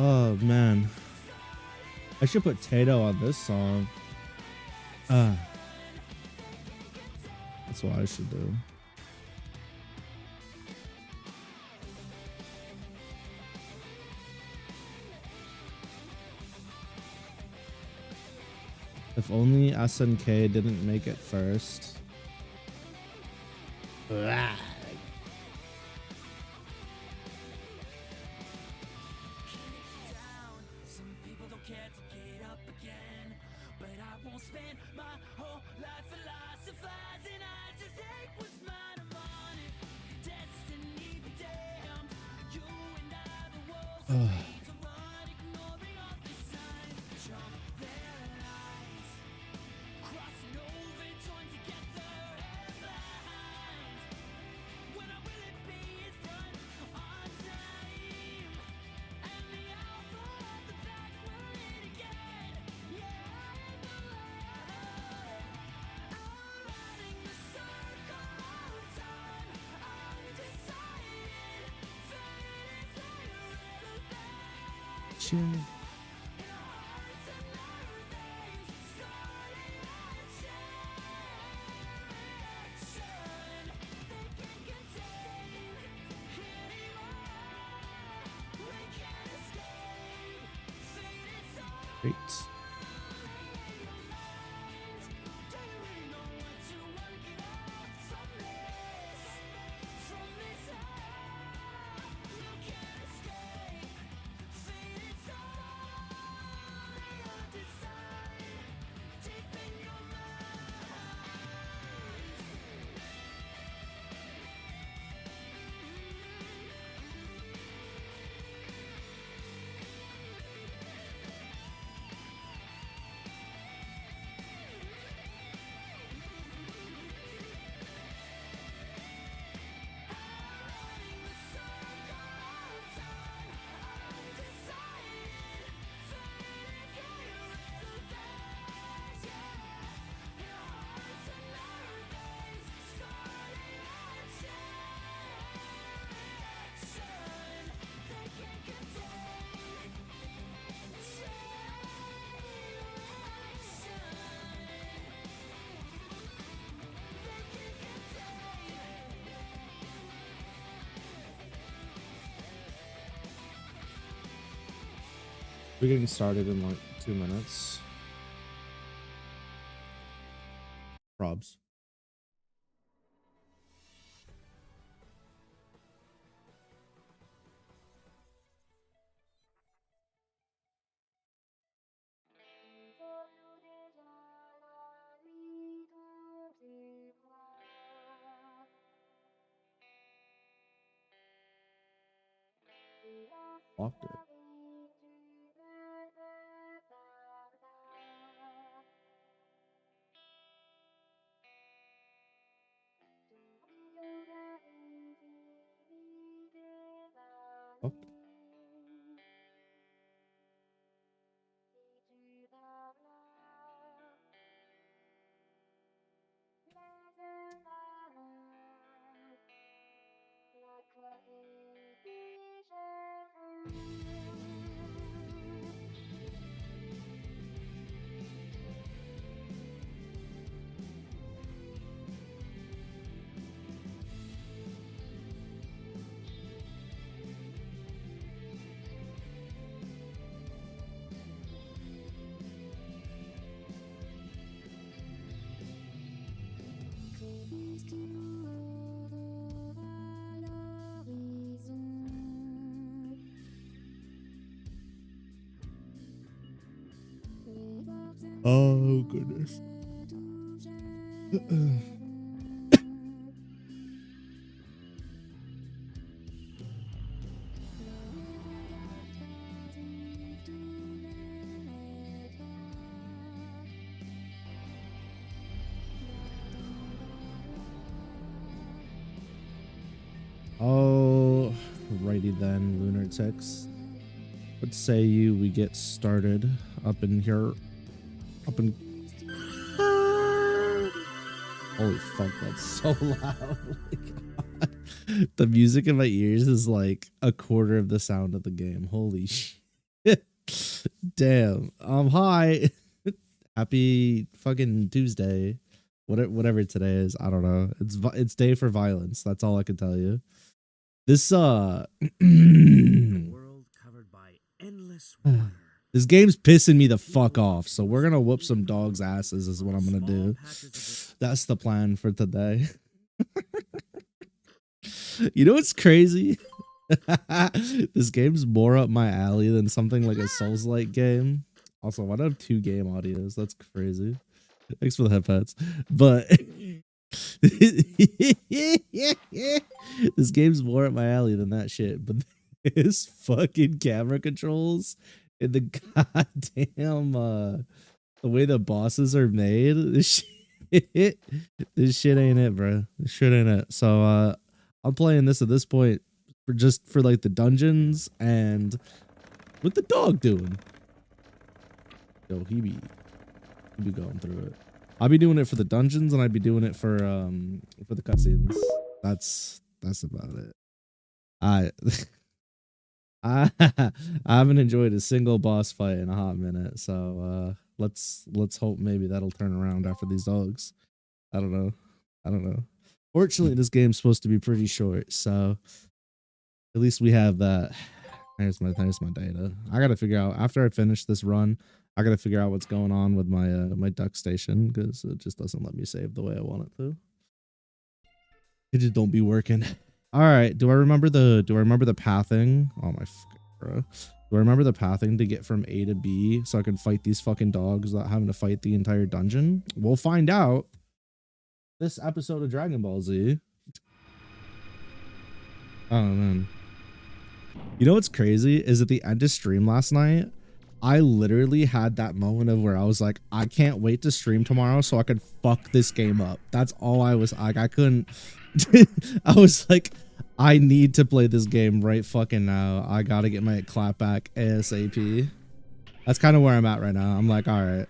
Oh man, I should put Tato on this song. That's what I should do. If only SNK didn't make it first. Great. We're getting started in like 2 minutes. Probs. Blocked it. Oh. Oh goodness. Oh, righty then, lunatics. What say you we get started up in here? Up in... Holy fuck, that's so loud. Oh my God. The music in my ears is like a quarter of the sound of the game. Holy shit. Damn. Hi. Happy fucking Tuesday. Whatever today is, I don't know. It's day for violence. That's all I can tell you. This world covered by endless water. This game's pissing me the fuck off, so we're gonna whoop some dogs' asses is what I'm gonna do. That's the plan for today. You know what's crazy? This game's more up my alley than something like a Souls-like game. Also, why do I have 2 game audios? That's crazy. Thanks for the headphones. But this game's more up my alley than that shit. But his fucking camera controls and the goddamn the way the bosses are made, this shit ain't it, bro. This shit ain't it. So I'm playing this at this point for like the dungeons and what the dog doing. Yo, he be going through it. I'll be doing it for the dungeons and I'd be doing it for the cutscenes. That's about it. I haven't enjoyed a single boss fight in a hot minute, so let's hope maybe that'll turn around after these dogs. I don't know. Fortunately, this game's supposed to be pretty short, so at least we have that. There's my data. I gotta figure out after I finish this run. I gotta figure out what's going on with my my duck station because it just doesn't let me save the way I want it to. It just don't be working. All right, do I remember the pathing? Oh my fucking bro. Do I remember the pathing to get from A to B so I can fight these fucking dogs without having to fight the entire dungeon? We'll find out. This episode of Dragon Ball Z. Oh man. You know what's crazy is at the end of stream last night, I literally had that moment of where I was like, I can't wait to stream tomorrow so I could fuck this game up. That's all I was like. I couldn't. I was like, I need to play this game right fucking now. I gotta get my clap back ASAP. That's kind of where I'm at right now. I'm like, all right.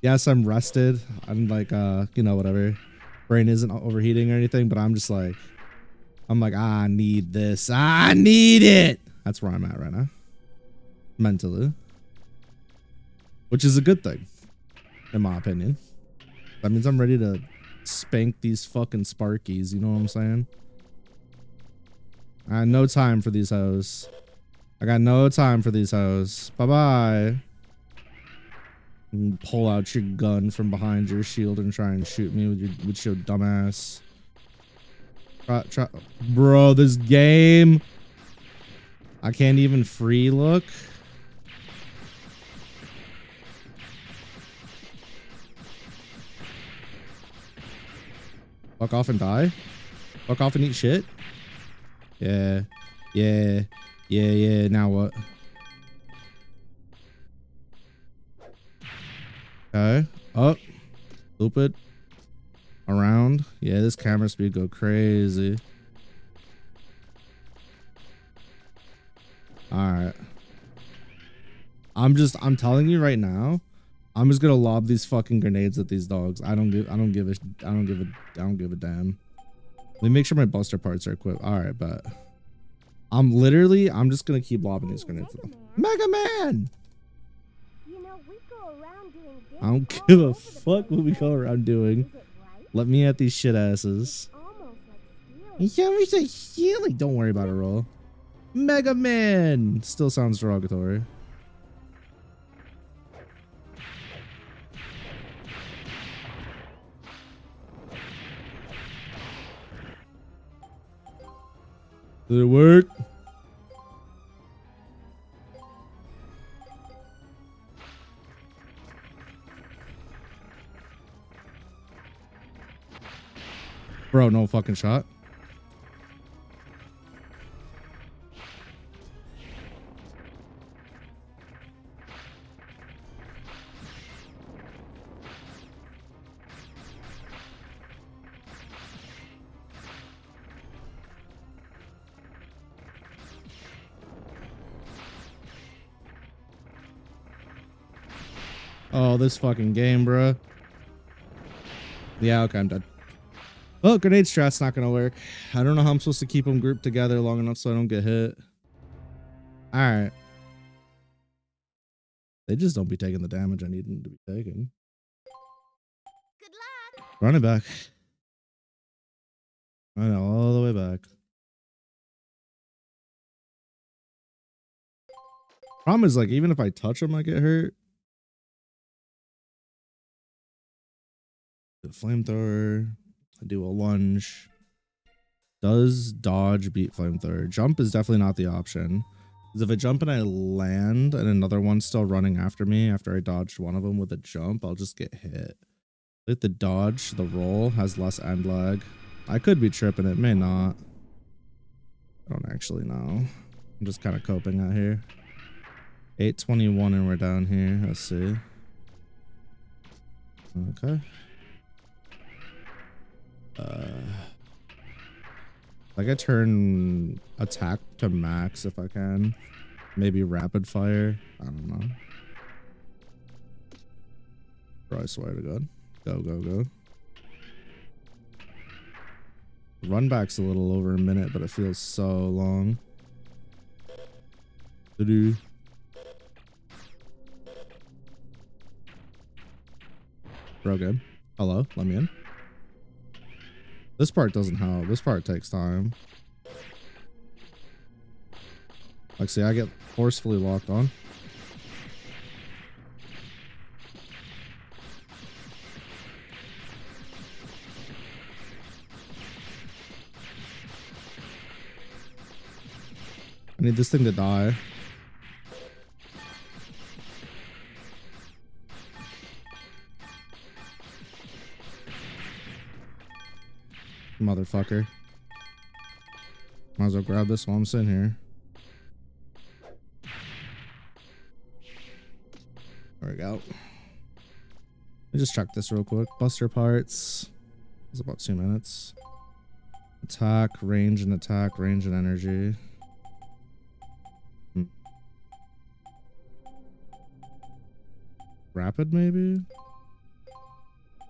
Yes, I'm rested. I'm like, you know, whatever. Brain isn't overheating or anything, but I'm just like, I need this. I need it. That's where I'm at right now. Mentally. Which is a good thing, in my opinion. That means I'm ready to spank these fucking Sparkies. You know what I'm saying? I got no time for these hoes. Bye-bye. Pull out your gun from behind your shield and try and shoot me with your dumbass. Bro, this game. I can't even free look. Fuck off and die. Fuck off and eat shit. Yeah. Now what? Okay. Up. Loop it. Around. Yeah, this camera speed go crazy. Alright. I'm telling you right now, I'm just gonna lob these fucking grenades at these dogs. I don't give a damn. Let me make sure my buster parts are equipped. Alright, but I'm just gonna keep lobbing these grenades at them. Mega Man! I don't give a fuck what we go around doing. Let me at these shit asses. Don't worry about it, roll. Mega Man! Still sounds derogatory. Did it work? Bro, no fucking shot. Oh, this fucking game, bro. Yeah, okay, I'm dead. Well, grenade strat's not gonna work. I don't know how I'm supposed to keep them grouped together long enough so I don't get hit. All right. They just don't be taking the damage I need them to be taking. Good luck. Run it back. Run it all the way back. Problem is, like, even if I touch them, I get hurt. The flamethrower. I do a lunge. Does dodge beat flamethrower? Jump is definitely not the option. Because if I jump and I land and another one's still running after me after I dodged one of them with a jump, I'll just get hit. Like the dodge, the roll has less end lag. I could be tripping, it may not. I don't actually know. I'm just kind of coping out here. 821 and we're down here. Let's see. Okay. Like I turn attack to max if I can. Maybe rapid fire. I don't know. Bro, I swear to God. Go, go, go. Run back's a little over a minute, but it feels so long. Bro, good. Hello, let me in. This part doesn't help. This part takes time. Like, see, I get forcefully locked on. I need this thing to die. Motherfucker. Might as well grab this while I'm sitting here. There we go. Let me just check this real quick. Buster parts. It's about 2 minutes. Attack, range and attack, range and energy. Rapid maybe?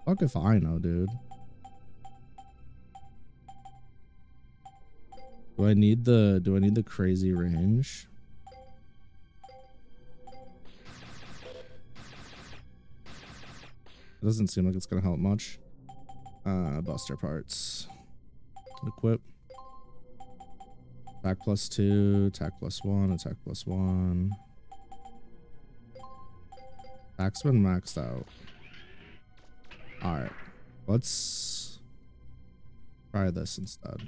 Fuck if I know, dude. Do I need the crazy range? It doesn't seem like it's gonna help much. Buster parts. Equip. Attack +2, attack +1, attack +1. Attack's been maxed out. Alright. Let's try this instead.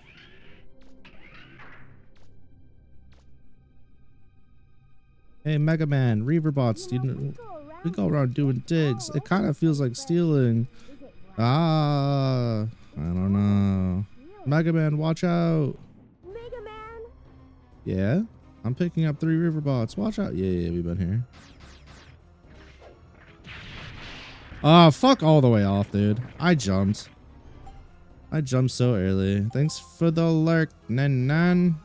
Hey, Mega Man, Reaver bots, dude. We go around doing digs. It kind of feels like stealing. Ah, I don't know. Mega Man, watch out. Mega Man. Yeah, I'm picking up 3 Reaver bots. Watch out. Yeah, we've been here. Fuck all the way off, dude. I jumped so early. Thanks for the lurk, nan.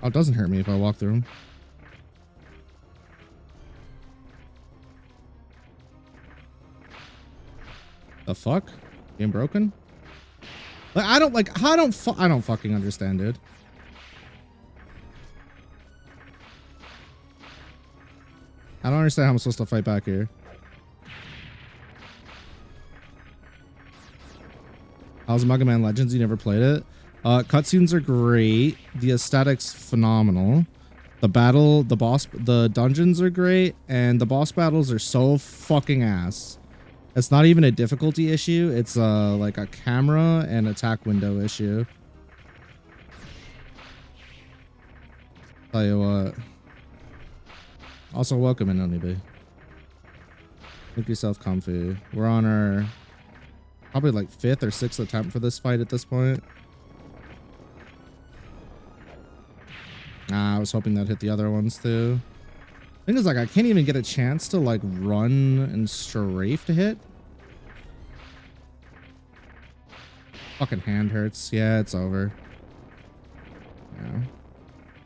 Oh, it doesn't hurt me if I walk through them. The fuck? Game broken? Like, I don't fucking understand, dude. I don't understand how I'm supposed to fight back here. How's Mega Man Legends? You never played it? Cutscenes are great. The aesthetics phenomenal. The dungeons are great, and the boss battles are so fucking ass. It's not even a difficulty issue. It's like a camera and attack window issue. Tell you what. Also, welcome in, Onibay. Make yourself comfy. We're on our probably like 5th or 6th attempt for this fight at this point. I was hoping that hit the other ones too. Thing is, like, I can't even get a chance to like run and strafe to hit. Fucking hand hurts. Yeah, it's over. Yeah.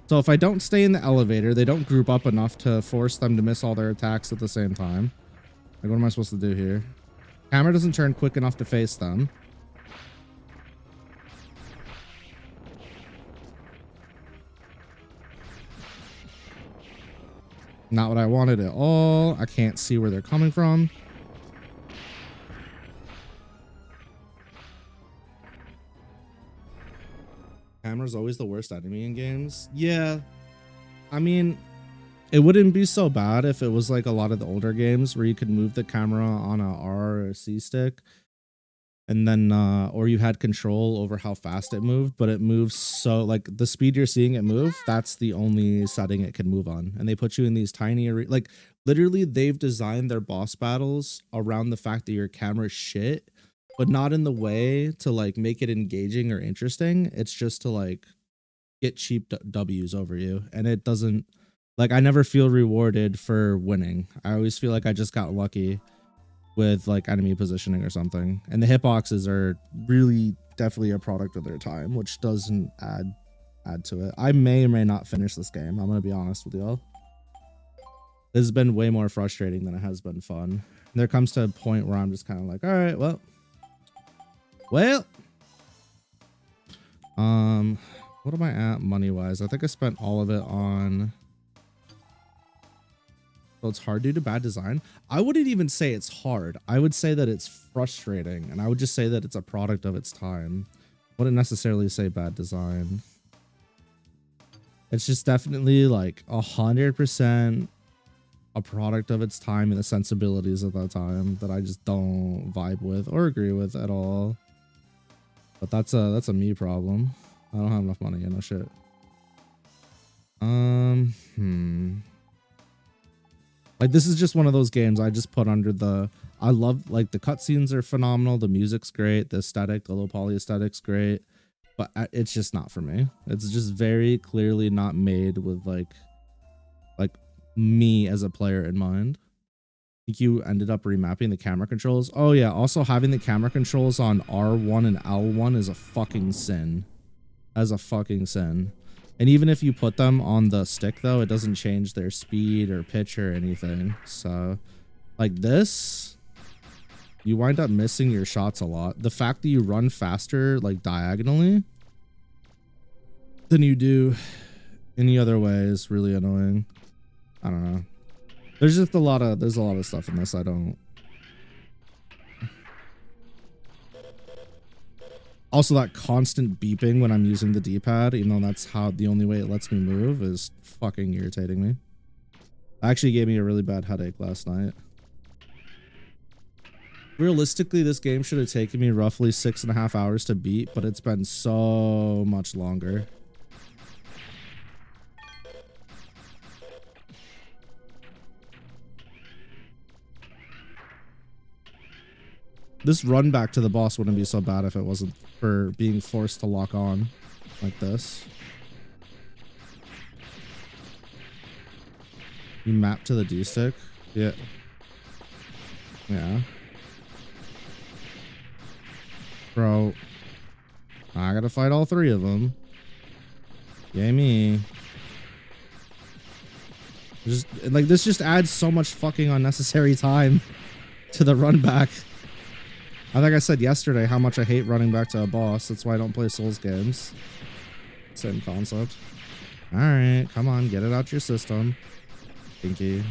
So if I don't stay in the elevator, they don't group up enough to force them to miss all their attacks at the same time. Like, what am I supposed to do here? Camera doesn't turn quick enough to face them. Not what I wanted at all. I can't see where they're coming from. Camera's always the worst enemy in games. Yeah. I mean, it wouldn't be so bad if it was like a lot of the older games where you could move the camera on a R or a C stick. And then, or you had control over how fast it moved, but it moves so, like, the speed you're seeing it move, that's the only setting it can move on. And they put you in these tiny, like, literally, they've designed their boss battles around the fact that your camera's shit, but not in the way to, like, make it engaging or interesting. It's just to, like, get cheap W's over you. And it doesn't, like, I never feel rewarded for winning. I always feel like I just got lucky with like enemy positioning or something. And the hitboxes are really definitely a product of their time, which doesn't add to it. I may or may not finish this game. I'm gonna be honest with y'all. This has been way more frustrating than it has been fun. And there comes to a point where I'm just kind of like, all right, well, what am I at money wise? I think I spent all of it on. So it's hard due to bad design. I wouldn't even say it's hard. I would say that it's frustrating, and I would just say that it's a product of its time. I wouldn't necessarily say bad design. It's just definitely like 100% a product of its time and the sensibilities of that time that I just don't vibe with or agree with at all. But that's a me problem. I don't have enough money. No shit. Like, this is just one of those games I just put under the, I love, like, the cutscenes are phenomenal, the music's great, the aesthetic, the low poly aesthetic's great, but it's just not for me. It's just very clearly not made with like me as a player in mind. I think you ended up remapping the camera controls. Oh yeah, also having the camera controls on R1 and L1 is a fucking sin. As a fucking sin. And even if you put them on the stick, though, it doesn't change their speed or pitch or anything. So, like this, you wind up missing your shots a lot. The fact that you run faster, like, diagonally than you do any other way is really annoying. I don't know. There's just a lot of stuff in this I don't. Also, that constant beeping when I'm using the D-pad, even though that's how the only way it lets me move, is fucking irritating me. It actually gave me a really bad headache last night. Realistically, this game should have taken me roughly 6.5 hours to beat, but it's been so much longer. This run back to the boss wouldn't be so bad if it wasn't for being forced to lock on like this. You map to the D stick? Yeah. Yeah. Bro. I gotta fight all three of them. Yay me. Just, like, this just adds so much fucking unnecessary time to the run back. I think I said yesterday how much I hate running back to a boss. That's why I don't play Souls games. Same concept. Alright, come on, get it out your system. Pinky.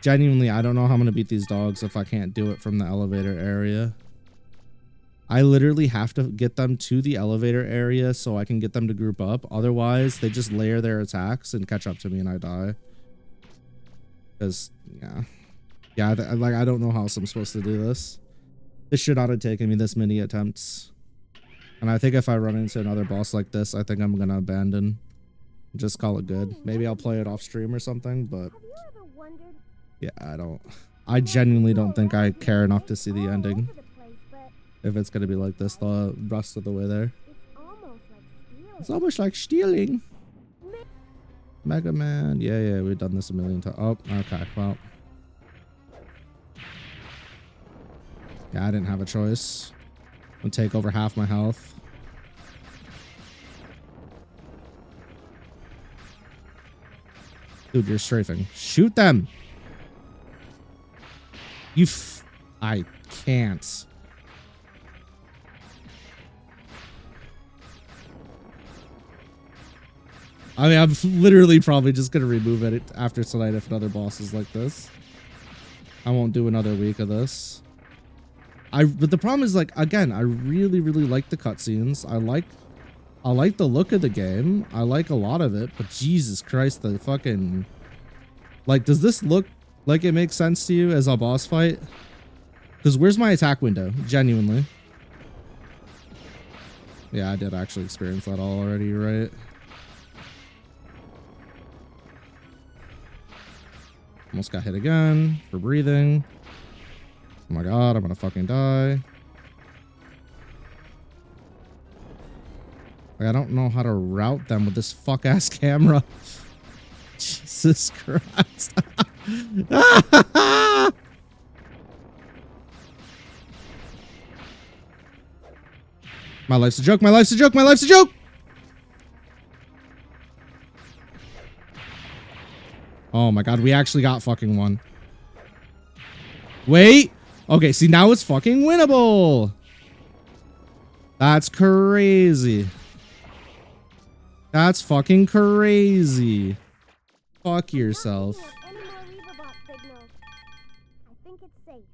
Genuinely, I don't know how I'm going to beat these dogs if I can't do it from the elevator area. I literally have to get them to the elevator area so I can get them to group up. Otherwise, they just layer their attacks and catch up to me and I die. Because, yeah. Yeah, like, I don't know how else I'm supposed to do this. This should not have taken me this many attempts. And I think if I run into another boss like this, I think I'm going to abandon. Just call it good. Maybe I'll play it off stream or something, but yeah, I genuinely don't think I care enough to see the ending. If it's going to be like this the rest of the way there. It's almost like stealing. Mega Man. Yeah, we've done this a million times. Oh, okay. Well. Yeah, I didn't have a choice. I'll take over half my health. Dude, you're strafing. Shoot them! I can't. I mean, I'm literally probably just gonna remove it after tonight if another boss is like this. I won't do another week of this. But the problem is, like, again, I really like the cutscenes. I like the look of the game. I like a lot of it, but Jesus Christ, the fucking, like, does this look like it makes sense to you as a boss fight? Because where's my attack window? Genuinely. Yeah, I did actually experience that all already, you're right? Almost got hit again for breathing. Oh my god, I'm gonna fucking die. Like, I don't know how to route them with this fuck ass camera. Jesus Christ. My life's a joke, my life's a joke, my life's a joke! Oh my god, we actually got fucking one. Wait! Okay, see, now it's fucking winnable! That's crazy. That's fucking crazy. Fuck yourself. Any more Reaverbot signals? I think it's safe.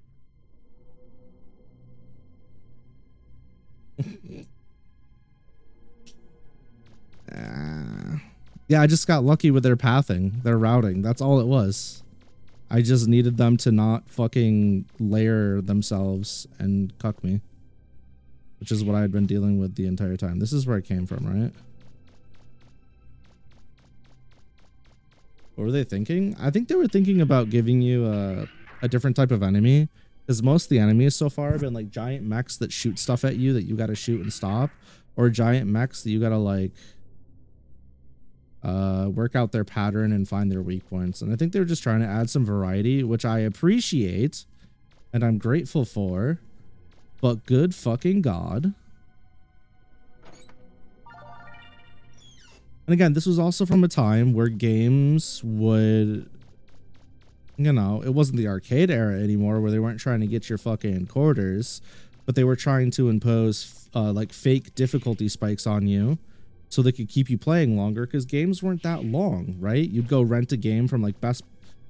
Yeah, I just got lucky with their pathing, their routing. That's all it was. I just needed them to not fucking layer themselves and cuck me. Which is what I had been dealing with the entire time. This is where I came from, right? What were they thinking? I think they were thinking about giving you a different type of enemy. Because most of the enemies so far have been like giant mechs that shoot stuff at you that you gotta shoot and stop. Or giant mechs that you gotta like work out their pattern and find their weak points. And I think they were just trying to add some variety, which I appreciate and I'm grateful for. But good fucking God. And again, this was also from a time where games would, you know, it wasn't the arcade era anymore where they weren't trying to get your fucking quarters, but they were trying to impose like fake difficulty spikes on you so they could keep you playing longer, because games weren't that long, right? You'd go rent a game from like Best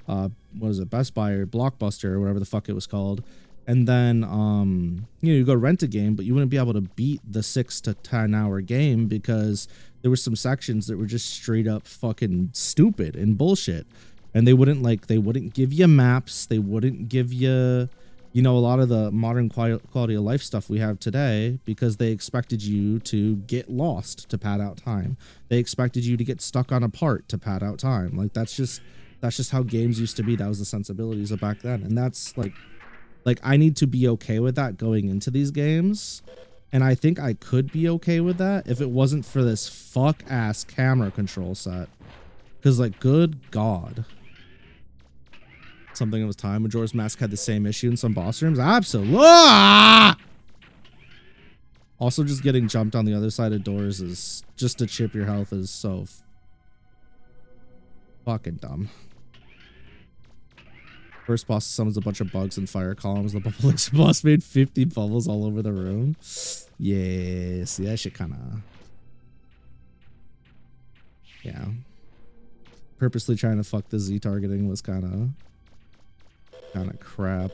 Buy or Blockbuster or whatever the fuck it was called. And then, you know, you go rent a game, but you wouldn't be able to beat the 6 to 10 hour game because there were some sections that were just straight up fucking stupid and bullshit. And they wouldn't give you maps. They wouldn't give you, you know, a lot of the modern quality of life stuff we have today, because they expected you to get lost to pad out time. They expected you to get stuck on a part to pad out time. Like, that's just how games used to be. That was the sensibilities of back then. And that's like I need to be okay with that going into these games. And I think I could be okay with that if it wasn't for this fuck ass camera control set. Because, like, good God. Something of his time. Majora's Mask had the same issue in some boss rooms. Absolutely. Also, just getting jumped on the other side of doors is just to chip your health is so fucking dumb. First boss summons a bunch of bugs and fire columns. The bubble boss made 50 bubbles all over the room. Yes, that shit kind of. Yeah. Purposely trying to fuck the Z targeting was kind of crap.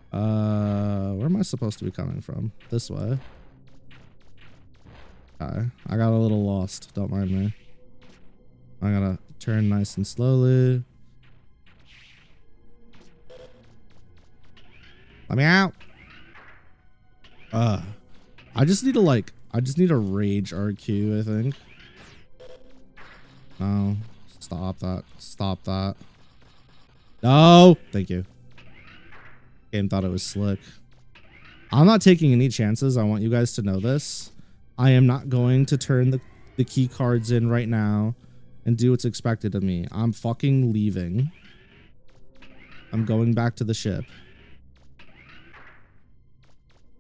Where am I supposed to be coming from? This way. Okay. I got a little lost. Don't mind me. I gotta turn nice and slowly. Let me out. I just need a rage RQ, I think. No. Stop that. Stop that. No! Thank you. Game thought it was slick. I'm not taking any chances. I want you guys to know this. I am not going to turn the key cards in right now and do what's expected of me. I'm fucking leaving. I'm going back to the ship.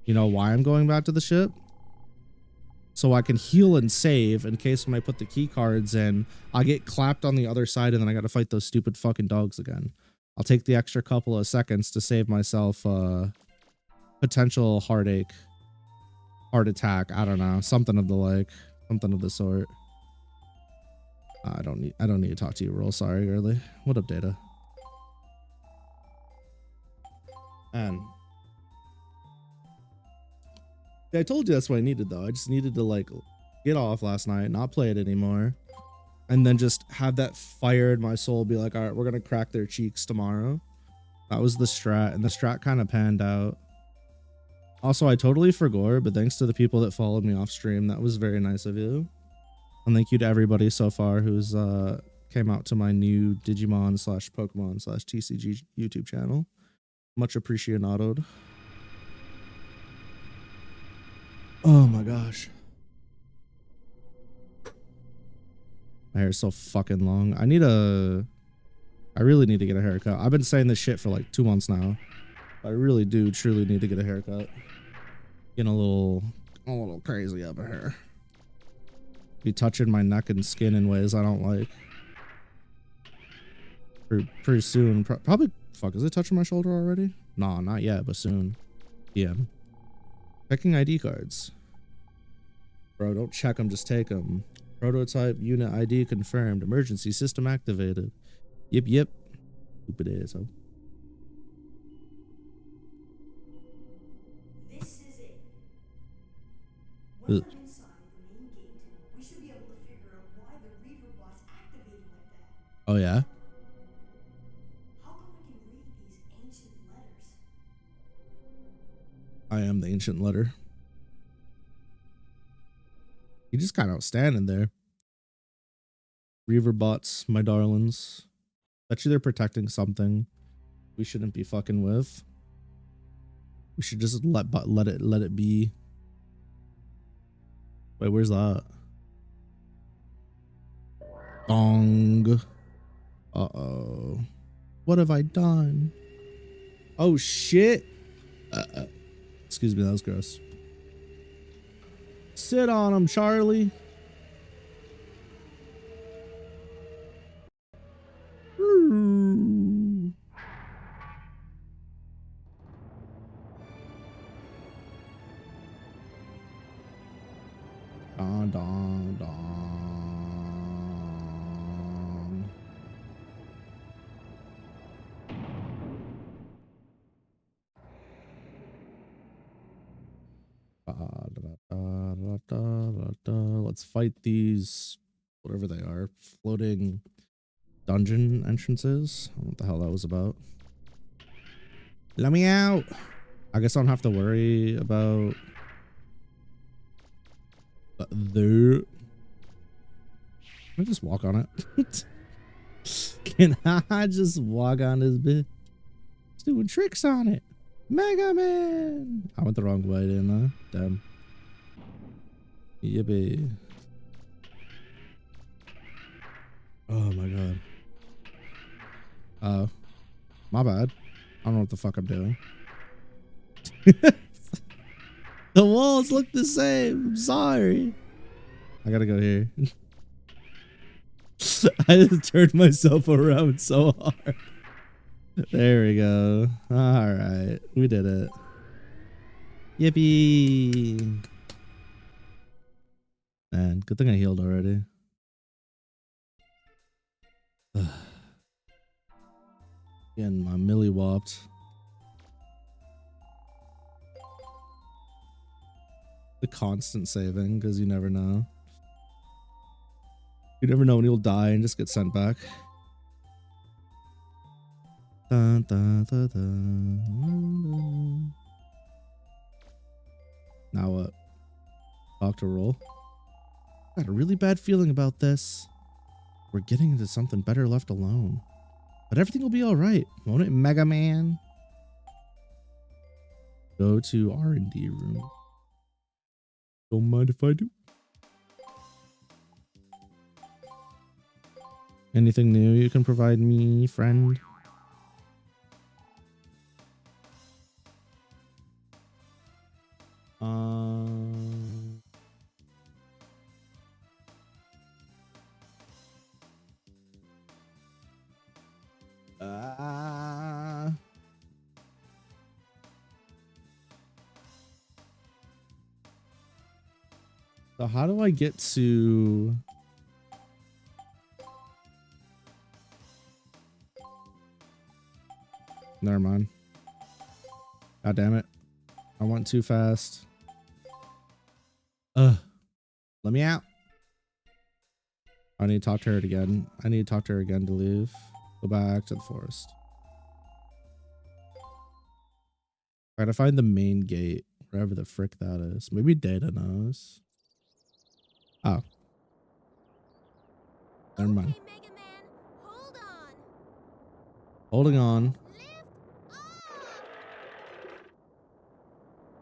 You know why I'm going back to the ship? So I can heal and save in case when I put the key cards in, I get clapped on the other side and then I gotta fight those stupid fucking dogs again. I'll take the extra couple of seconds to save myself potential heartache, heart attack. I don't know, something of the like, something of the sort. I don't need to talk to you real sorry, early. What up, Data? And I told you that's what I needed though. I just needed to like get off last night, not play it anymore, and then just have that fire in my soul be like, all right, we're gonna crack their cheeks tomorrow. That was the strat, and the strat kind of panned out. Also, I totally forgot, but thanks to the people that followed me off stream, that was very nice of you. And thank you to everybody so far who's came out to my new Digimon / Pokemon / TCG YouTube channel. Much appreciated. Oh my gosh. My hair is so fucking long. I really need to get a haircut. I've been saying this shit for like 2 months now. I really do truly need to get a haircut. Getting a little crazy up here. Be touching my neck and skin in ways I don't like. Pretty soon. Probably, fuck, is it touching my shoulder already? Nah, not yet, but soon. Yeah. Checking ID cards. Bro, don't check them, just take them. Prototype unit ID confirmed. Emergency system activated. Yep. Stupid asshole. This is it. Once I'm inside the main gate, we should be able to figure out why the Reaver bot's activated like that. Oh yeah? How come I can read these ancient letters? I am the ancient letter. You just kind of standing there. Reaver bots, my darlings. Bet you they're protecting something we shouldn't be fucking with. We should just let it be. Wait, where's that? Dong. Uh-oh. What have I done? Oh shit. Excuse me, that was gross. Sit on him, Charlie. Don, don, don. Let's fight these, whatever they are, floating dungeon entrances. I don't know what the hell that was about. Let me out. I guess I don't have to worry about there. Can I just walk on it? Can I just walk on this bit? It's doing tricks on it. Mega Man. I went the wrong way, didn't I? Damn. Yippee. Oh my god. My bad. I don't know what the fuck I'm doing. The walls look the same. I'm sorry. I gotta go here. I just turned myself around so hard. There we go. All right. We did it. Yippee. Man, good thing I healed already. Getting my milli whopped. The constant saving, because you never know. You never know when you'll die and just get sent back. Dun, dun, dun, dun. Now what? Talk to roll. Got a really bad feeling about this. We're getting into something better left alone. But everything will be alright, won't it, Mega Man? Go to R&D room. Don't mind if I do. Anything new you can provide me, friend? So how do I get to... Never mind. God damn it. I went too fast. Let me out. I need to talk to her again. I need to talk to her again to leave. Go back to the forest. Try to find the main gate, wherever the frick that is. Maybe Data knows. Oh. Never mind. Okay, Mega Man, hold on. Holding on. Lift off.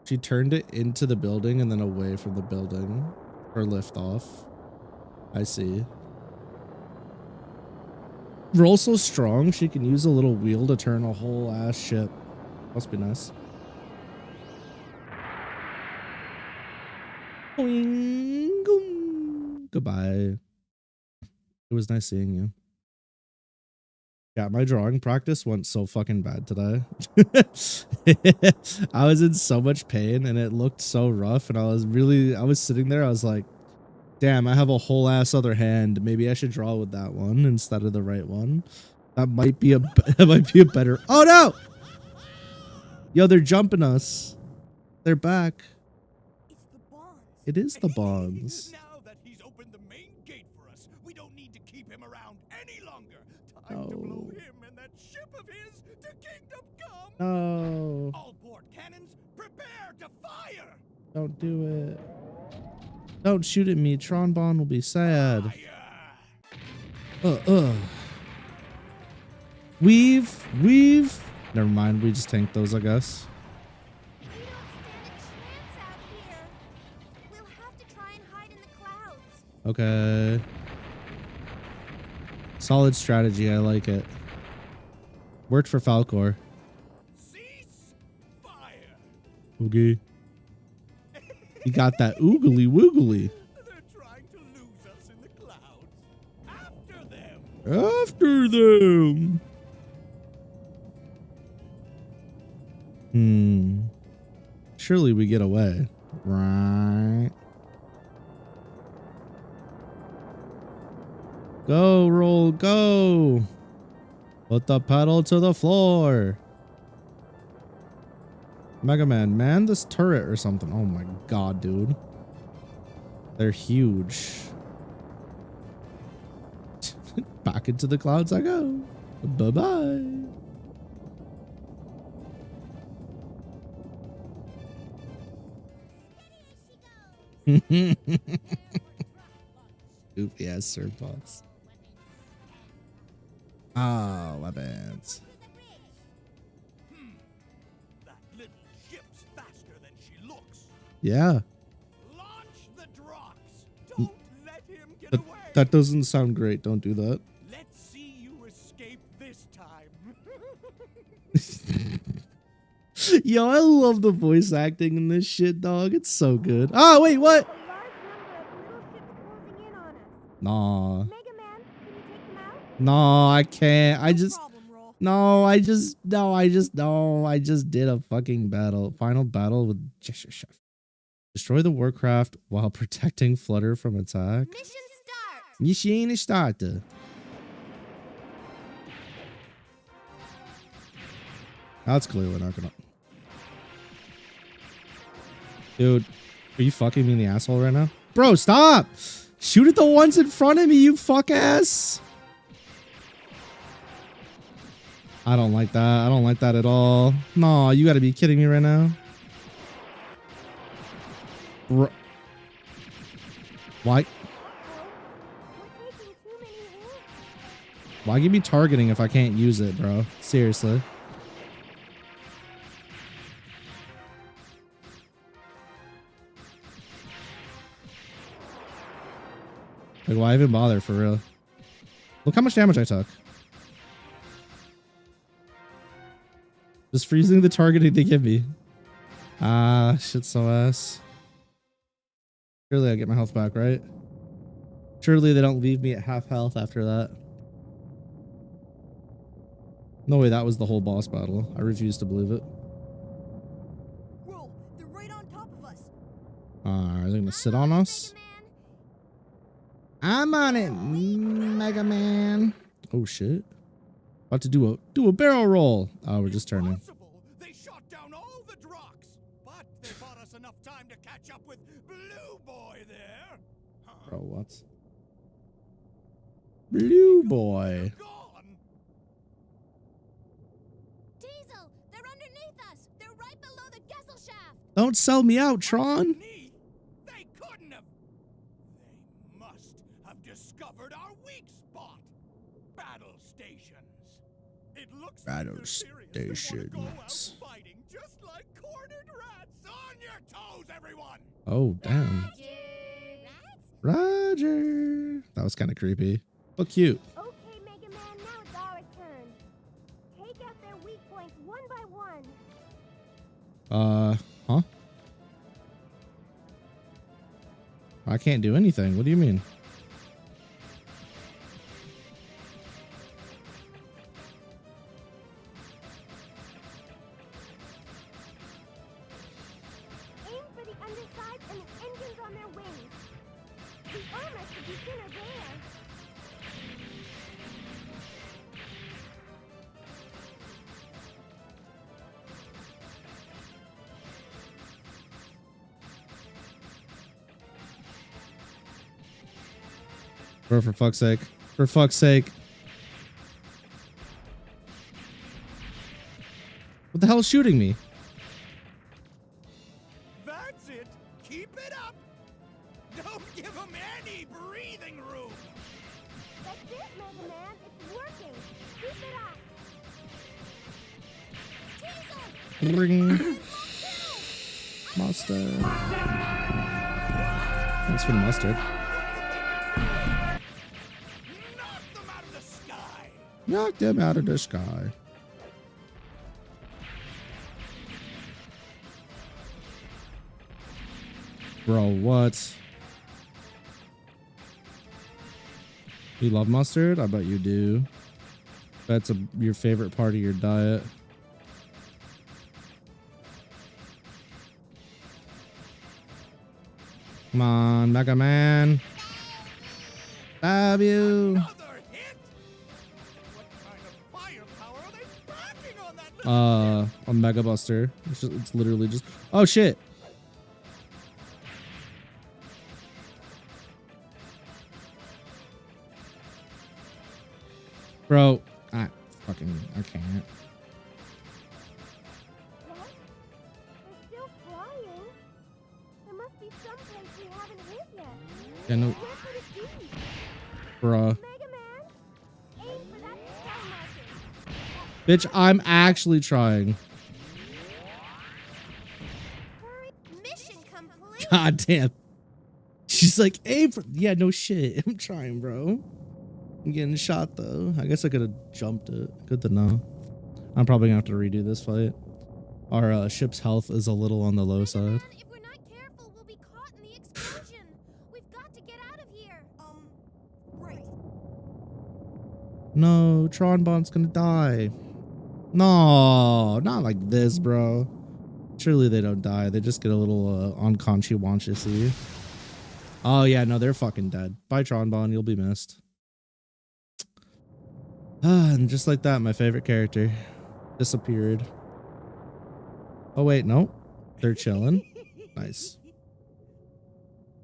She turned it into the building and then away from the building for lift off. I see. Roll so strong she can use a little wheel to turn a whole ass ship. Must be nice. Boing, boom. Goodbye. It was nice seeing you. Yeah, my drawing practice went so fucking bad today. I was in so much pain and it looked so rough, and I was sitting there, I was like, damn, I have a whole ass other hand. Maybe I should draw with that one instead of the right one. That might be a better. Oh no! Yo, they're jumping us. They're back. It's the bonds. It is the bonds. Now that he's opened the main gate for us, we don't need to keep him around any longer. Time to blow him and that ship of his to kingdom come. No. All port cannons, prepare to fire. Don't do it. Don't shoot at me. Tron Bond will be sad. Weave. Never mind. We just tanked those, I guess. We don't stand a chance out here. We'll have to try and hide in the clouds. Okay. Solid strategy. I like it. Worked for Falcor. Cease fire. Okay. You got that oogly woogly. They're trying to lose us in the clouds. After them. After them. Surely we get away. Right. Go, roll, go. Put the pedal to the floor. Mega Man, man this turret or something. Oh my god, dude. They're huge. Back into the clouds I go. Bye-bye. Goofy ass surplus. Ah, weapons. That little ship's faster than she looks. Yeah. Launch the drops. Don't let him get away. That doesn't sound great. Don't do that. Let's see you escape this time. Yo, I love the voice acting in this shit, dog. It's so good. Oh, wait, what? A large number of little ships closing in on us. Nah. Mega Man, can you take them out? No, I can't. I just... Problem, Roll. No, I just did a fucking battle. Final battle with Chef. Destroy the Warcraft while protecting Flutter from attack. Mission start. Mission start. That's clearly not gonna... Dude, are you fucking me in the asshole right now? Bro, stop! Shoot at the ones in front of me, you fuck ass! I don't like that. I don't like that at all. No, you gotta be kidding me right now. Why? We're taking too many hits. Why give me targeting if I can't use it, bro? Seriously. Like, why even bother for real? Look how much damage I took. Just freezing the targeting they give me. Ah, shit so ass. Surely I get my health back, right? Surely they don't leave me at half health after that. No way, that was the whole boss battle. I refuse to believe it. Whoa, they're right on top of us. Are they gonna sit on us? I'm on it, Mega Man. Oh shit. About to do a barrel roll. Oh, we're just turning. Impossible. They shot down all the Drox, but they bought us enough time to catch up with Blue Boy there. Huh? Bro, what? Blue Boy. Gone. Diesel, they're underneath us. They're right below the Gessel shaft. Don't sell me out, Tron. Underneath? They couldn't have. They must have discovered our weak spot. Battle stations. It looks Battle like they're serious. They wanna go out stations. fighting just like cornered rats. On your toes, everyone. Oh, damn. Roger. That was kind of creepy. But cute. Okay, Mega Man, now it's our turn. Take out their weak points one by one. Huh? I can't do anything. What do you mean? Aim for the underside and the engines on their wings. The armor should be thinner there. Bro, for fuck's sake. For fuck's sake. What the hell is shooting me? That's it. Keep it up. Don't give them any breathing room. That's it, Mega Man. It's working. Keep it up. Diesel! Ring. Mustard. Thanks for the mustard. Knock them out of the sky. Knock them out of the sky. Bro, what? You love mustard? I bet you do. That's your favorite part of your diet. Come on, Mega Man. Love you. Another hit. What kind of firepower are they packing on that little A Mega Buster. It's literally just. Oh shit. Bro, I can't. What? They're still flying. There must be some place we haven't hit yet. Yeah, no, Where could it be? bruh. Mega Man, aim for that star marker. Bitch, I'm actually trying. Hurry. Mission complete. God damn. She's like, aim for. Yeah, no shit. I'm trying, bro. I'm getting shot though. I guess I could have jumped it. Good to know. I'm probably gonna have to redo this fight. Our ship's health is a little on the low side. Man, if we're not careful, we'll be caught in the explosion. We've got to get out of here. Right. No, Tronbon's gonna die. No, not like this, bro. Surely they don't die. They just get a little unconscious-y. Oh yeah, no, they're fucking dead. Bye, Tronbon. You'll be missed. And just like that, my favorite character disappeared. Oh wait, no, they're chilling. Nice.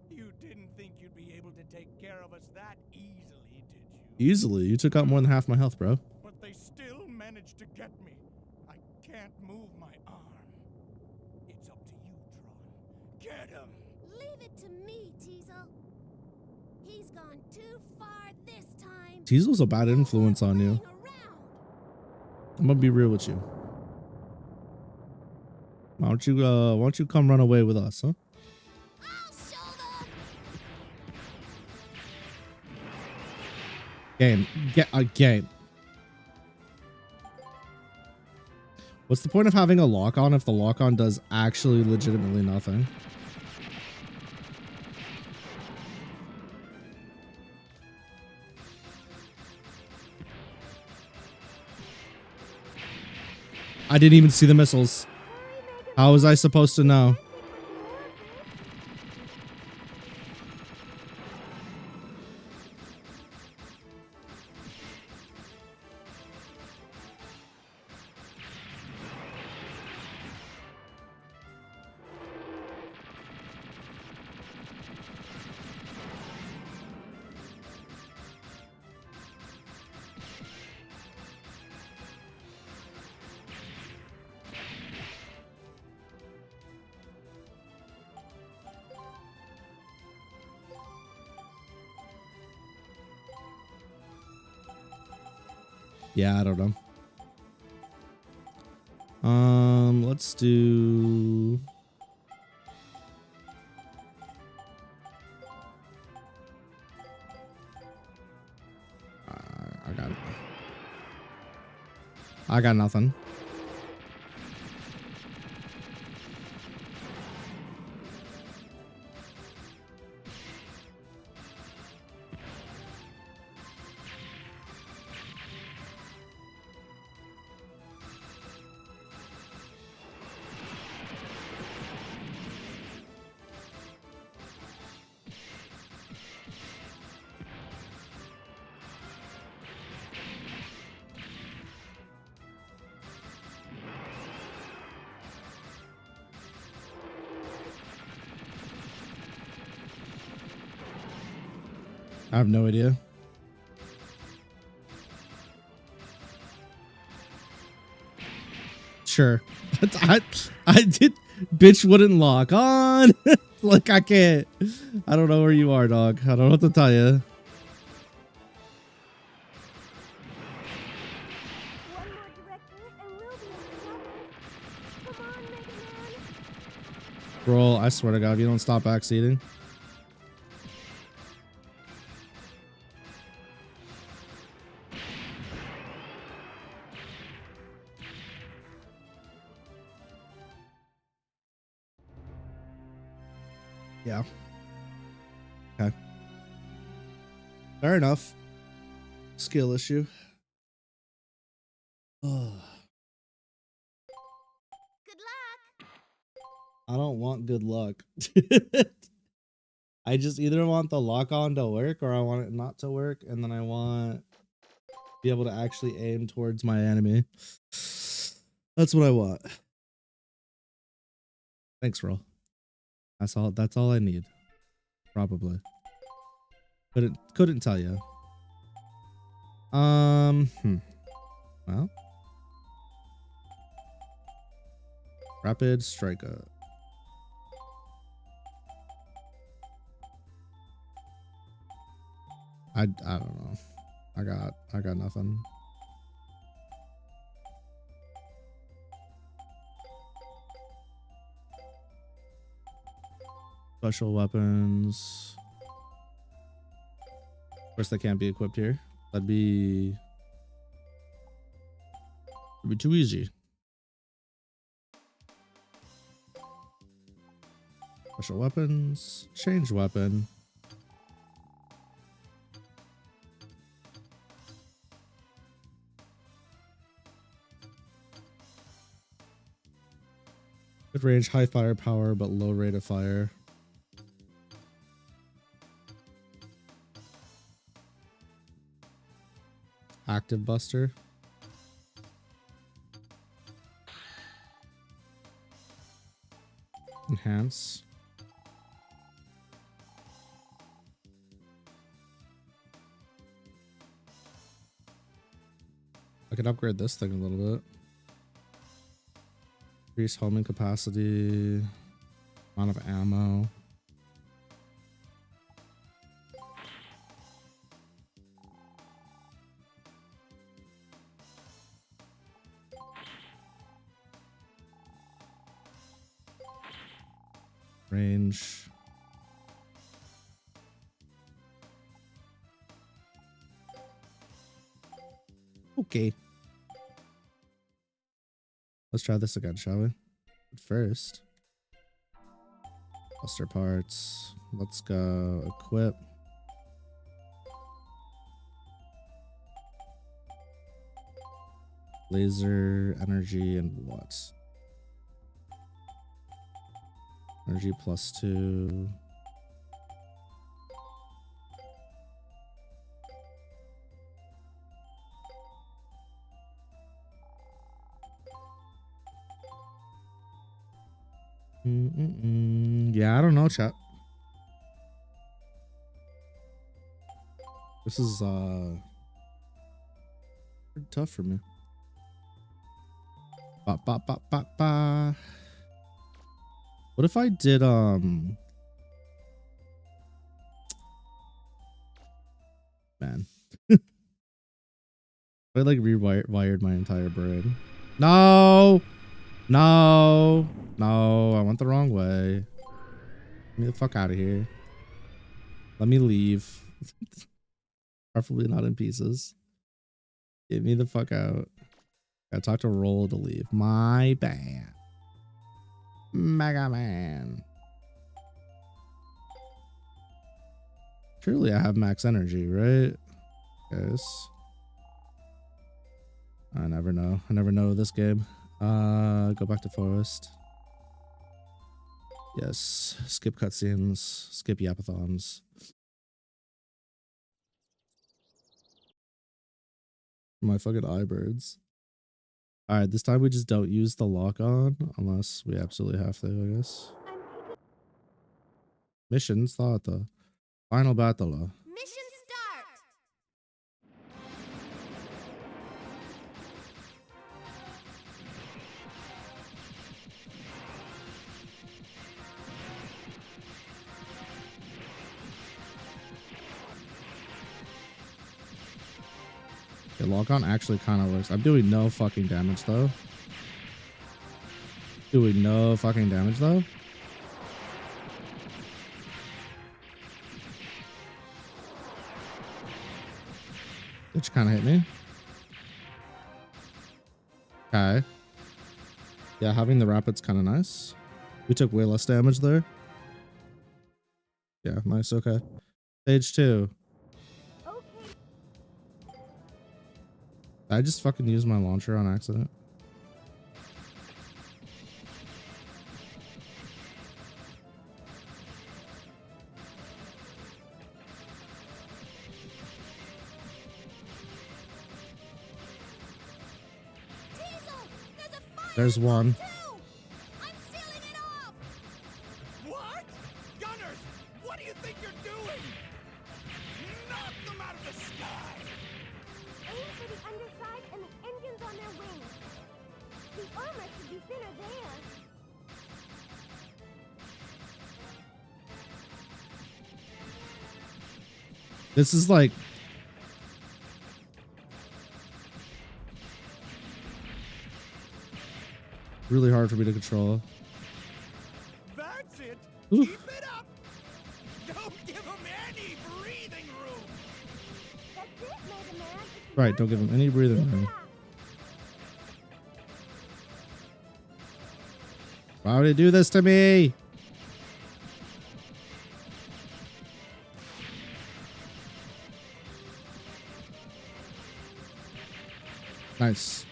You didn't think you'd be able to take care of us that easily, did you? Easily, you took out more than half my health, bro. But they still managed to get me. I can't move my arm. It's up to you, Tron. Get him. Leave it to me, Teasel. He's gone too far this time. Teasel's a bad influence on you. Flying around. I'm gonna be real with you. Why don't you come run away with us, huh? I'll show them. Game. Get a game. What's the point of having a lock-on if the lock-on does actually legitimately nothing? I didn't even see the missiles. How was I supposed to know? Yeah, I don't know. Let's do... I got nothing. I have no idea. Sure. I did. Bitch wouldn't lock on. Like, I can't. I don't know where you are, dog. I don't know what to tell you. One more director and we'll be in trouble. Come on, Mega Man. Bro, I swear to God, if you don't stop backseating. Yeah. Okay. Fair enough. Skill issue. Oh, Good luck. I don't want good luck. I just either want the lock on to work or I want it not to work, and then I want to be able to actually aim towards my enemy. That's what I want. Thanks, Roll. That's all I need. Probably. Couldn't tell you. Well. Rapid Striker. I don't know. I got nothing. Special weapons. Of course, they can't be equipped here. That'd be too easy. Special weapons. Change weapon. Good range, high firepower, but low rate of fire. Active Buster. Enhance. I could upgrade this thing a little bit. Increase homing capacity. Amount of ammo. Range. Okay. Let's try this again, shall we? But first, cluster parts. Let's go equip. Laser, energy, and what? Energy +2. Yeah, I don't know, chat. This is pretty tough for me. Ba, ba, ba, ba, ba. What if I did man. I like rewired my entire brain. No, no, no, I went the wrong way. Get me the fuck out of here. Let me leave. Preferably not in pieces. Get me the fuck out. I talked to Roll to leave. My bad. Mega Man. Surely I have max energy, right? Yes. I never know. I never know this game. Go back to forest. Yes. Skip cutscenes. Skip yapathons. My fucking eyebirds. Alright, this time we just don't use the lock on unless we absolutely have to, I guess. Missions thought the final battle. Mission start. Okay, lock on actually kind of works. I'm doing no fucking damage though. Doing no fucking damage though. Which kind of hit me. Okay. Yeah, having the rapid's kind of nice. We took way less damage there. Yeah, nice. Okay. Stage 2. Okay. I just fucking used my launcher on accident. There's one. I'm sealing it off. What? Gunners, what do you think you're doing? Knock them out of the sky! Aim for the underside and the engines on their wings. The armor should be thinner there. This is like really hard for me to control. That's it! Oof. Keep it up! Don't give them any breathing room! That's it, Mega Man. It's Right, don't give him any breathing Keep it room. up. Why would he do this to me? Nice.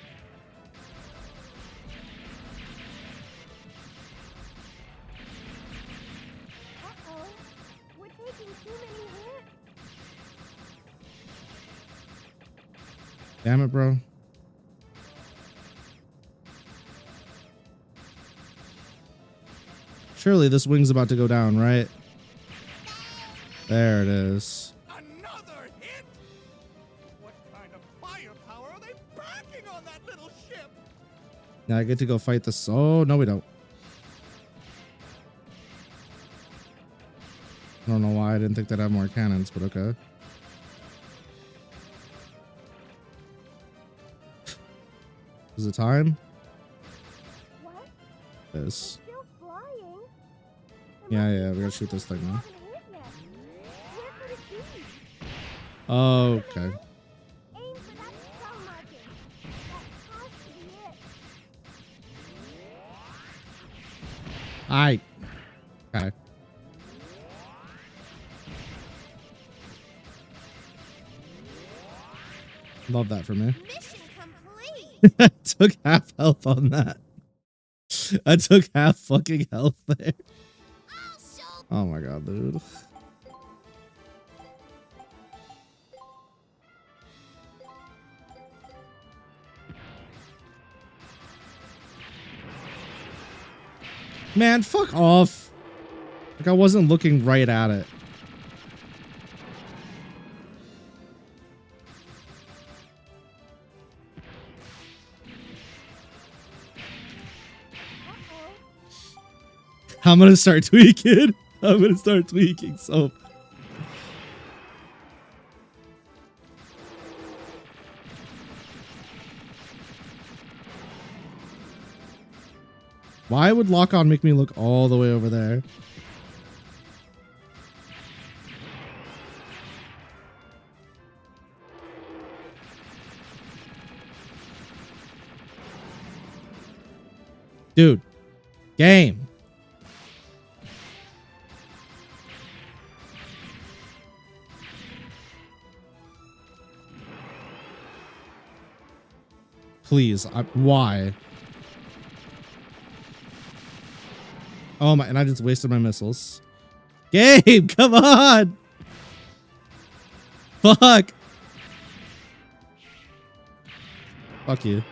Uh-oh. We're taking too many hits. Damn it, bro. Surely this wing's about to go down, right? There it is. Another hit? What kind of firepower are they packing on that little ship? Now I get to go fight this. Oh, no, we don't. I don't know why I didn't think they'd have more cannons, but okay. Is it time? What? Yes. Still flying? Yeah, we gotta shoot this thing now. Haven't hit yet. Where could it be? Okay. Aim for that star marking. I. Okay. Love that for me. Mission complete. I took half health on that. I took half fucking health there. I'll show. Oh my god, dude. Man, fuck off. Like I wasn't looking right at it. I'm gonna start tweaking. I'm gonna start tweaking. So why would lock on make me look all the way over there? Dude, game. Please, why? Oh my, and I just wasted my missiles. Game, come on! Fuck! Fuck you.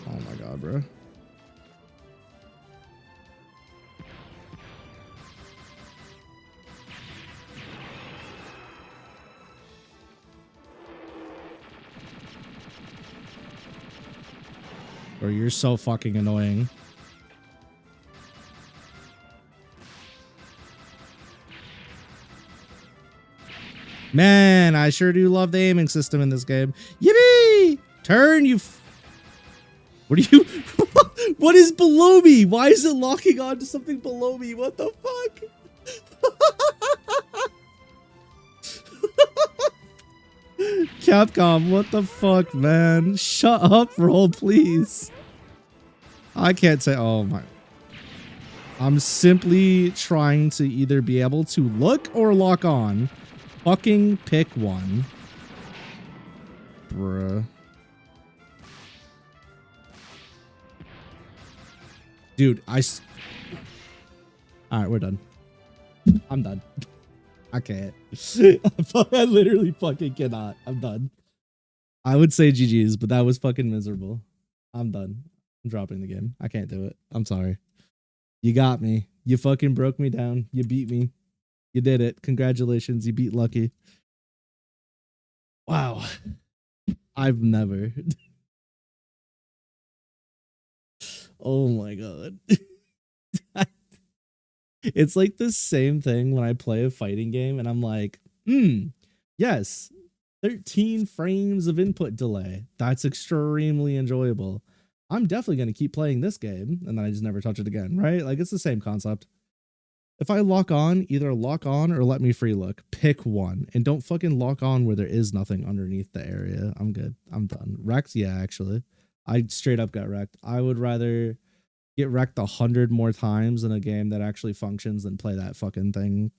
Oh my god, bro. Bro, you're so fucking annoying. Man, I sure do love the aiming system in this game. Yippee! Turn, you. What are you? What is below me? Why is it locking on to something below me? What the fuck? Capcom, what the fuck, man? Shut up, roll, please. I can't say. Oh my. I'm simply trying to either be able to look or lock on. Fucking pick one. Bruh. Dude, alright, we're done. I'm done. I can't. I literally fucking cannot. I'm done. I would say GG's, but that was fucking miserable. I'm done. I'm dropping the game. I can't do it. I'm sorry. You got me. You fucking broke me down. You beat me. You did it. Congratulations. You beat Lucky. Wow. I've never. Oh my god. It's like the same thing when I play a fighting game and I'm like, yes, 13 frames of input delay. That's extremely enjoyable. I'm definitely going to keep playing this game. And then I just never touch it again, right? Like, it's the same concept. If I lock on, either lock on or let me free look. Pick one. And don't fucking lock on where there is nothing underneath the area. I'm good. I'm done. Wrecked? Yeah, actually. I straight up got wrecked. I would rather get wrecked 100 more times in a game that actually functions than play that fucking thing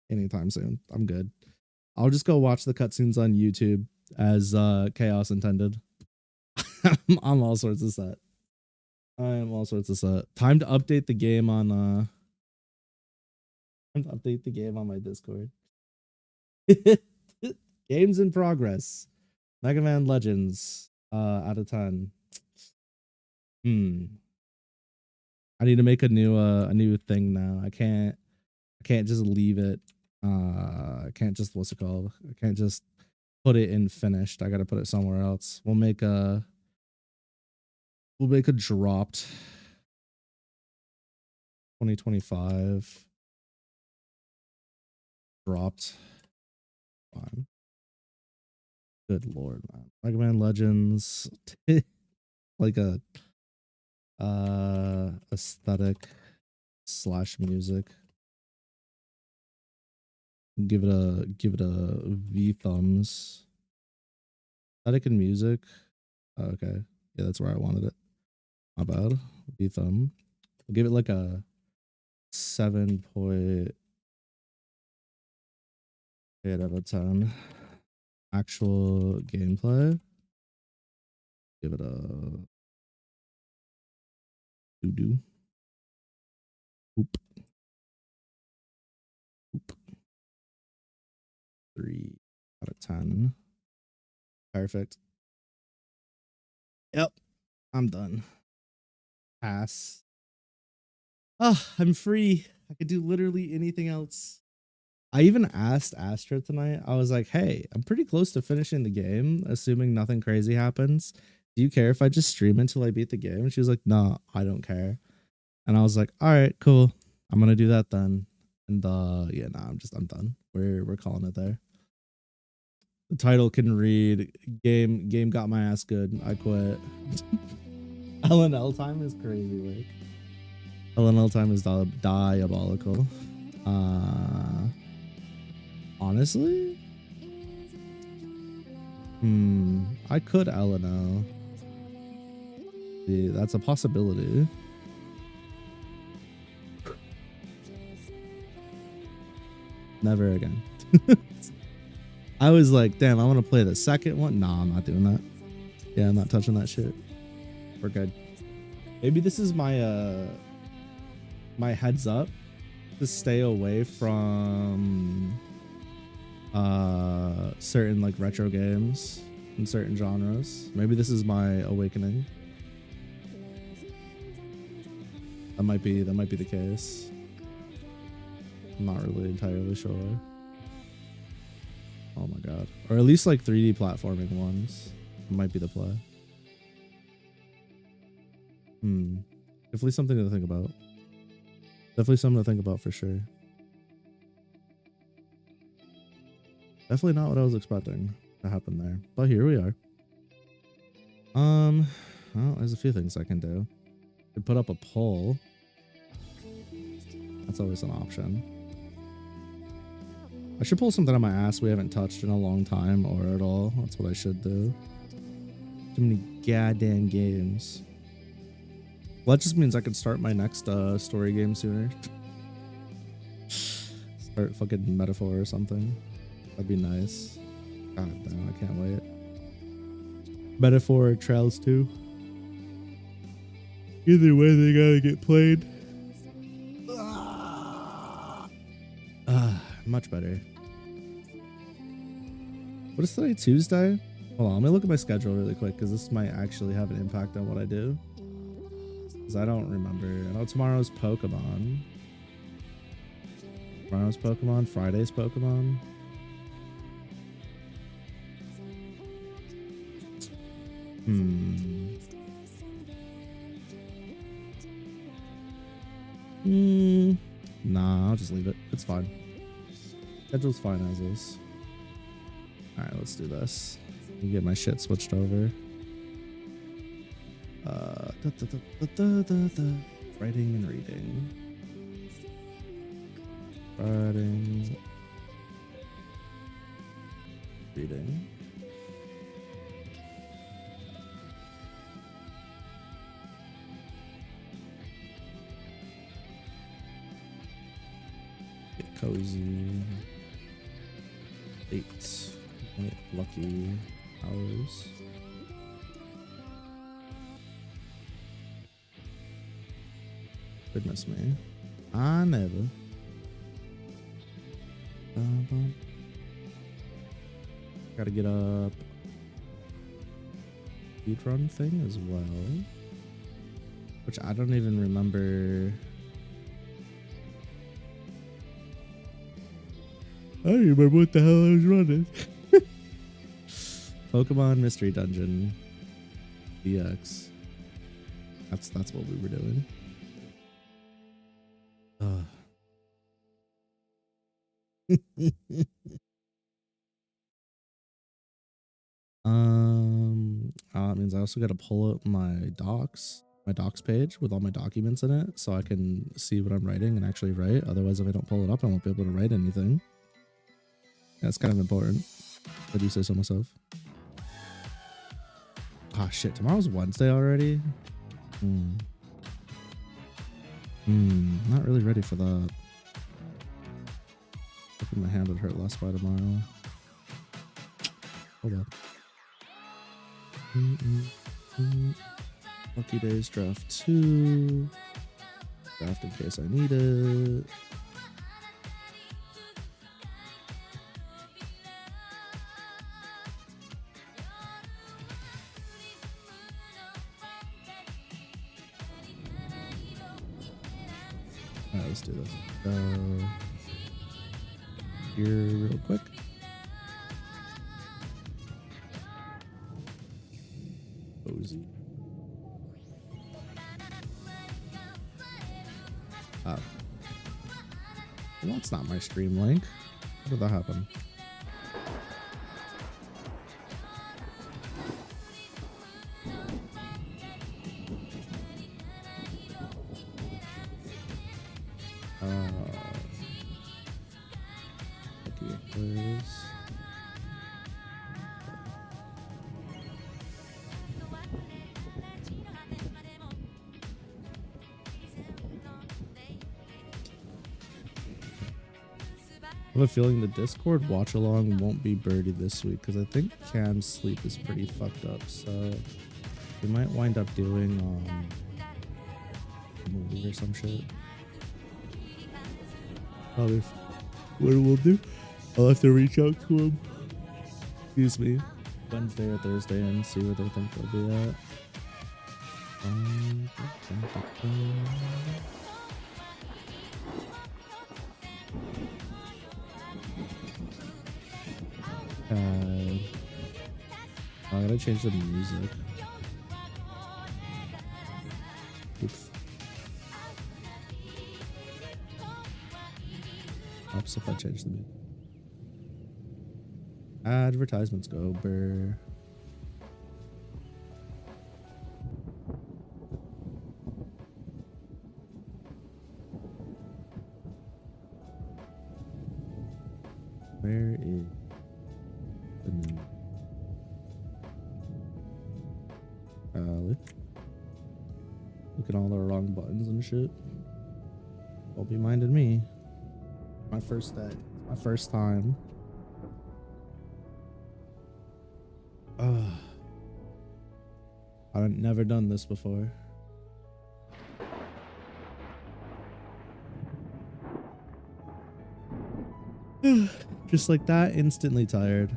anytime soon. I'm good. I'll just go watch the cutscenes on YouTube as chaos intended. I'm all sorts of set. I am all sorts of set. Time to update the game on my Discord. Games in progress. Mega Man Legends out of 10. I need to make a new thing now. I can't just leave it. I can't just, what's it called? I can't just put it in finished. I gotta put it somewhere else. We'll make a dropped 2025 dropped. Fine. Good lord, man. Mega Man Legends. Like a aesthetic / music. Give it a V thumbs. Static and music. Oh, okay. Yeah, that's where I wanted it. Not bad. B thumb. I'll give it like a 7.8 out of 10. Actual gameplay. Give it a doo-doo. Oop. Oop. 3 out of 10. Perfect. Yep. I'm done. Pass. Oh, I'm free. I could do literally anything else. I even asked Astra tonight. I was like, hey, I'm pretty close to finishing the game, assuming nothing crazy happens. Do you care if I just stream until I beat the game? And she was like, no, I don't care. And I was like, all right, cool. I'm gonna do that then. And yeah, nah, I'm done. We're calling it there. The title can read game got my ass good. I quit. LNL time is crazy, like LNL time is diabolical. Honestly, I could LNL. Yeah, that's a possibility. Never again. I was like, damn, I want to play the second one. Nah, I'm not doing that. Yeah, I'm not touching that shit. We're good. Maybe this is my my heads up to stay away from certain like retro games in certain genres. Maybe this is my awakening. That might be the case. I'm not really entirely sure. Oh my god. Or at least like 3D platforming ones. Might be the play. Definitely something to think about. Definitely something to think about for sure. Definitely not what I was expecting to happen there. But here we are. Well, there's a few things I can do. Could put up a poll. That's always an option. I should pull something on my ass we haven't touched in a long time or at all. That's what I should do. Too many goddamn games. Well, that just means I could start my next story game sooner. Start fucking Metaphor or something. That'd be nice. God damn, I can't wait. Metaphor or Trails 2. Either way, they gotta get played. Much better. What is today? Tuesday? Hold on, let me look at my schedule really quick because this might actually have an impact on what I do. Because I don't remember. I know tomorrow's Pokemon. Tomorrow's Pokemon. Friday's Pokemon. Nah, I'll just leave it. It's fine. Schedule's fine as is. Alright, let's do this. Let me get my shit switched over. Writing and reading. Writing. Reading. Get cozy. 8 lucky hours. Goodness me. I never. Gotta get up. Speedrun thing as well. Which I don't even remember. I don't remember what the hell I was running. Pokemon Mystery Dungeon DX. That's what we were doing. That means I also got to pull up my docs page with all my documents in it so I can see what I'm writing and actually write. Otherwise, if I don't pull it up, I won't be able to write anything. That's kind of important. I do say so myself. Oh shit, tomorrow's Wednesday already. Not really ready for that. Hoping my hand would hurt less by tomorrow. Hold on. Lucky Days draft 2. Draft in case I need it. Alright, let's do this. Here real quick. Cozy. Well, that's not my stream link. How did that happen? I have a feeling the Discord watch along won't be Birdie this week because I think Cam's sleep is pretty fucked up. So we might wind up doing a movie or some shit. Probably what we'll do. I'll have to reach out to him. Excuse me. Wednesday or Thursday and see where they think they'll be at. I gotta change the music. Oops. Helps if I change the music. Advertisements go, brr. Where is the new? Looking all the wrong buttons and shit. Don't be minding me. My first day. My first time. I've never done this before. Just like that, instantly tired.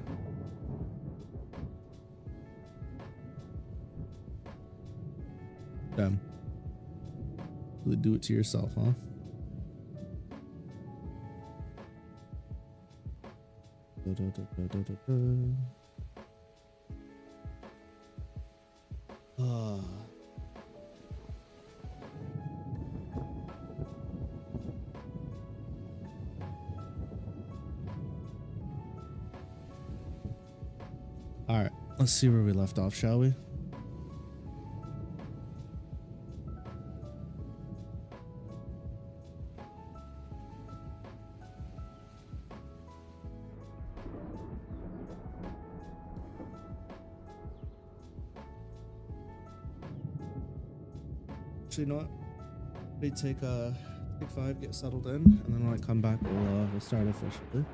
Damn. Really do it to yourself, huh? All right, let's see where we left off, shall we? Actually, you know what? We take 5, get settled in, and then when I come back, we'll start officially.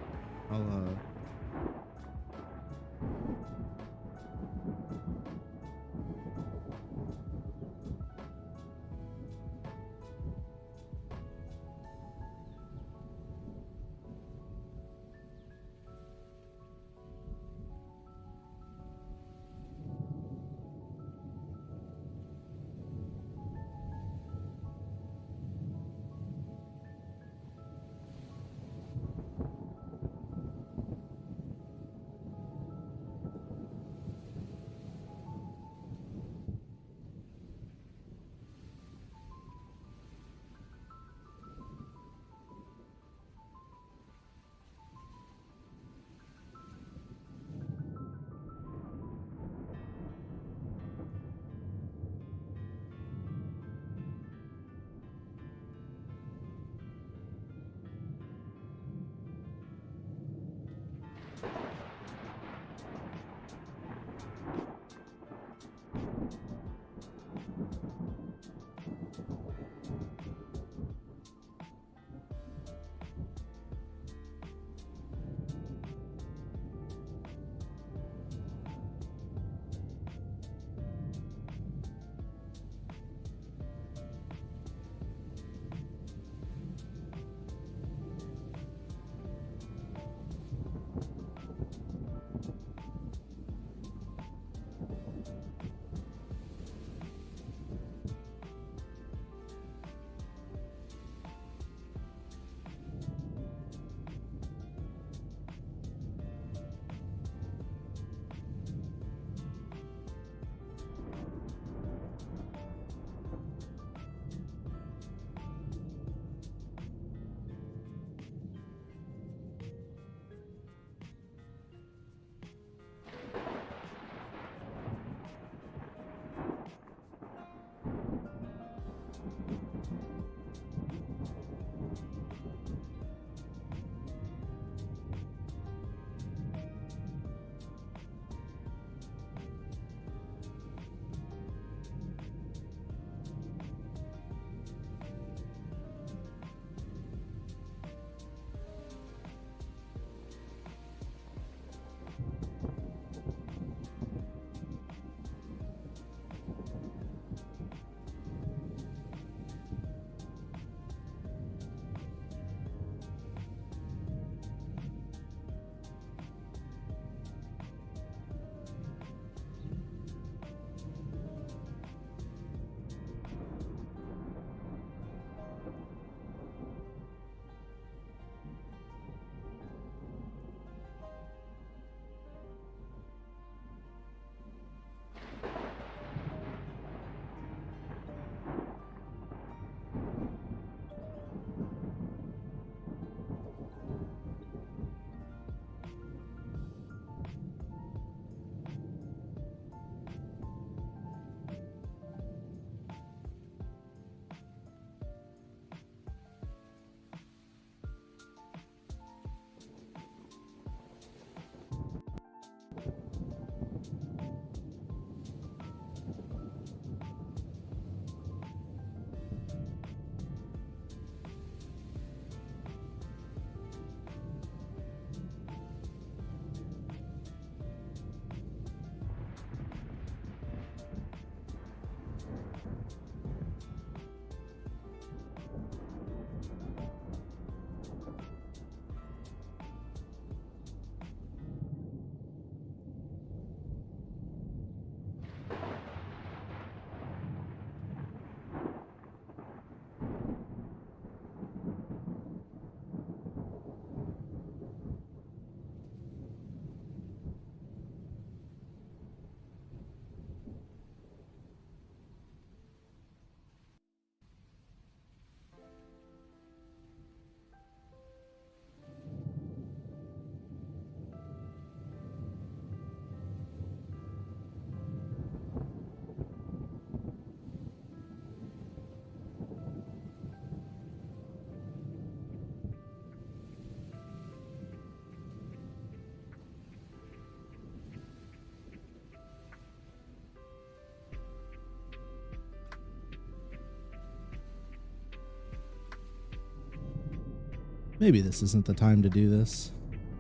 Maybe this isn't the time to do this,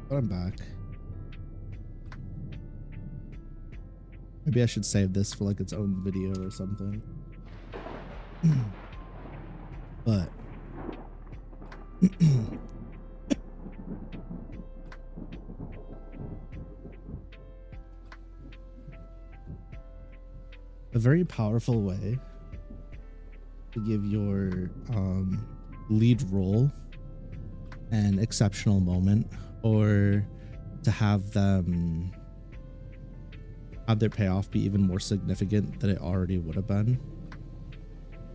but I'm back. Maybe I should save this for like its own video or something. But a very powerful way to give your lead role an exceptional moment, or to have them have their payoff be even more significant than it already would have been,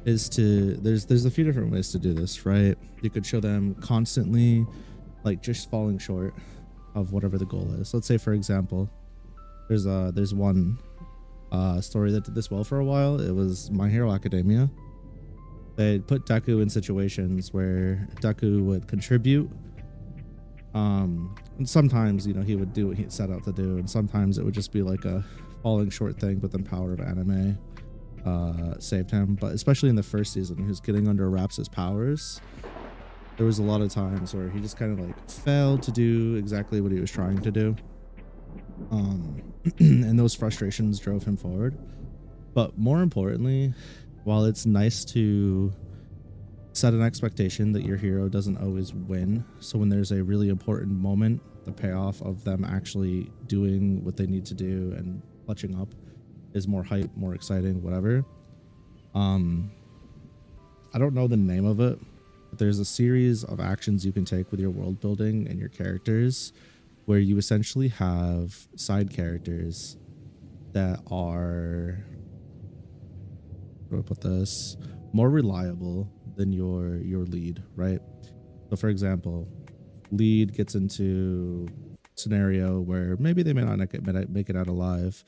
is to there's a few different ways to do this, right? You could show them constantly like just falling short of whatever the goal is. Let's say, for example, there's one story that did this well for a while. It was My Hero Academia. They put Deku in situations where Deku would contribute, and sometimes, you know, he would do what he set out to do, and sometimes it would just be like a falling short thing, but then power of anime saved him. But especially in the first season, he was getting under wraps his powers. There was a lot of times where he just kind of like failed to do exactly what he was trying to do, and those frustrations drove him forward. But more importantly, while it's nice to set an expectation that your hero doesn't always win, so when there's a really important moment, the payoff of them actually doing what they need to do and clutching up is more hype, more exciting, whatever. I don't know the name of it, but there's a series of actions you can take with your world building and your characters where you essentially have side characters that are, how do I put this, more reliable than your lead, right? So for example, lead gets into scenario where maybe they may not make it out alive.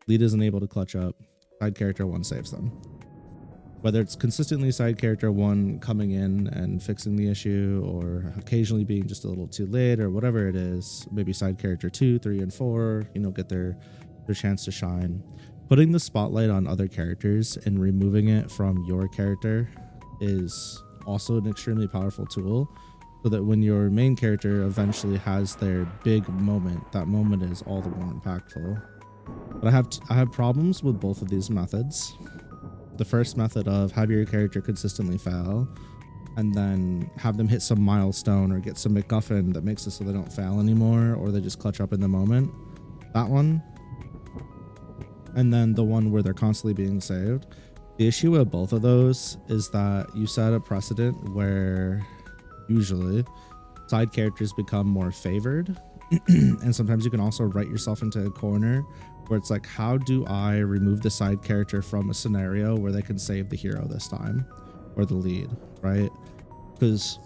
Lead isn't able to clutch up. Side character one saves them. Whether it's consistently side character one coming in and fixing the issue, or occasionally being just a little too late, or whatever it is, maybe side character 2, 3, and 4, you know, get their chance to shine. Putting the spotlight on other characters and removing it from your character is also an extremely powerful tool, so that when your main character eventually has their big moment, that moment is all the more impactful. But I have problems with both of these methods. The first method of have your character consistently fail and then have them hit some milestone or get some MacGuffin that makes it so they don't fail anymore, or they just clutch up in the moment. That one. And then the one where they're constantly being saved. The issue with both of those is that you set a precedent where usually side characters become more favored. And sometimes you can also write yourself into a corner where it's like, how do I remove the side character from a scenario where they can save the hero this time, or the lead, right? Because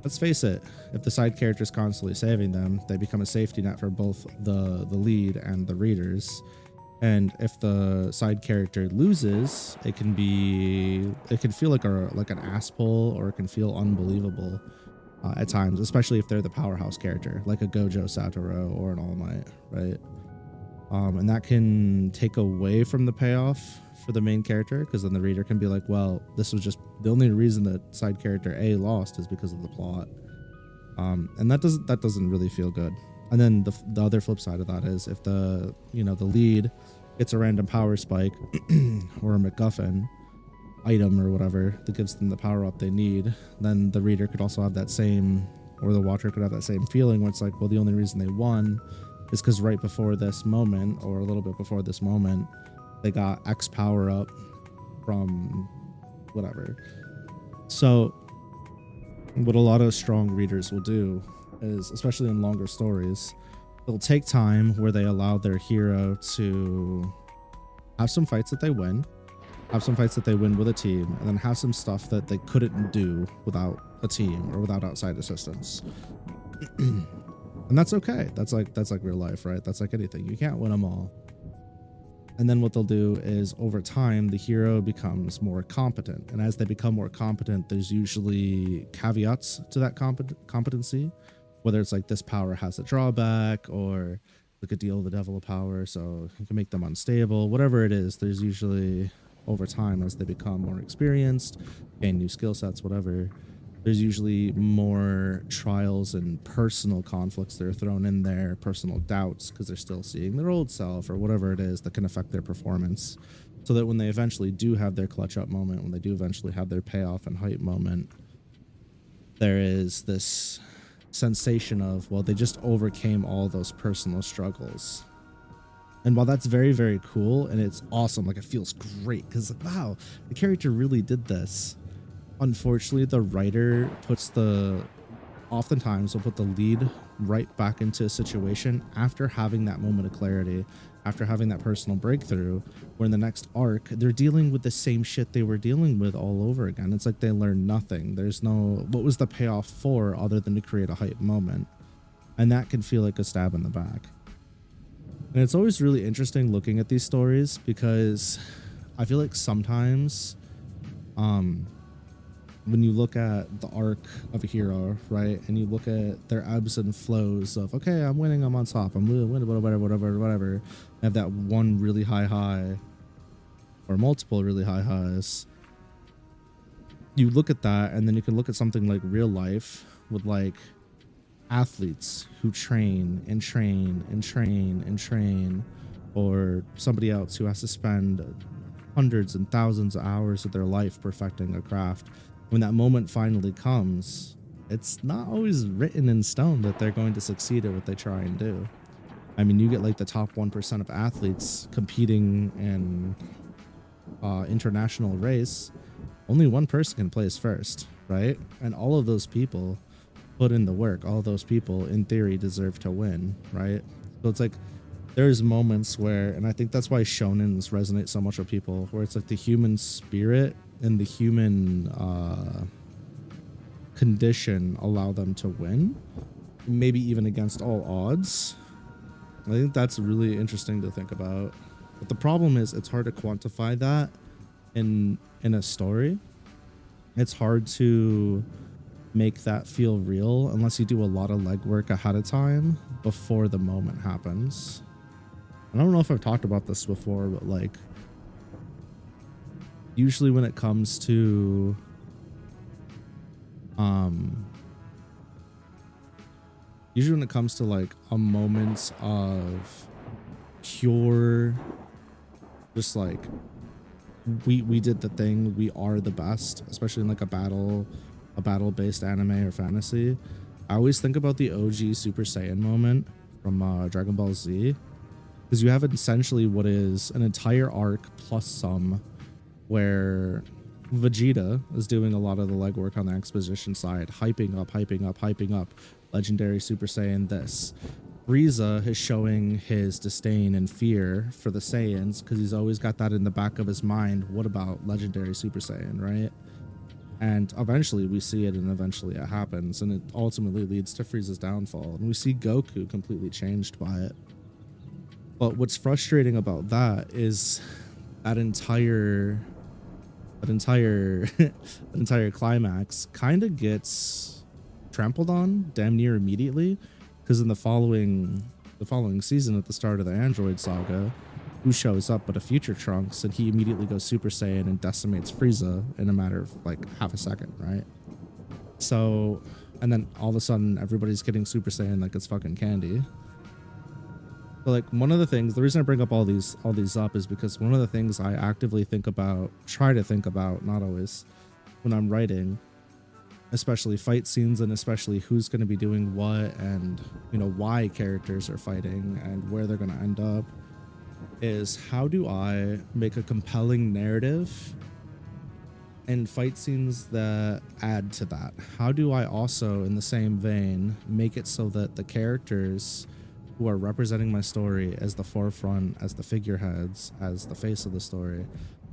let's face it, if the side character is constantly saving them, they become a safety net for both the lead and the readers. And if the side character loses, it can feel like an ass pull, or it can feel unbelievable at times, especially if they're the powerhouse character, like a Gojo Satoru or an All Might, right? And that can take away from the payoff for the main character, because then the reader can be like, well, this was just the only reason that side character A lost is because of the plot. And that doesn't really feel good. And then the other flip side of that is if the lead gets a random power spike or a MacGuffin item or whatever that gives them the power up they need, then the reader could also have that same, or the watcher could have that same feeling where it's like, well, the only reason they won is because right before this moment, or a little bit before this moment, they got X power up from whatever. So what a lot of strong readers will do is, especially in longer stories, they'll take time where they allow their hero to have some fights that they win, have some fights that they win with a team, and then have some stuff that they couldn't do without a team or without outside assistance. And that's okay. That's like real life, right? That's like anything. You can't win them all. And then what they'll do is, over time, the hero becomes more competent. And as they become more competent, there's usually caveats to that competency, whether it's like this power has a drawback, or they could deal with the devil of power, so you can make them unstable. Whatever it is, there's usually, over time, as they become more experienced, gain new skill sets, whatever, There's usually more trials and personal conflicts that are thrown in there, personal doubts, because they're still seeing their old self or whatever it is that can affect their performance. So that when they eventually do have their clutch up moment, when they do eventually have their payoff and hype moment, there is this sensation of, well, they just overcame all those personal struggles. And while that's very, very cool and it's awesome, like it feels great because like, wow, the character really did this. Unfortunately, the writer oftentimes will put the lead right back into a situation after having that moment of clarity, after having that personal breakthrough, where in the next arc, they're dealing with the same shit they were dealing with all over again. It's like they learned nothing. There's no, what was the payoff for other than to create a hype moment? And that can feel like a stab in the back. And it's always really interesting looking at these stories because I feel like sometimes, when you look at the arc of a hero, right, and you look at their ebbs and flows of, okay, I'm winning, I'm on top, I'm winning, whatever, have that one really high high or multiple really high highs. You look at that, and then you can look at something like real life with like athletes who train and train and train and train, or somebody else who has to spend hundreds and thousands of hours of their life perfecting a craft. When that moment finally comes, it's not always written in stone that they're going to succeed at what they try and do. I mean, you get like the top 1% of athletes competing in international race, only one person can place first, right? And all of those people put in the work. All of those people in theory deserve to win, right? So it's like there's moments where, and I think that's why shonens resonate so much with people, where it's like the human spirit and the human condition allow them to win, maybe even against all odds. I think that's really interesting to think about. But the problem is it's hard to quantify that in a story. It's hard to make that feel real unless you do a lot of legwork ahead of time before the moment happens. I don't know if I've talked about this before, but like usually when it comes to like a moment of pure just like we did the thing, we are the best, especially in like a battle based anime or fantasy, I always think about the OG Super Saiyan moment from Dragon Ball Z, because you have essentially what is an entire arc plus some where Vegeta is doing a lot of the legwork on the exposition side, hyping up legendary Super Saiyan this. Frieza is showing his disdain and fear for the Saiyans because he's always got that in the back of his mind. What about legendary Super Saiyan, right? And eventually we see it, and eventually it happens, and it ultimately leads to Frieza's downfall, and we see Goku completely changed by it. But what's frustrating about that is that entire climax kind of gets trampled on damn near immediately, because in the following season, at the start of the Android saga, who shows up but a future Trunks, and he immediately goes Super Saiyan and decimates Frieza in a matter of like half a second, right? So, and then all of a sudden everybody's getting Super Saiyan like it's fucking candy. But like one of the things, the reason I bring up all these up is because one of the things I actively try to think about, not always, when I'm writing, especially fight scenes, and especially who's going to be doing what, and you know why characters are fighting and where they're going to end up, is how do I make a compelling narrative and fight scenes that add to that? How do I also, in the same vein, make it so that the characters who are representing my story as the forefront, as the figureheads, as the face of the story,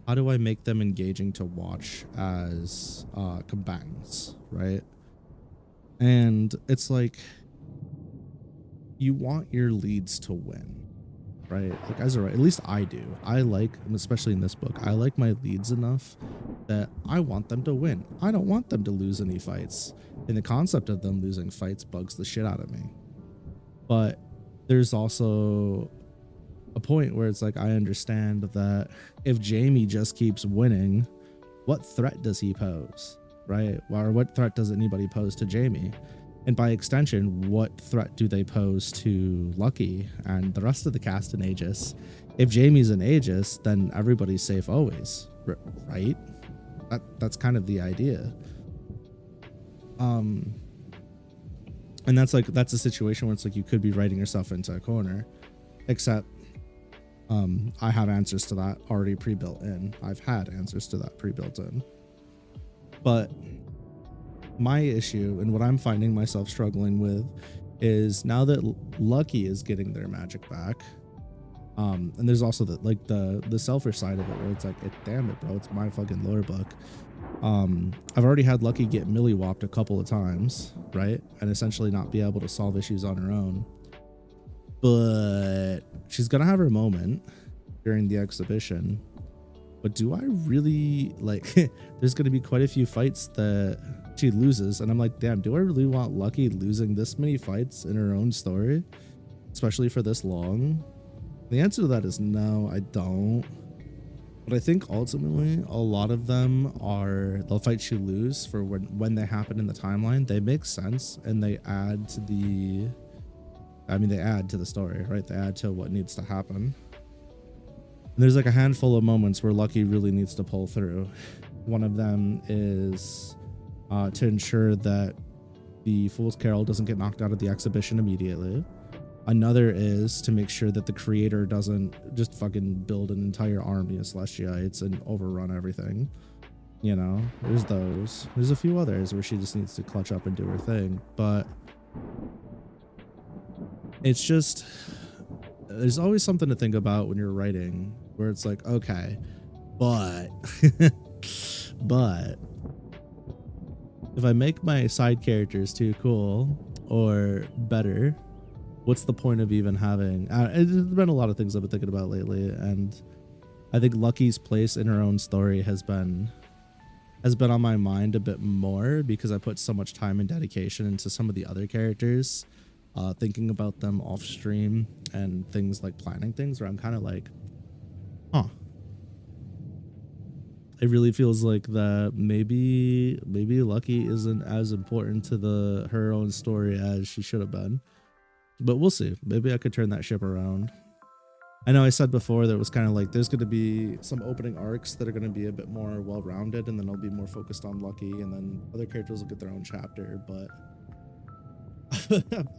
how do I make them engaging to watch as combatants, right? And it's like, you want your leads to win, right? Like as a writer, at least I do. I like, especially in this book, I like my leads enough that I want them to win. I don't want them to lose any fights. And the concept of them losing fights bugs the shit out of me. But there's also a point where it's like, I understand that if Jamie just keeps winning, what threat does he pose, right? Or what threat does anybody pose to Jamie? And by extension, what threat do they pose to Lucky and the rest of the cast in Aegis? If Jamie's in Aegis, then everybody's safe always, right? That's kind of the idea. And that's a situation where it's like you could be writing yourself into a corner, except I have answers to that already pre-built in. I've had answers to that pre-built in. But my issue and what I'm finding myself struggling with is now that Lucky is getting their magic back, and there's also the selfish side of it where it's like, damn it, bro, it's my fucking lore book. I've already had Lucky get milli-whopped a couple of times, right? And essentially not be able to solve issues on her own. But she's gonna have her moment during the exhibition. But do I really there's gonna be quite a few fights that she loses, and I'm like, damn, do I really want Lucky losing this many fights in her own story, especially for this long? The answer to that is no, I don't. But I think ultimately a lot of them are the fights you lose for when they happen in the timeline. They make sense and they add to the story, right? They add to what needs to happen. And there's like a handful of moments where Lucky really needs to pull through. One of them is to ensure that the Fool's Carol doesn't get knocked out of the exhibition immediately. Another is to make sure that the creator doesn't just fucking build an entire army of Celestiates and overrun everything. You know, there's those. There's a few others where she just needs to clutch up and do her thing. But it's just, there's always something to think about when you're writing where it's like, okay, but if I make my side characters too cool or better, what's the point of even having there's been a lot of things I've been thinking about lately, and I think Lucky's place in her own story has been on my mind a bit more because I put so much time and dedication into some of the other characters, thinking about them off stream and things like planning things where I'm kind of like, it really feels like that maybe Lucky isn't as important to her own story as she should have been. But we'll see. Maybe I could turn that ship around. I know I said before that it was kind of like there's going to be some opening arcs that are going to be a bit more well-rounded, and then I'll be more focused on Lucky, and then other characters will get their own chapter. But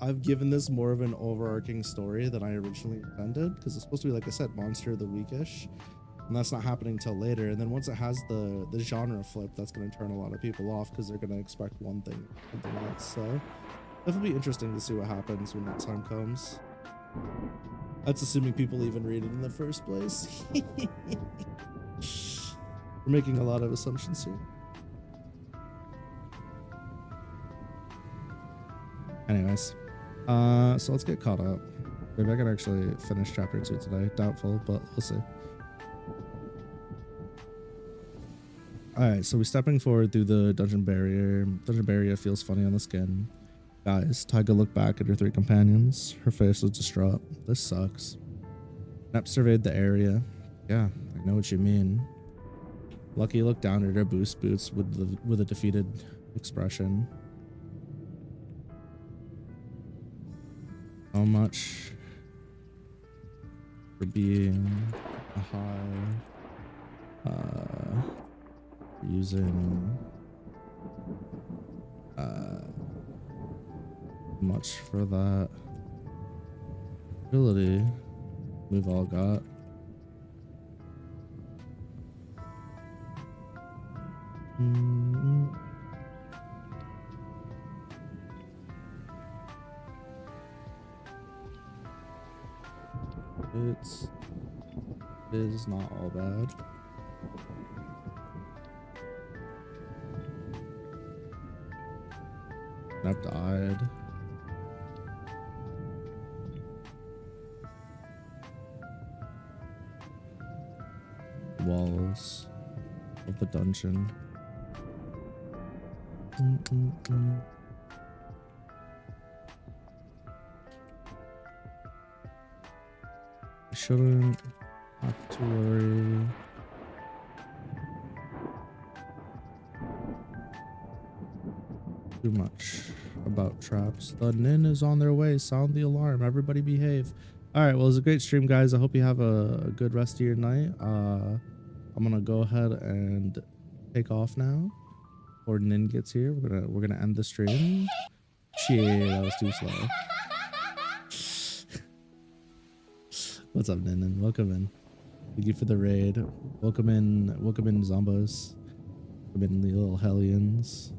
I've given this more of an overarching story than I originally intended, because it's supposed to be, like I said, Monster of the Weekish, and that's not happening till later. And then once it has the genre flip, that's going to turn a lot of people off because they're going to expect one thing, something else. So it'll be interesting to see what happens when that time comes. That's assuming people even read it in the first place. We're making a lot of assumptions here. Anyways, so let's get caught up. Maybe I can actually finish chapter 2 today. Doubtful, but we'll see. Alright, so we're stepping forward through the dungeon barrier. Dungeon barrier feels funny on the skin. Guys, Taiga looked back at her 3 companions. Her face was distraught. This sucks. Nep surveyed the area. Yeah, I know what you mean. Lucky looked down at her boots with a defeated expression. How much for being a high, using, much for that ability we've all got. It is not all bad. I've died. Walls of the dungeon. I shouldn't have to worry too much about traps. The Nin is on their way. Sound the alarm. Everybody behave. All right. Well, it was a great stream, guys. I hope you have a good rest of your night. I'm gonna go ahead and take off now before Nin gets here. We're gonna end the stream. Shit, that was too slow. What's up, Nin? Welcome in. Thank you for the raid. Welcome in, Zombos. Welcome in, the little Hellions.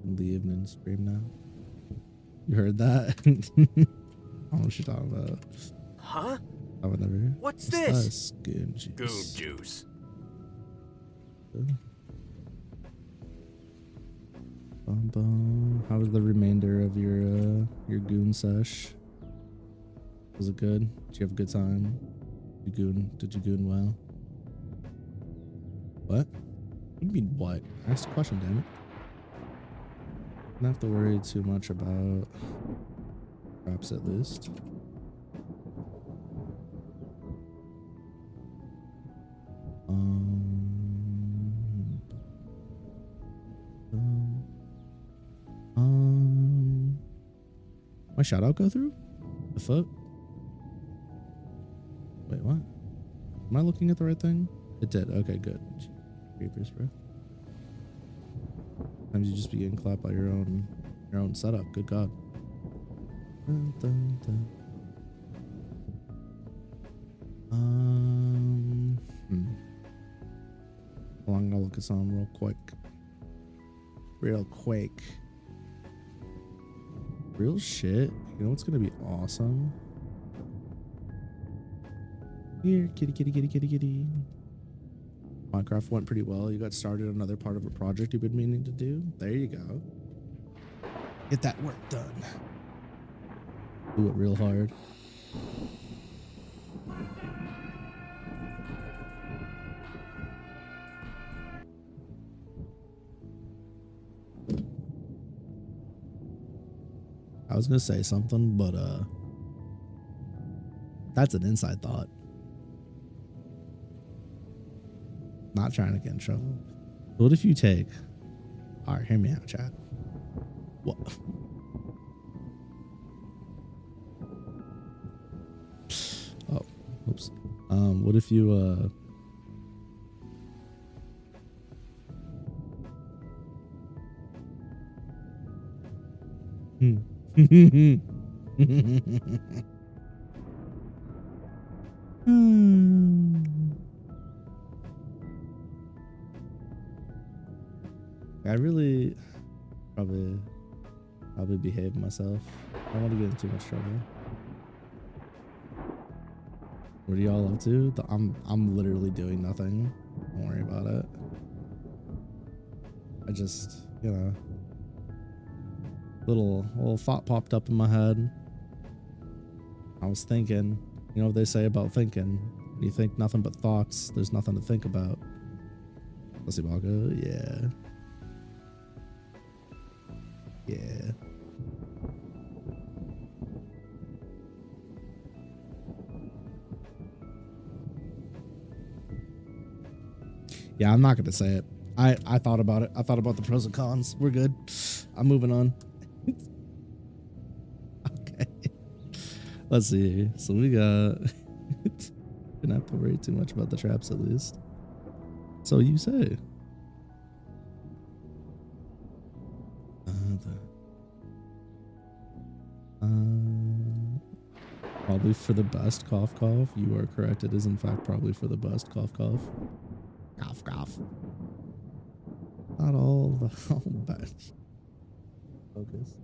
In the evening stream now. You heard that? I don't know what you're talking about. Huh? I would never. What's this? This? Goon juice. Goon juice. Bum, bum. How was the remainder of your goon sesh? Was it good? Did you have a good time? Did you goon well? What? What do you mean what? Ask the question, damn it. Don't have to worry too much about traps at least. My shout out go through? The foot? Wait, what? Am I looking at the right thing? It did. Okay, good. Creepers, bro. Sometimes you just be getting clapped by your own setup. Good God. Dun, dun, dun. Hold on, I'm gonna look at some real quick. Real quick. Real shit. You know what's gonna be awesome? Here, kitty, kitty, kitty, kitty, kitty. Minecraft went pretty well. You got started on another part of a project you've been meaning to do. There you go. Get that work done. Do it real hard. I was gonna say something, but that's an inside thought. Not trying to get in trouble. What if you take... Alright, hear me out, chat. What? Oh, oops. What if you I really probably behave myself. I don't want to get in too much trouble. What are y'all up to? I'm literally doing nothing. Don't worry about it. I just, you know, little thought popped up in my head. I was thinking, you know what they say about thinking? When you think nothing but thoughts, there's nothing to think about. Let's see, Bago. Yeah. Yeah. Yeah, I'm not gonna say it. I thought about it. I thought about the pros and cons. We're good. I'm moving on. Okay. Let's see. So we got gonna have to worry too much about the traps at least. So you say. Probably for the best, cough cough. You are correct. It is in fact probably for the best, cough cough. Cough cough. Not all the bad. Focus.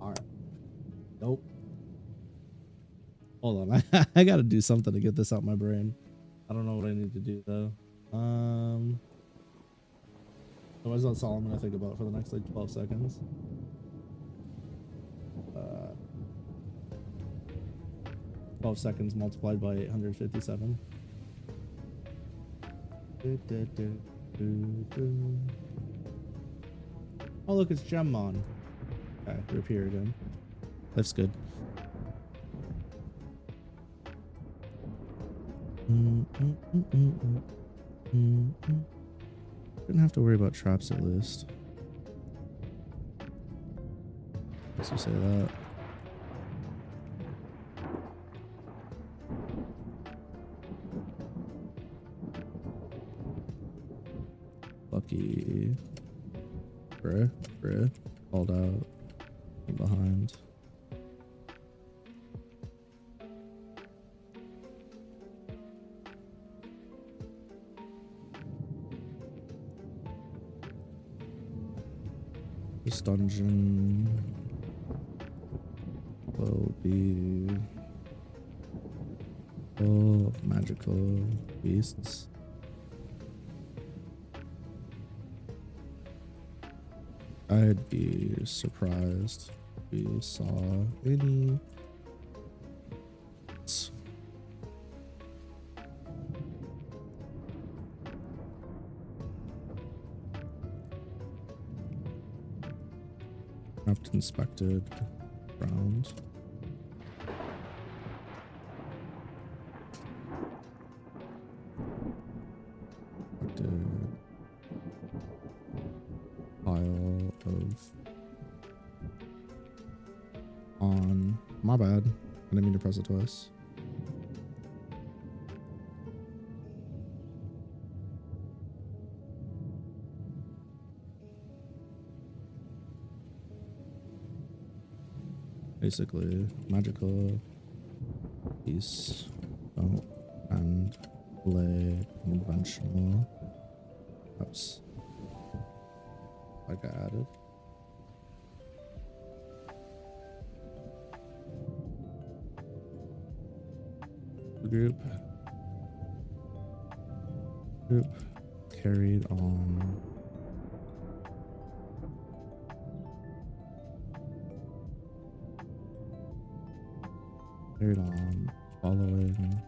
All right. Nope. Hold on. I gotta do something to get this out my brain. I don't know what I need to do though. Otherwise that's all I'm gonna think about for the next like 12 seconds. 12 seconds multiplied by 857. Oh look, it's Gemmon. Okay, we're up here again. That's good. Didn't have to worry about traps at least. Guess you say that. Lucky. Bruh. Called out. From behind. This dungeon will be full of magical beasts. I'd be surprised if we saw any. Craft inspected ground. Inspected pile of on. My bad. I didn't mean to press it twice. Basically, magical piece, don't and play conventional. Oops. Like I added. Group carried on. Carried on, following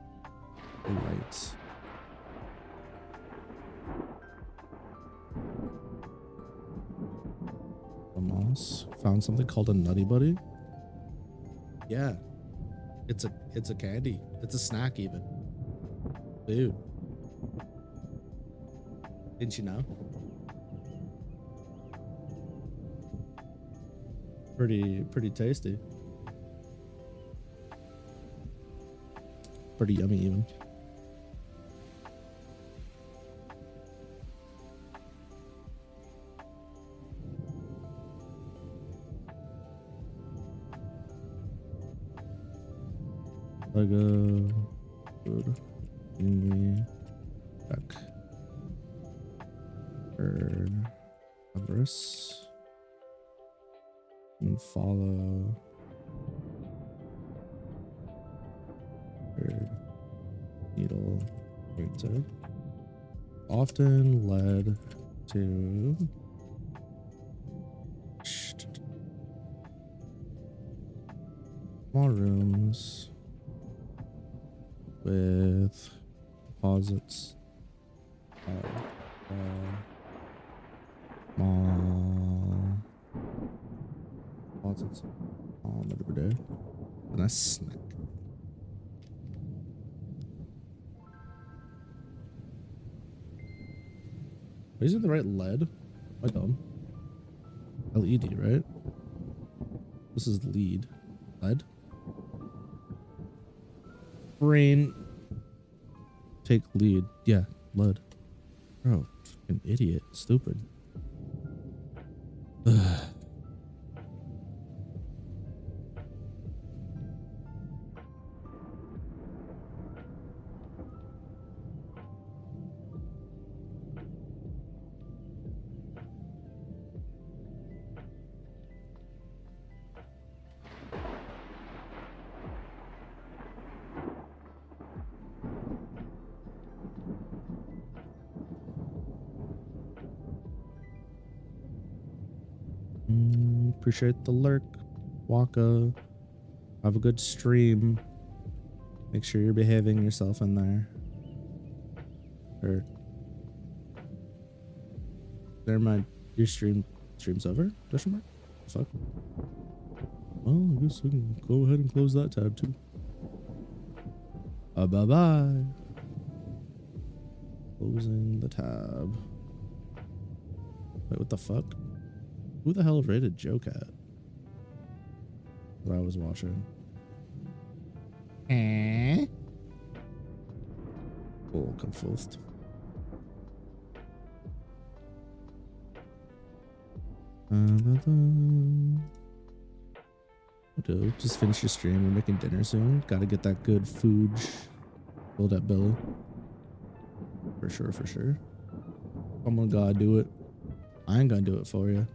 the lights. Moss found something called a Nutty Buddy. Yeah, it's a candy. It's a snack even. Dude, didn't you know? Pretty tasty. Pretty yummy even. Lego, good, Hainme, back, progress, and follow. Needle pointed often led to small rooms with deposits of small deposits and a snack. Is it the right lead? Am I dumb? LED, right? This is lead. Lead? Brain. Take lead. Yeah, lead. Bro, fucking idiot. Stupid. Ugh. Appreciate the lurk, Waka. Have a good stream. Make sure you're behaving yourself in there. Or never mind. Your stream's over? Question mark? Fuck. Well, I guess we can go ahead and close that tab too. Bye bye. Closing the tab. Wait, what the fuck? Who the hell rated Joe Cat? What I was watching. Oh, confused. Just finish your stream. We're making dinner soon. Gotta get that good food. Build that belly. For sure, for sure. Someone gotta do it. I ain't gonna do it for you.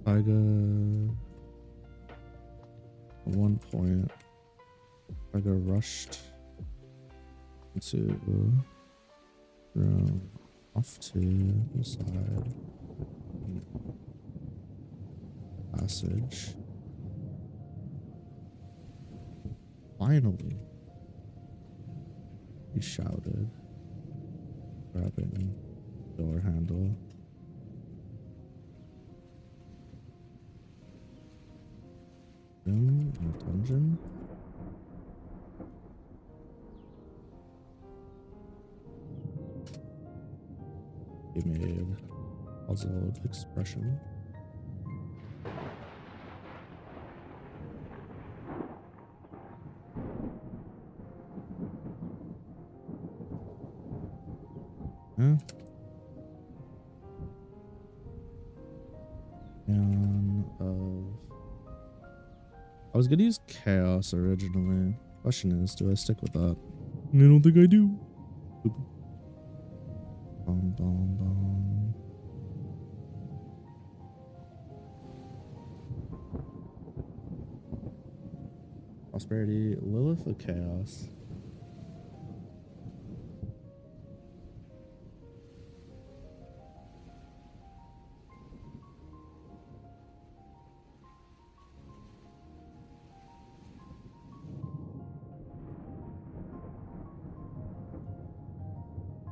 I got at one point I got rushed into off to the side passage. Finally, he shouted, grabbing door handle. In a dungeon. He made puzzled expression. Huh? I was gonna use chaos originally. Question is, do I stick with that? I don't think I do. Bum, bum, bum. Prosperity, Lilith of Chaos.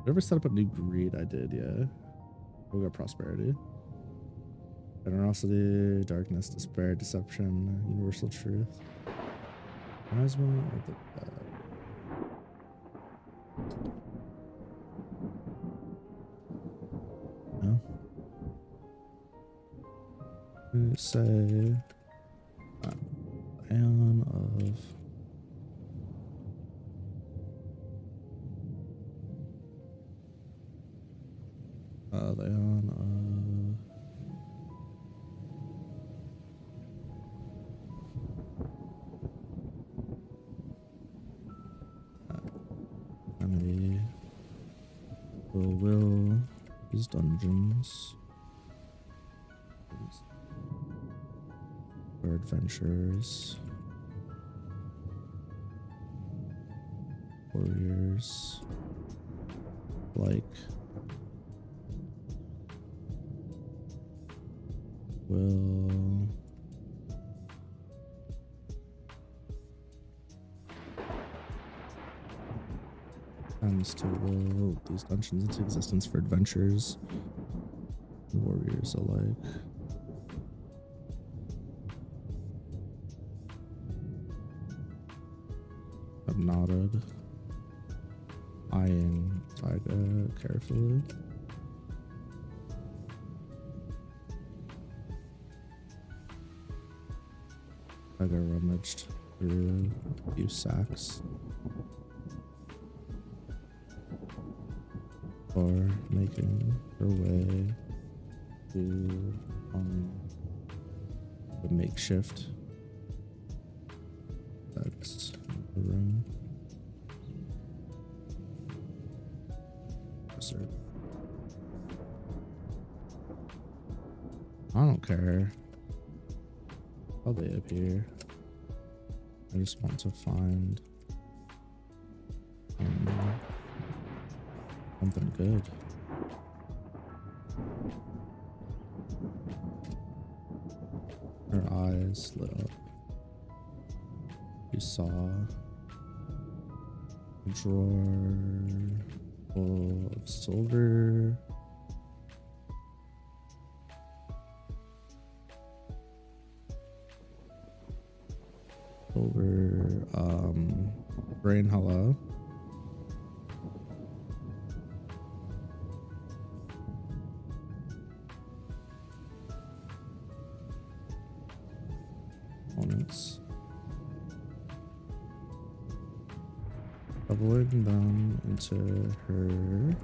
Never set up a new greed. I did, yeah. We got prosperity, generosity, darkness, despair, deception, universal truth. Management of the no. We say Ion of the Ion of enemy will these dungeons for adventures, warriors like will tends to will these dungeons into existence for adventures and warriors alike. I've nodded, eyeing Tyga carefully. Tyga rummaged through a few sacks before making her way to the makeshift that's the room. Sir. I don't care how they appear. I just want to find something good. Her eyes lit up. You saw a drawer full of silver. Over Brain Hello. Opponents. Shoveling them into her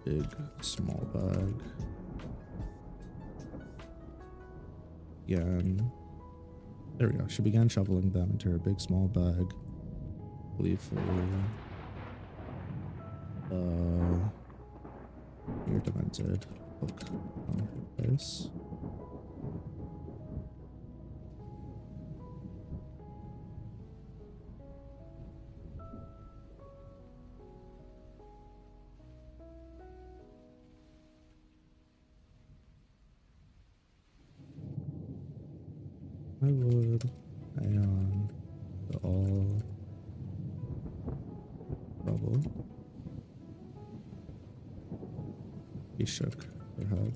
big small bag. Again. There we go. She began shoveling them into her big small bag. Gleefully. Near demented look on her face. I would hang on to all trouble. He shook her head.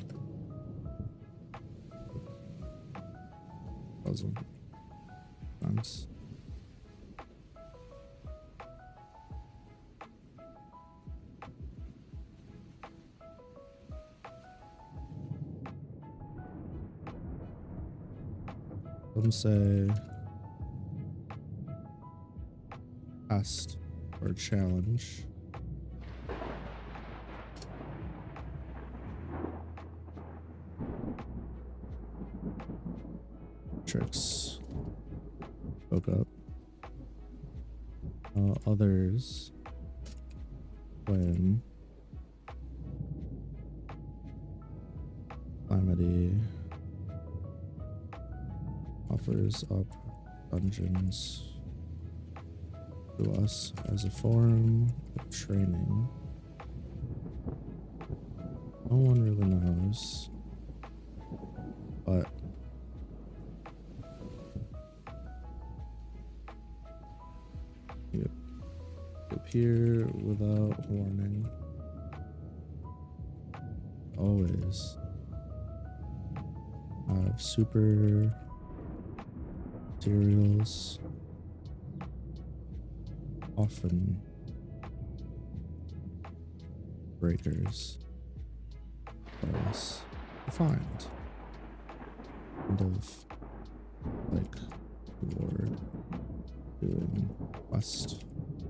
Puzzle. Thanks. Some say test or challenge. Tricks spoke up. Others claim Calamity offers up dungeons to us as a form of training. No one really knows, but you appear without warning. Always have super materials, often breakers for us to find. Kind of like reward doing quest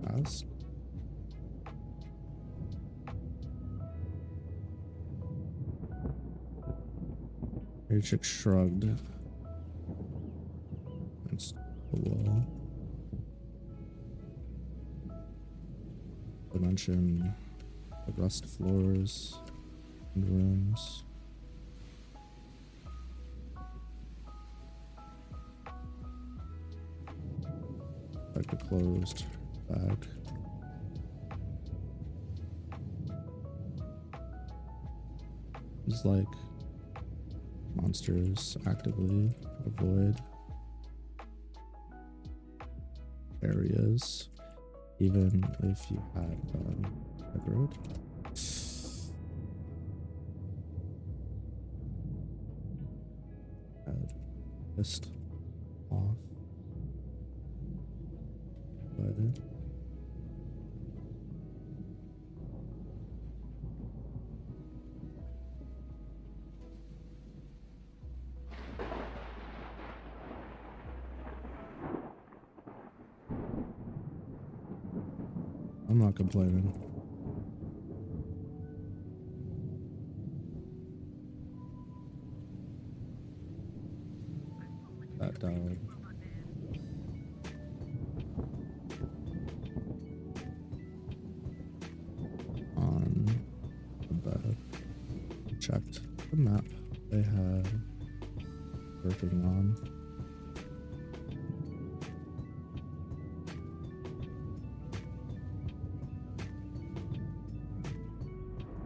task. Chick shrugged against the wall. To mention the rust floors and rooms. Like a closed bag. It's like monsters actively avoid areas, even if you had aggroed. Had pissed off by it. I'm not complaining. That died. On the bed. Checked the map they had working on.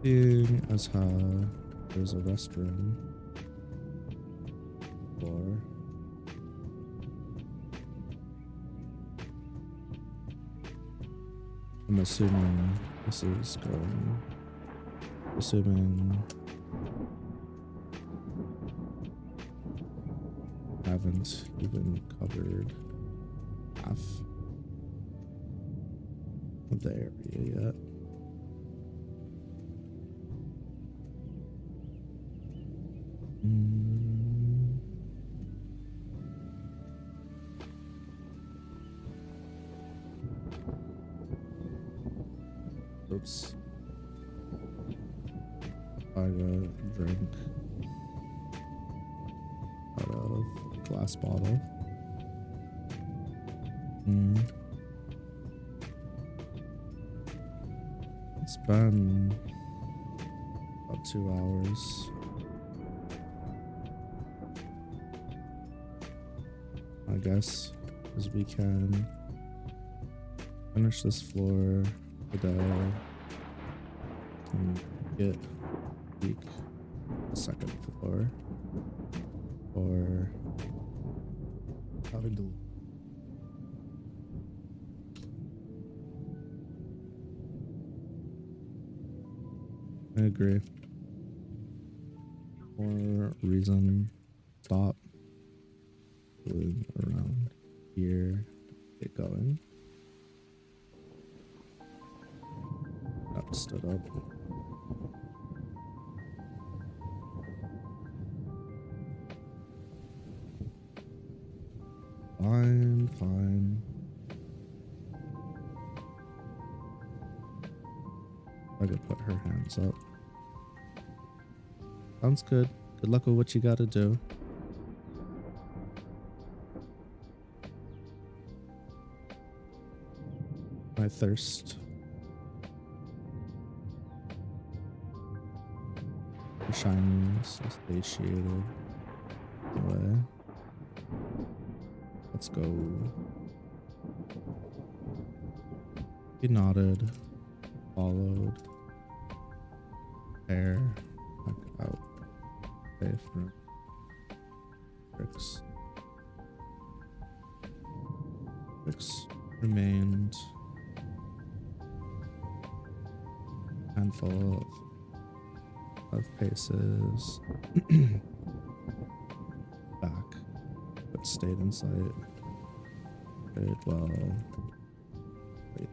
Seeing as how there's a restroom floor, I'm assuming this is going, assuming Haven't even covered half of the area yet. Oops. I got a drink out of a glass bottle. It's been about 2 hours. I guess as we can finish this floor today and get peek the second floor, or having to I agree. More reason stop doing around here, get going. Up, stood up. Fine. I could put her hands up. Sounds good. Good luck with what you gotta do. My thirst. For shinies, satiated. Anyway. Let's go. He nodded. Followed. Hair. Back out. Safe room. Bricks. Bricks remained. Handful of paces. Back. But stayed in sight. Good, well. Wait.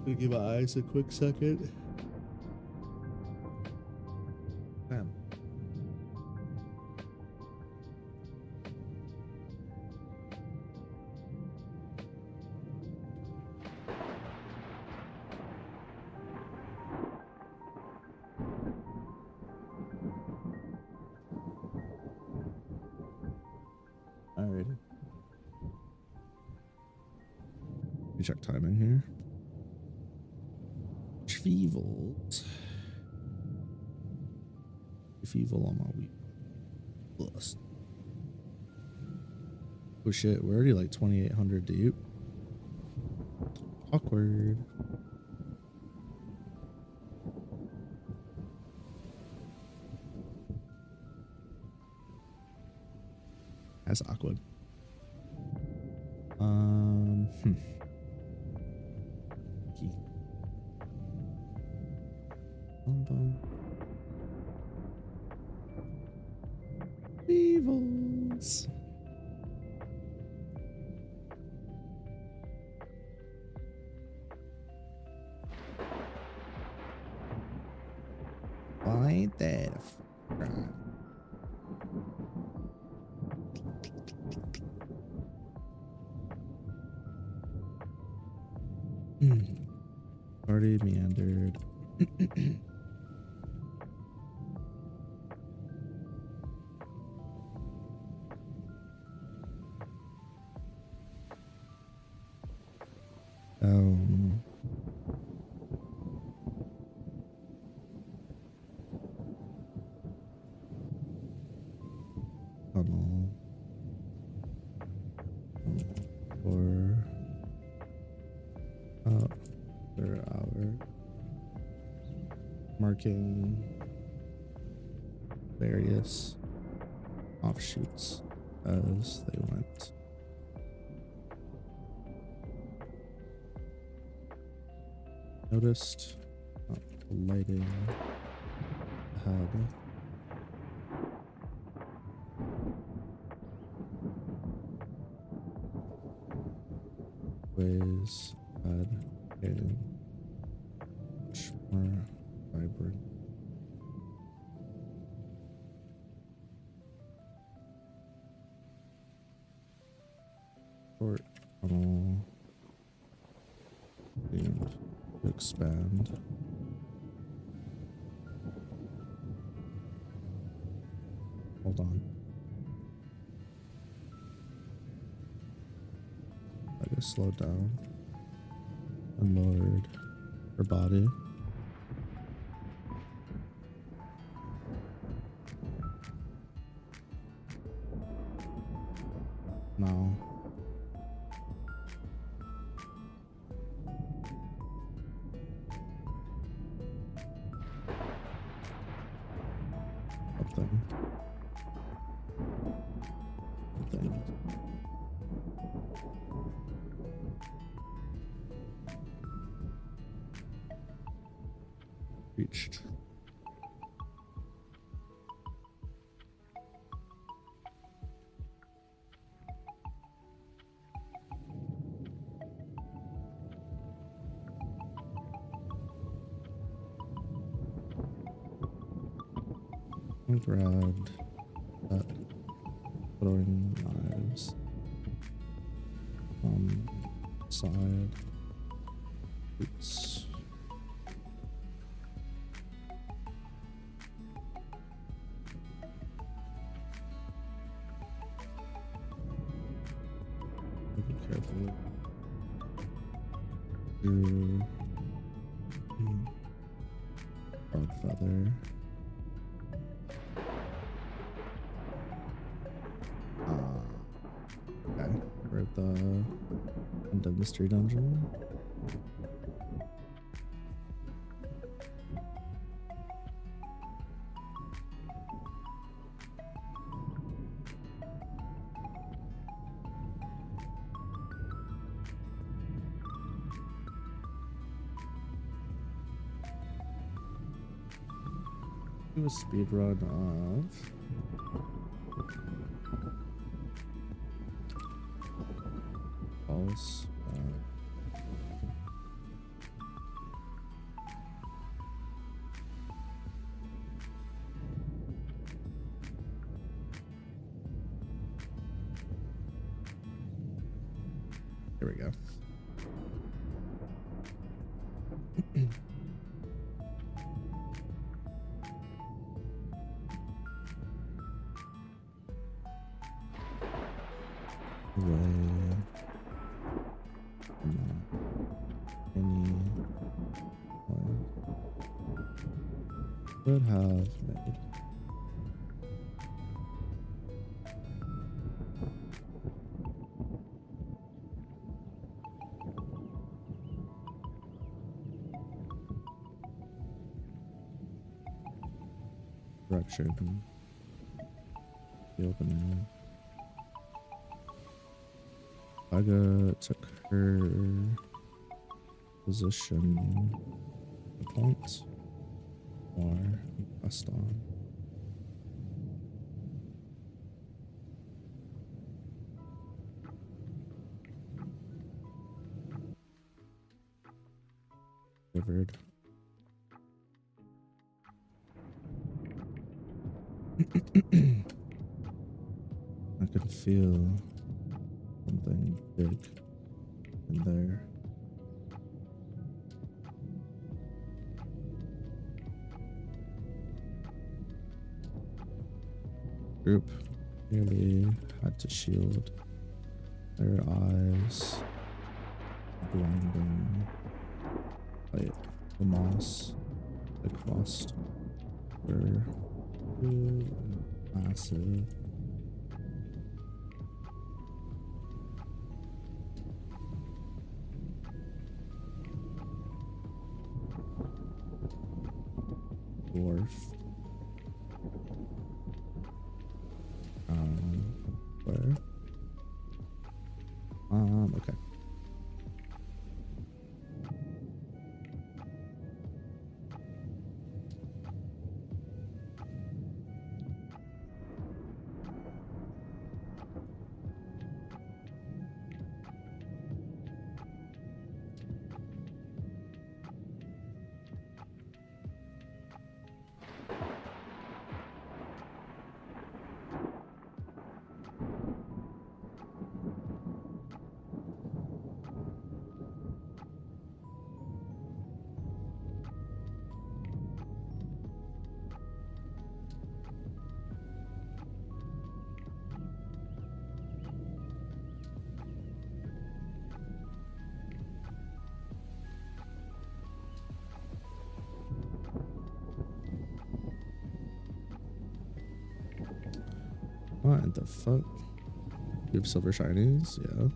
Gonna give my eyes a quick second. Damn. Alright. Let me check timing here. Feeble on my week. Plus. Oh shit, we're already like 2,800 deep. Awkward. That's awkward. Key. Evils. Why that? Already meandered. Tunnel. For another hour. Marking various offshoots as they went. Noticed lighting ahead. Ways ahead and much more vibrant. Short tunnel and expand. Hold on. I just slowed down and lowered her body. Now something. Reached. I grabbed that throwing knives on side. Oops. Be careful. Frog feather. Okay, we're at the end of mystery dungeon. Do a speed run of false. Here we go. Could have made. Direction. The opening. Saga took her position. The point. Or pressed on. Delivered. I can feel something big in there. Group nearly had to shield their eyes, blinding light. The moss across were massive. Dwarf. Where? Okay. What the fuck? You have silver shinies? Yeah.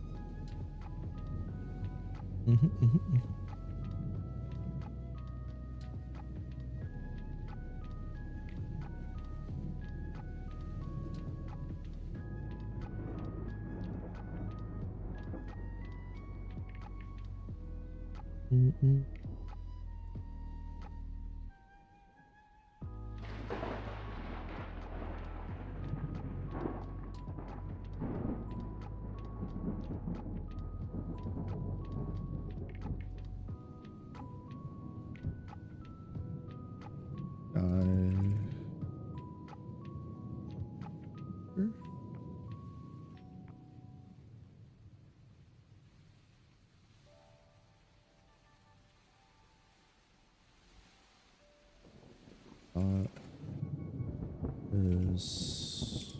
Is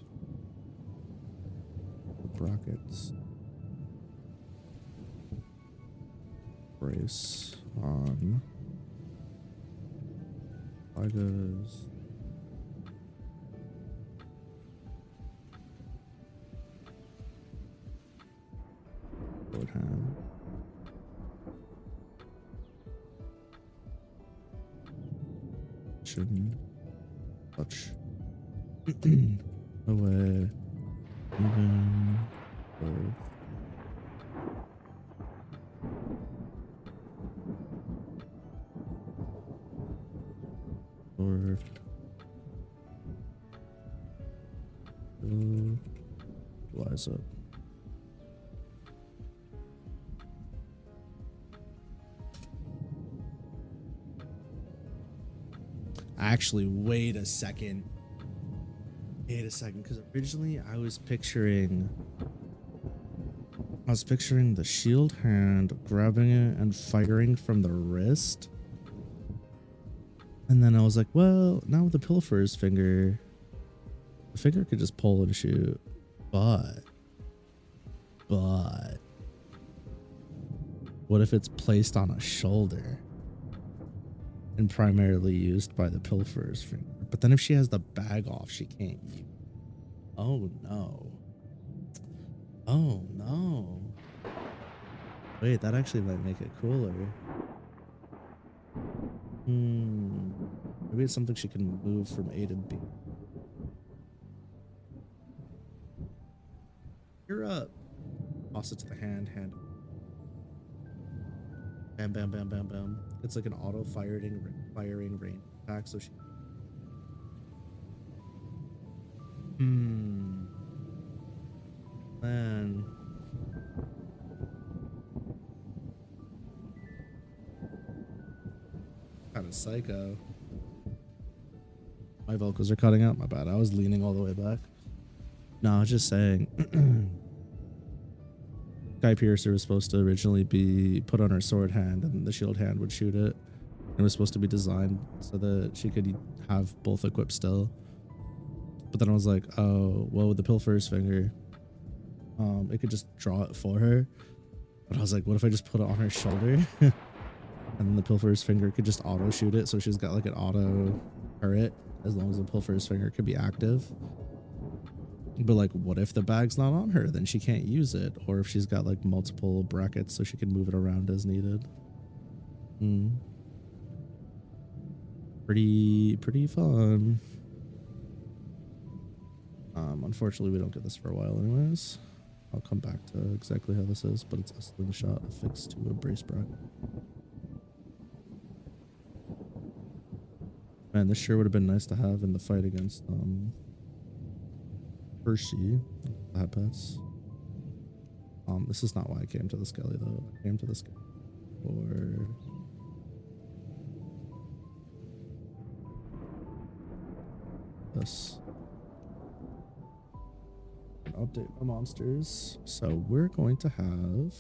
the brackets brace on Tigers. Sword hand. Shouldn't touch. Away. Even. Both. Sword. Flies up. Actually, wait a second. Because originally I was picturing the shield hand grabbing it and firing from the wrist. And then I was like, well, now with the pilfer's finger, the finger could just pull and shoot. But what if it's placed on a shoulder and primarily used by the pilfer's finger? But then if she has the bag off, she can't use. Oh no. Oh no. Wait, that actually might make it cooler. Maybe it's something she can move from A to B. You're up. Toss it to the hand. Bam, bam, bam, bam, bam. It's like an auto firing rain attack, so she. Man. Kind of psycho. My vocals are cutting out. My bad. I was leaning all the way back. No, I was just saying. Sky Piercer was supposed to originally be put on her sword hand and the shield hand would shoot it. It was supposed to be designed so that she could have both equipped still. But then I was like, oh, well, with the pilfer's finger, it could just draw it for her. But I was like, what if I just put it on her shoulder? And then the pilfer's finger could just auto shoot it, so she's got like an auto turret as long as the pilfer's finger could be active. But like, what if the bag's not on her? Then she can't use it. Or if she's got like multiple brackets so she can move it around as needed. Pretty fun. Unfortunately, we don't get this for a while anyways. I'll come back to exactly how this is, but it's a slingshot affixed to a brace bracket. Man, this sure would have been nice to have in the fight against Hershey. Hainme. This is not why I came to the Skelly though. I came to the Skelly for this. Update my monsters. So we're going to have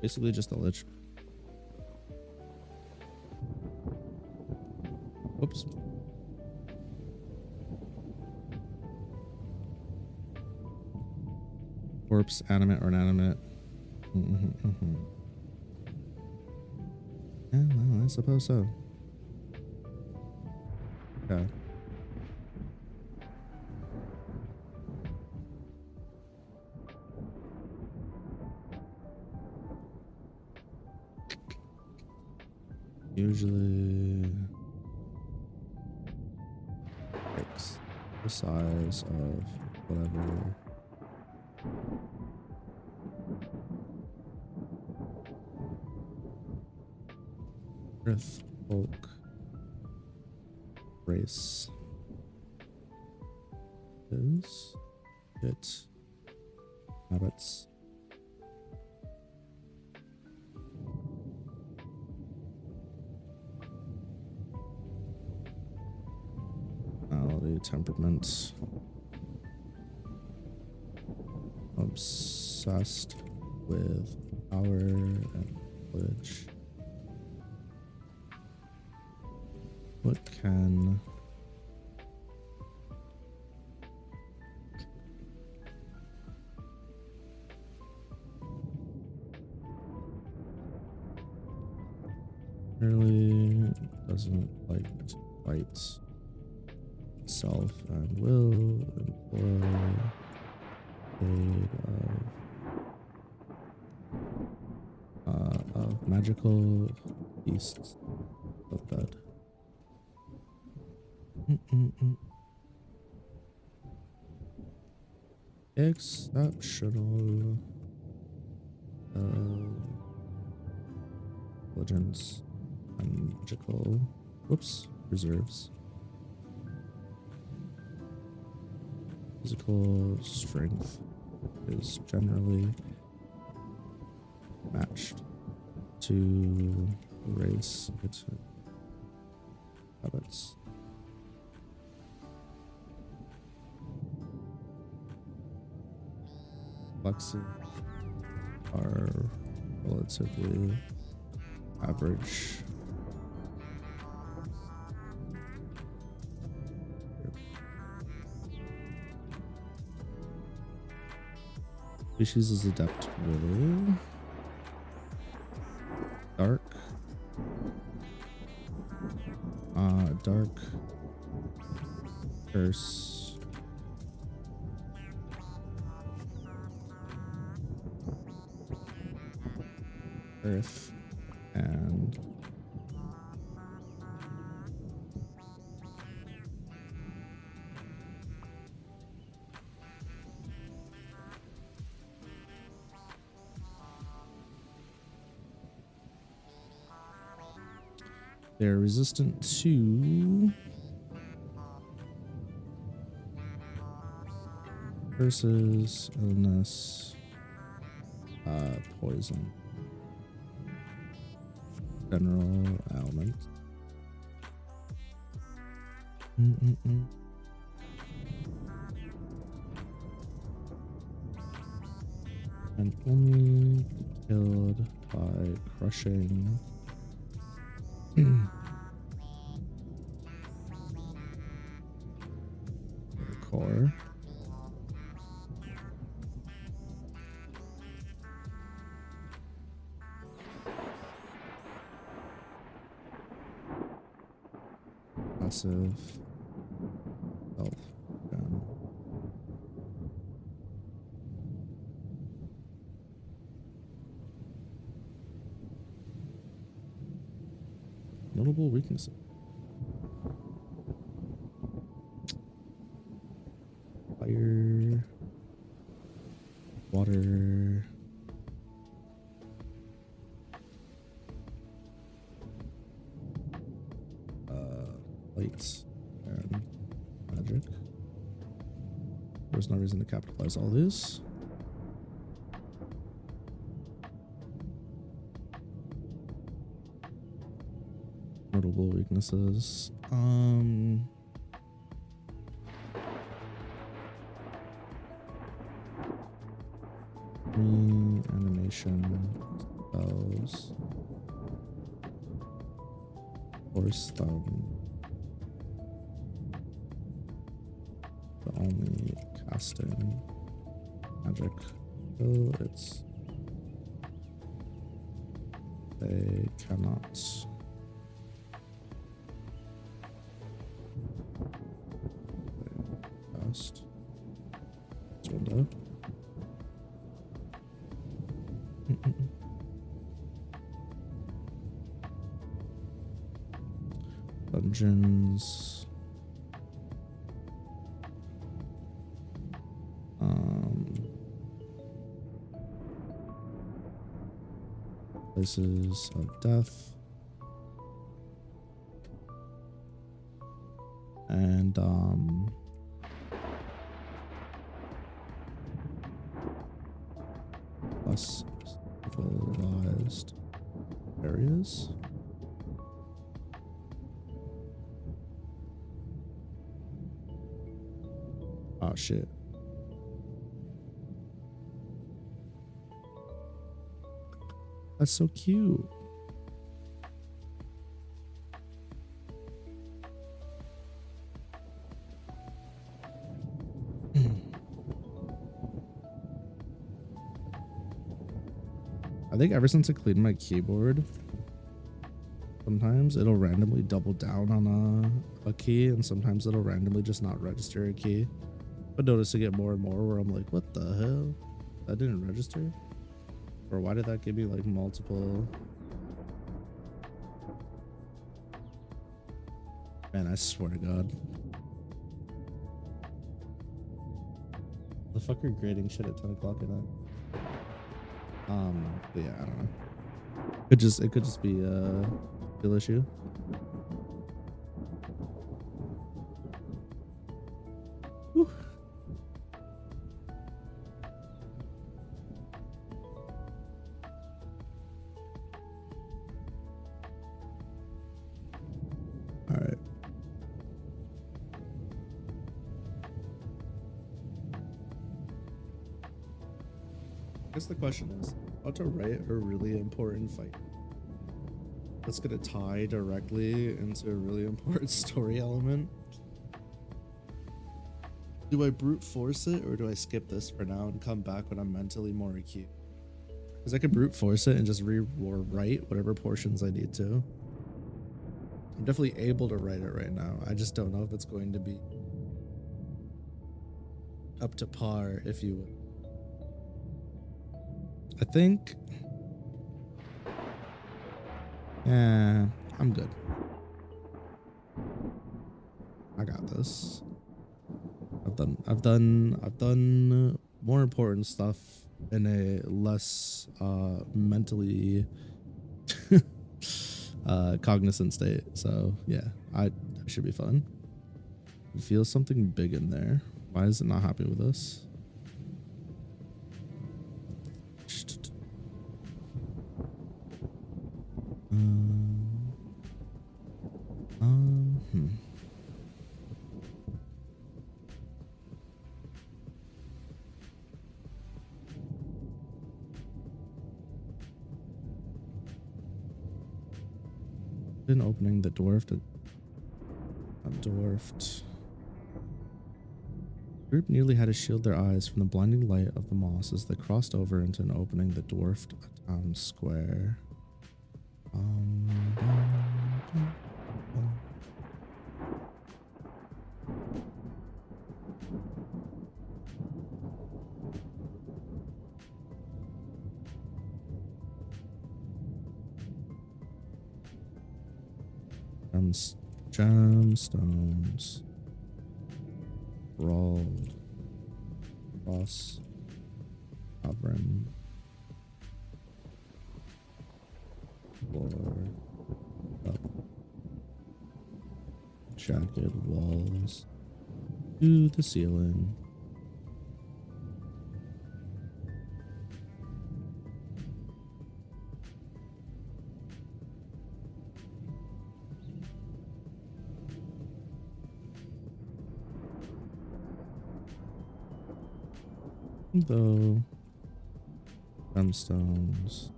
Basically just a lich. Oops. Corpse, animate or inanimate. Yeah, well, I suppose so. Okay. Usually takes the size of whatever. Earth, folk, race is it habits. Personality, temperament, obsessed with power and privilege. What can really doesn't like to fight itself and will employ aid of magical beasts of bed. Exceptional intelligence and magical reserves. Physical strength is generally matched to race its habits. Flexes are relatively average. Species is adept with dark, curse, earth, and they're resistant to curses, illness, poison, general ailment. And only killed by crushing the core. Passive health down. Notable weaknesses. Fire, water, light, and magic. There's no reason to capitalize all this. Notable weaknesses. Reanimation, spells. Force them. The only casting magic. Oh, it's they cannot. Cast this window. Dungeons. Places of death. And less civilized areas. Oh shit. That's so cute. I think ever since I cleaned my keyboard, sometimes it'll randomly double down on a key, and sometimes it'll randomly just not register a key. But noticing it more and more where I'm like, what the hell? That didn't register? Or why did that give me like multiple? Man, I swear to God. The fuck are grading shit at 10 o'clock at night? But yeah, I don't know. It could just be a skill issue. Whew. All right. I guess the question is how to write a really important fight that's gonna tie directly into a really important story element. Do I brute force it, or do I skip this for now and come back when I'm mentally more acute? Because I could brute force it and just rewrite whatever portions I need to. I'm definitely able to write it right now. I just don't know if it's going to be up to par, if you would. I think, yeah, I'm good. I got this. I've done more important stuff in a less mentally cognizant state. So yeah, I should be fun. I feel something big in there. Why is it not happy with us? Been opening the dwarfed. Dwarfed. The group nearly had to shield their eyes from the blinding light of the moss as they crossed over into an opening that dwarfed a town square. Gemstones rolled across cavern floor up jagged walls to the ceiling. Though gemstones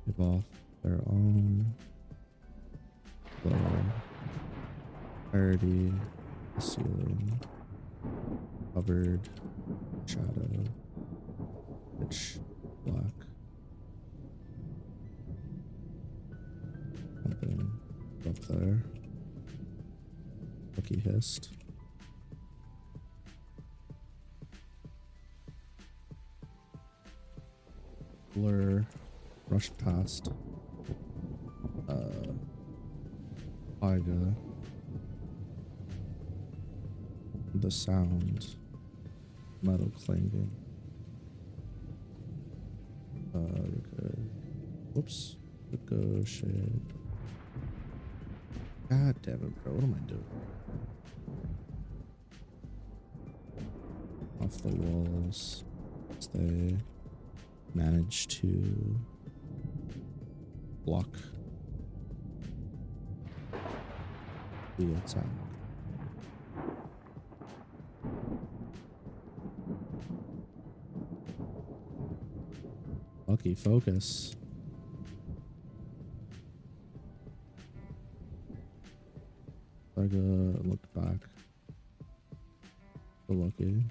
give off their own glow, clarity, the ceiling, covered, shadow, pitch black, something up there, lucky hissed. Blur, rush past, Iga, the sound, metal clanging, whoops, ricochet. God damn it, bro, what am I doing? Off the walls, as they manage to block the attack. Lucky focus. Saga looked back. So lucky.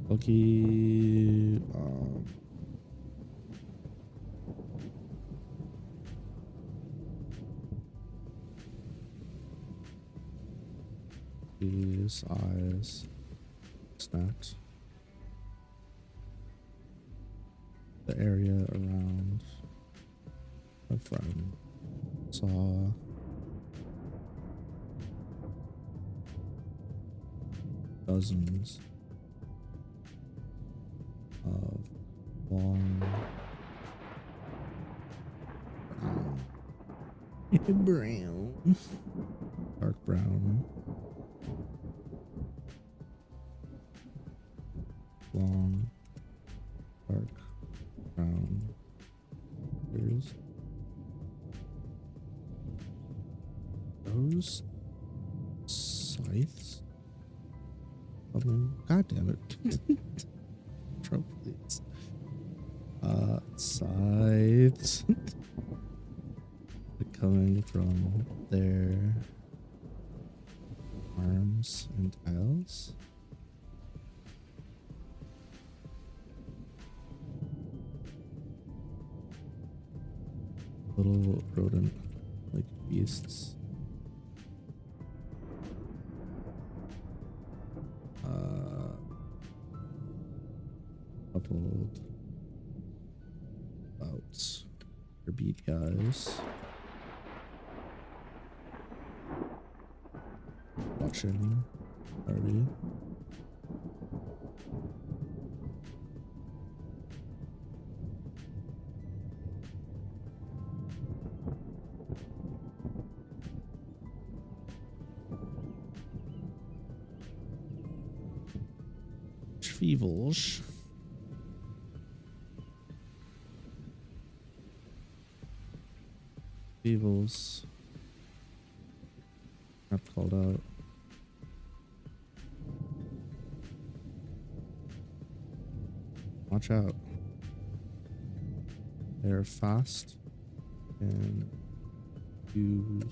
Lucky, his eyes snapped. The area around my friend saw dozens of long brown, dark brown, long, dark brown ears. Those scythes? Something? God damn it. Trump, please. Scythes. Coming from their arms and tails. Little rodent like beasts. Coupled about your beady eyes. Watching already. Fevils. Fevils. Not called out. Watch out. They're fast and use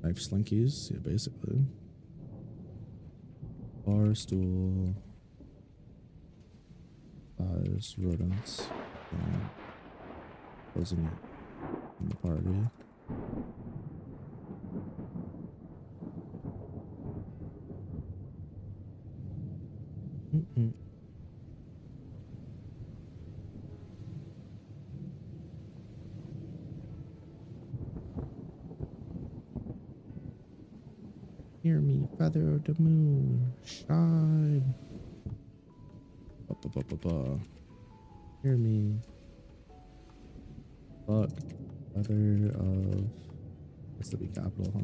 knife slinkies, yeah, basically. Bar stool, thighs, rodents, and closing it in the party. Hear me, feather of the moon, shine. Ba, ba, ba, ba, ba. Hear me. Fuck. Weather of. Has to be capital, huh?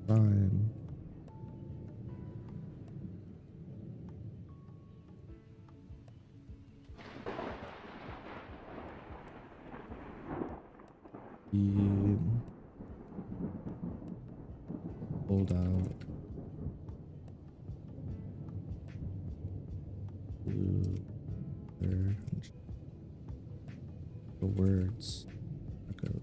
Fine. Hold out. Blue. Orange. The words. Echo.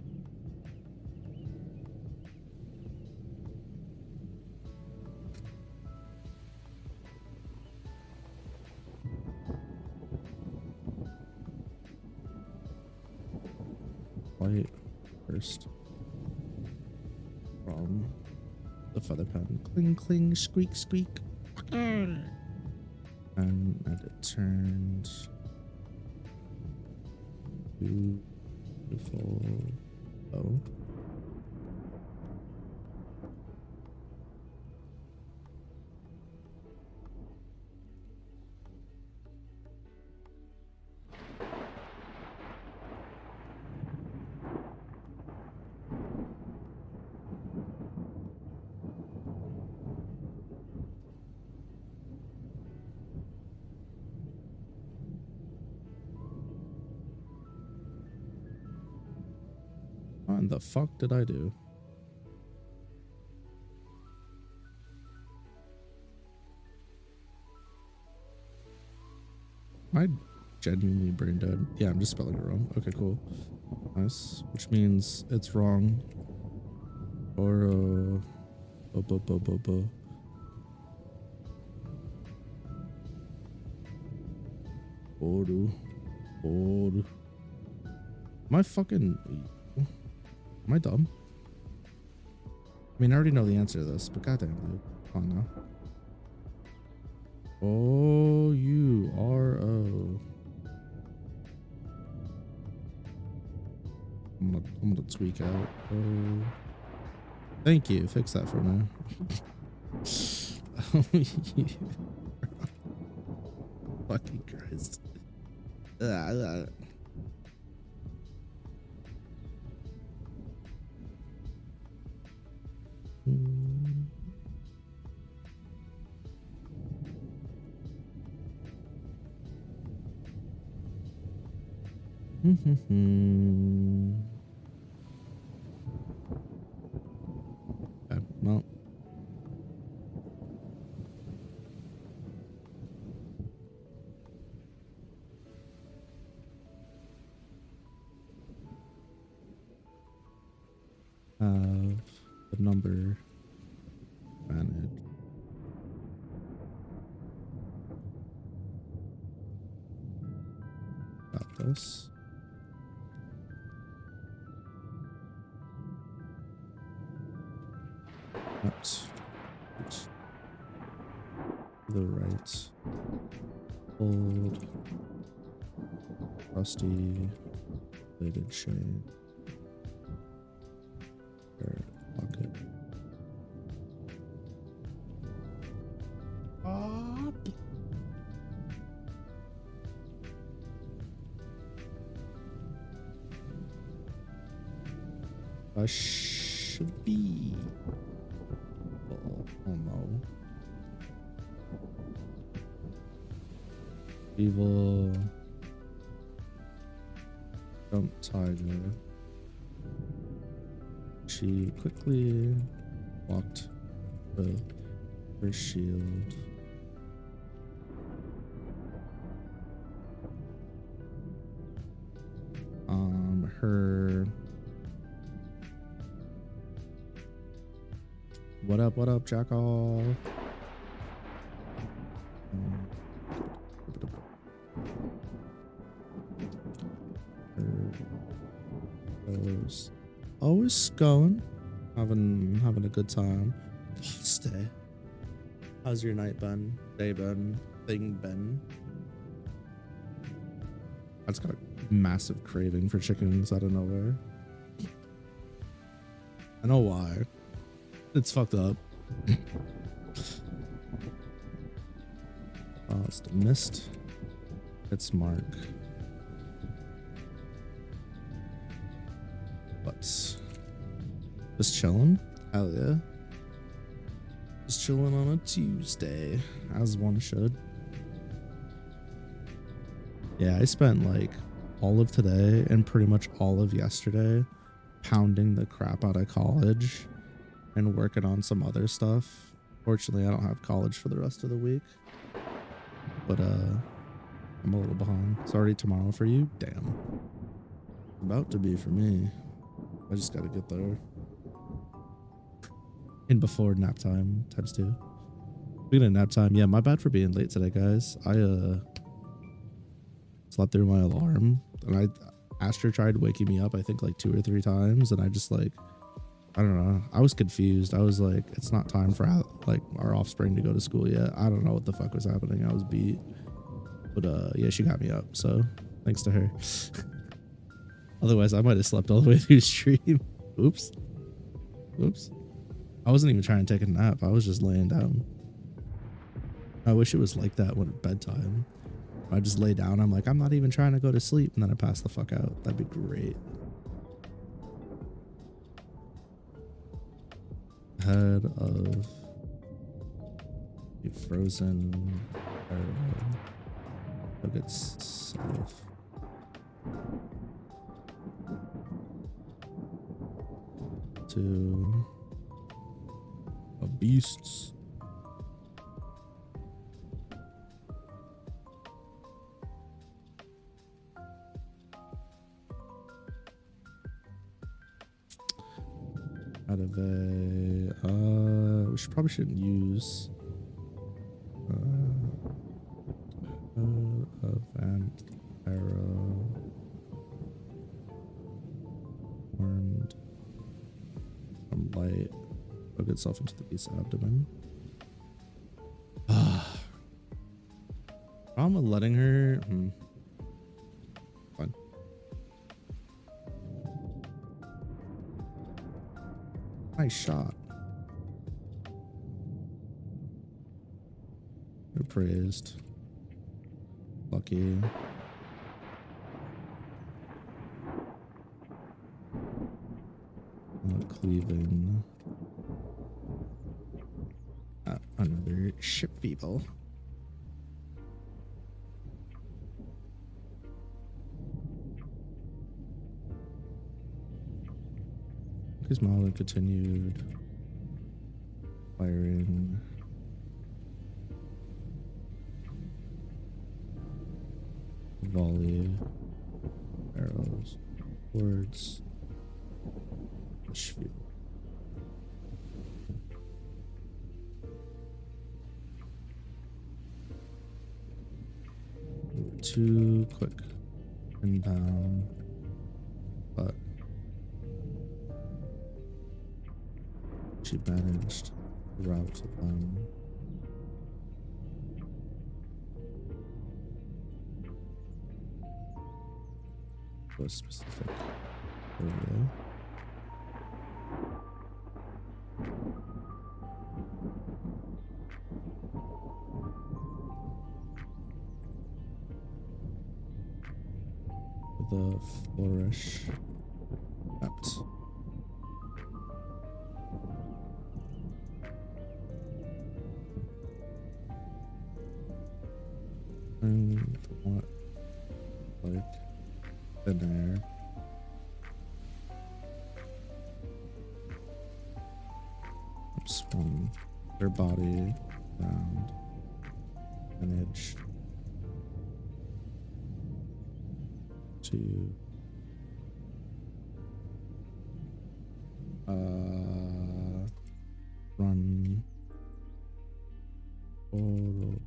White first. From the feather pen. Cling, cling, squeak, squeak. And it turned beautiful. Oh. What in the fuck did I do? Am I genuinely brain dead? Yeah, I'm just spelling it wrong. Okay, cool. Nice. Which means it's wrong. Or Oru. Am I fucking... Am I dumb? I mean, I already know the answer to this, but goddamn, dude. Come on now. O-U-R-O. I'm gonna tweak out. Oh. Thank you. Fix that for me. Fucking Christ. Okay, well. The number manage. Got this. Oops. Oops. To the right. Old. Rusty. Plated chain. Pocket. A should-be. Oh no. Evil. Jump tiger. She quickly walked with her shield. Her. What up, Jackal? Always going, having a good time. Stay. How's your night been? Day been? Thing been? I just got a massive craving for chickens out of nowhere. I know why. It's fucked up. Missed its mark. But just chilling. Hell yeah. Just chilling on a Tuesday, as one should. Yeah, I spent like all of today and pretty much all of yesterday pounding the crap out of college and working on some other stuff. Fortunately, I don't have college for the rest of the week. But I'm a little behind. It's already tomorrow for you? Damn. About to be for me. I just gotta get there. In before nap time ×2. Speaking of nap time, yeah, my bad for being late today, guys. I slept through my alarm and Asher tried waking me up I think like 2 or 3 times, and I just like, I don't know, I was confused. I was like, it's not time for like our offspring to go to school yet. I don't know what the fuck was happening. I was beat. But yeah, she got me up, so thanks to her. Otherwise I might have slept all the way through the stream. Oops. I wasn't even trying to take a nap. I was just laying down. I wish it was like that when at bedtime. I just lay down. I'm like, I'm not even trying to go to sleep, and then I pass the fuck out. That'd be great. Head of a frozen arrow. Look at south. To a beasts. Out of a we probably shouldn't use event arrow armed from light, hook itself into the beast's abdomen. Problem with letting her fine. Nice shot. You're praised. Lucky. Cleaving. Another ship people. Gizmo continued firing. Volley arrows towards the shield. Too quick and down, but she managed to route them. To a specific area. The flourish kept. And what like thin air. Swung their body around an edge to run forward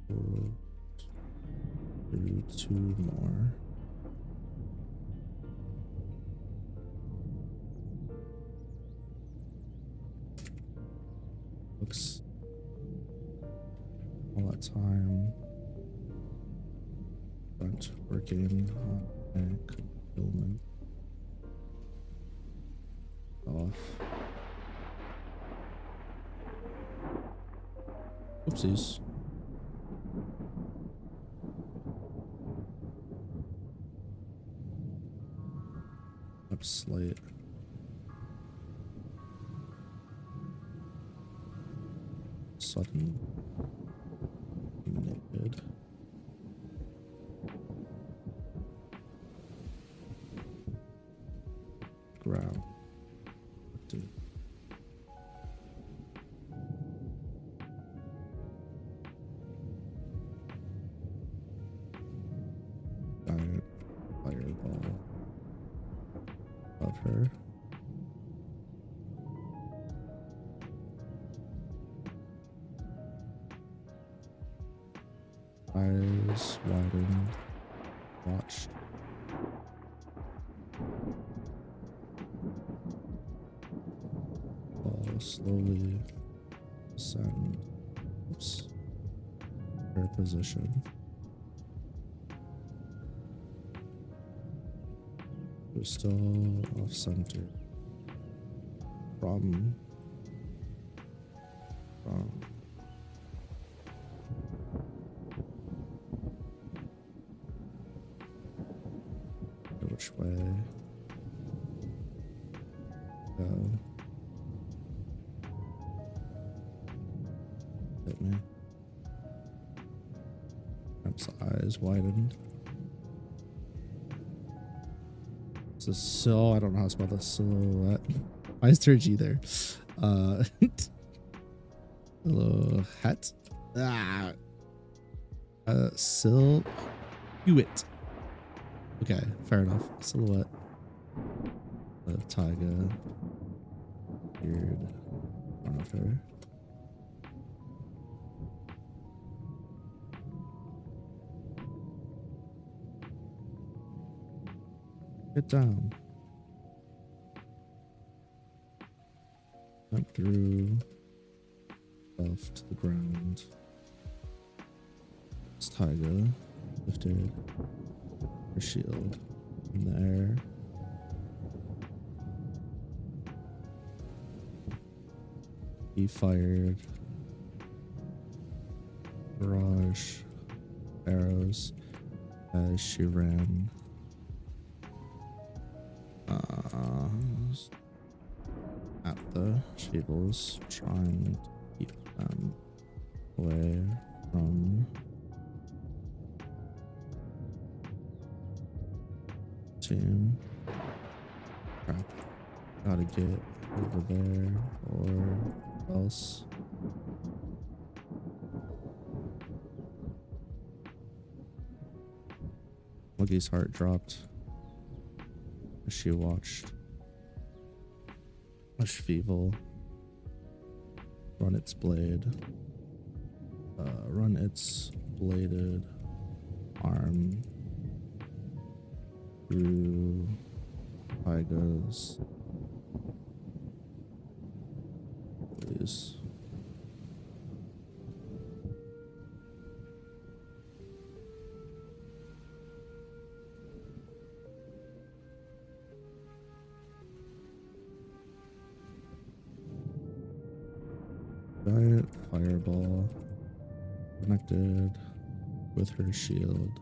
through 2 more. Looks all that time spent working on a concealment off. Oopsies. Up slate. Sudden naked. Ground. Dude. Giant fireball above her. Eyes widened, watched. Ball slowly ascend. Oops. Her position. We're still off center. From which way go? Hit me. Perhaps eyes widened. It's a sil. I don't know how to spell the silhouette. Why is there a G there? Silhouette. Ah. Silhouette. Okay, fair enough. Silhouette of Taiga. Beard. One of her. Get down. Went through. Off to the ground. It's Taiga. Lifted. Her shield in the air. He fired barrage arrows as she ran at the Sheevils, trying to keep them away from team. Crap. Gotta get over there or else. Woogie's heart dropped as she watched a Sheevil run its blade. Run its bladed arm through Taiga's please. Giant fireball connected with her shield.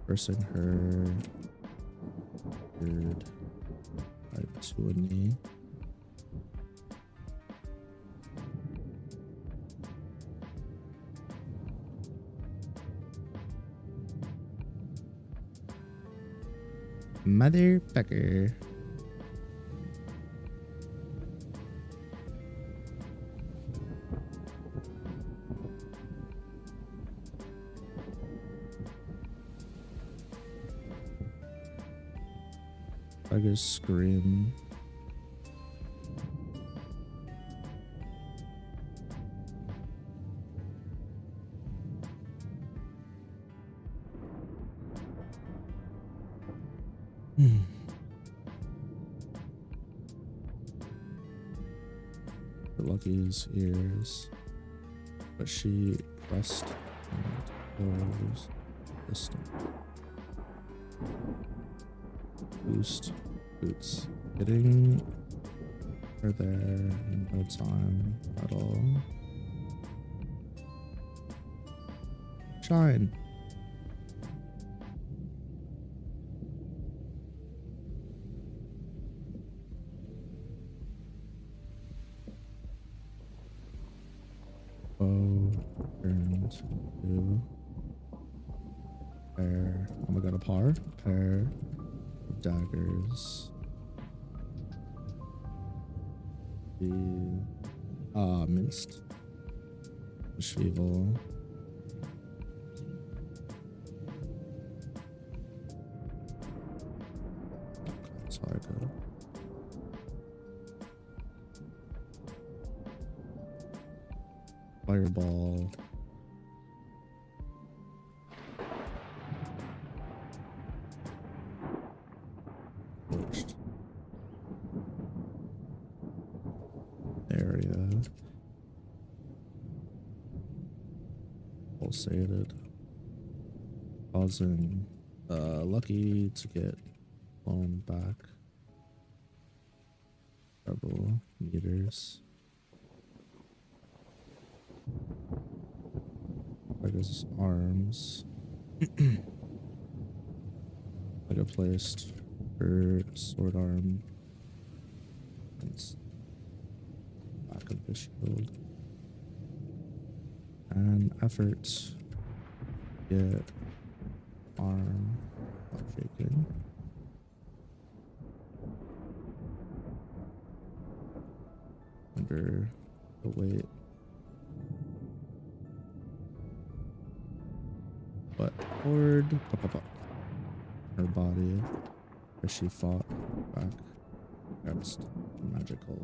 Forcing her weird type to a knee. Motherfucker. I just scream. The Lucky's ears, but she pressed and closed distant. Boost boots, getting We're there in no time at all. Shine. Bow turned to pair. Oh my god, a par? Pair of daggers. Minced. Schwevel. Tarako. Fireball. Torched. Area. Pulsated. Causing Lucky to get blown back. Double meters. Like his arms. Like a placed her sword arm. It's back of the shield. And effort. Get arm not shaken. Under the weight. But forward. Her body as she fought back against magical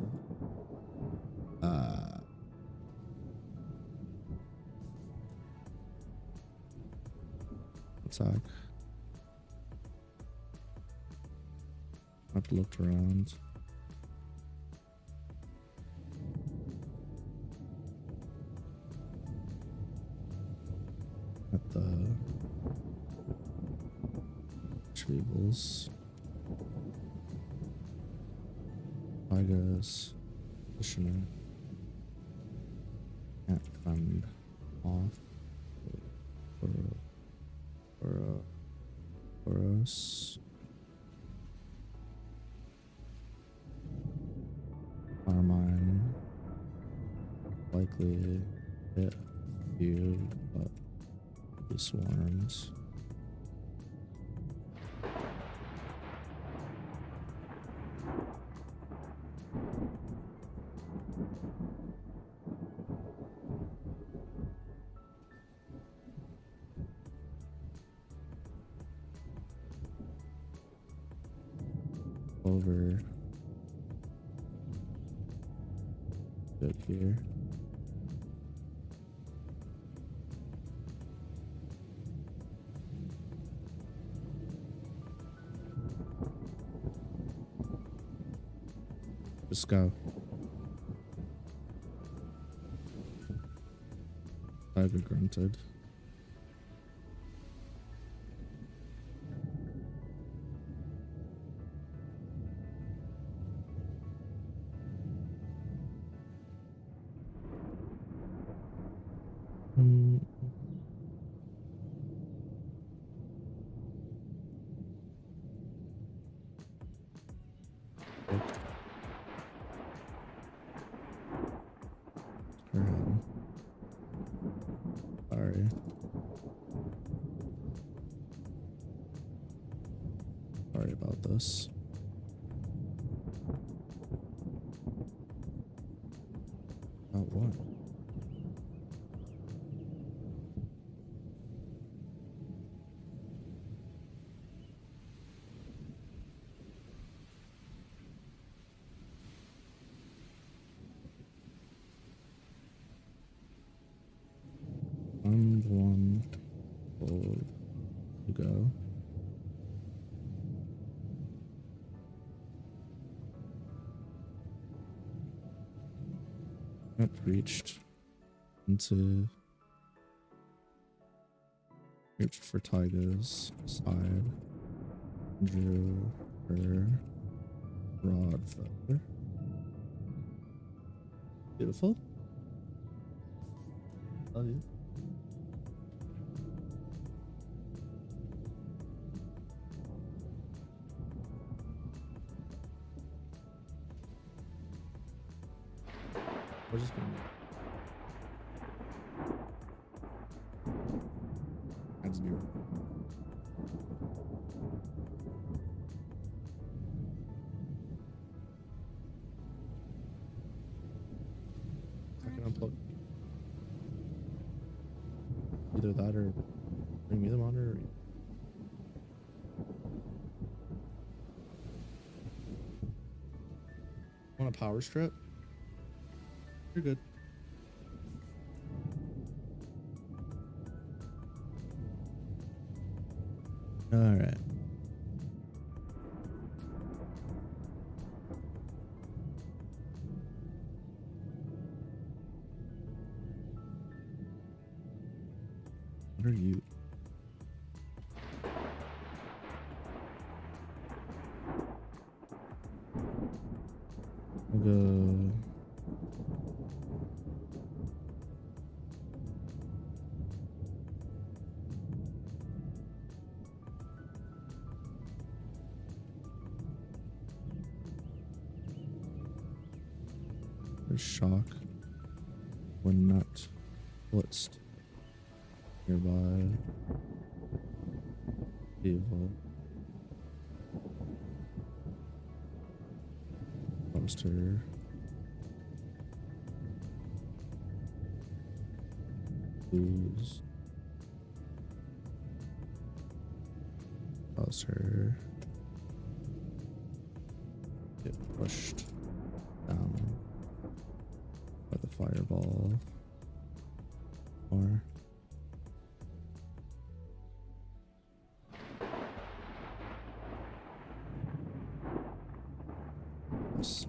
attack. I've looked around. At the Schwebels. Tigers. Commissioner. Can't fund off. For us. Carmine. Likely hit you, but he swarms. Over good here. Just go. Tiger grunted. Sorry about this. About what? I'm the one to go. I've reached for Tyga's side. Drew her rod feather. Beautiful. Love you. We're just gonna. I just be. I can unplug either that or bring me the monitor. Want a power strip? You're good. All right. What are you? I'll go. Shock when not blitzed. Nearby. Evil. Poster. Lose. Poster. Get pushed down by the fireball. Or yes.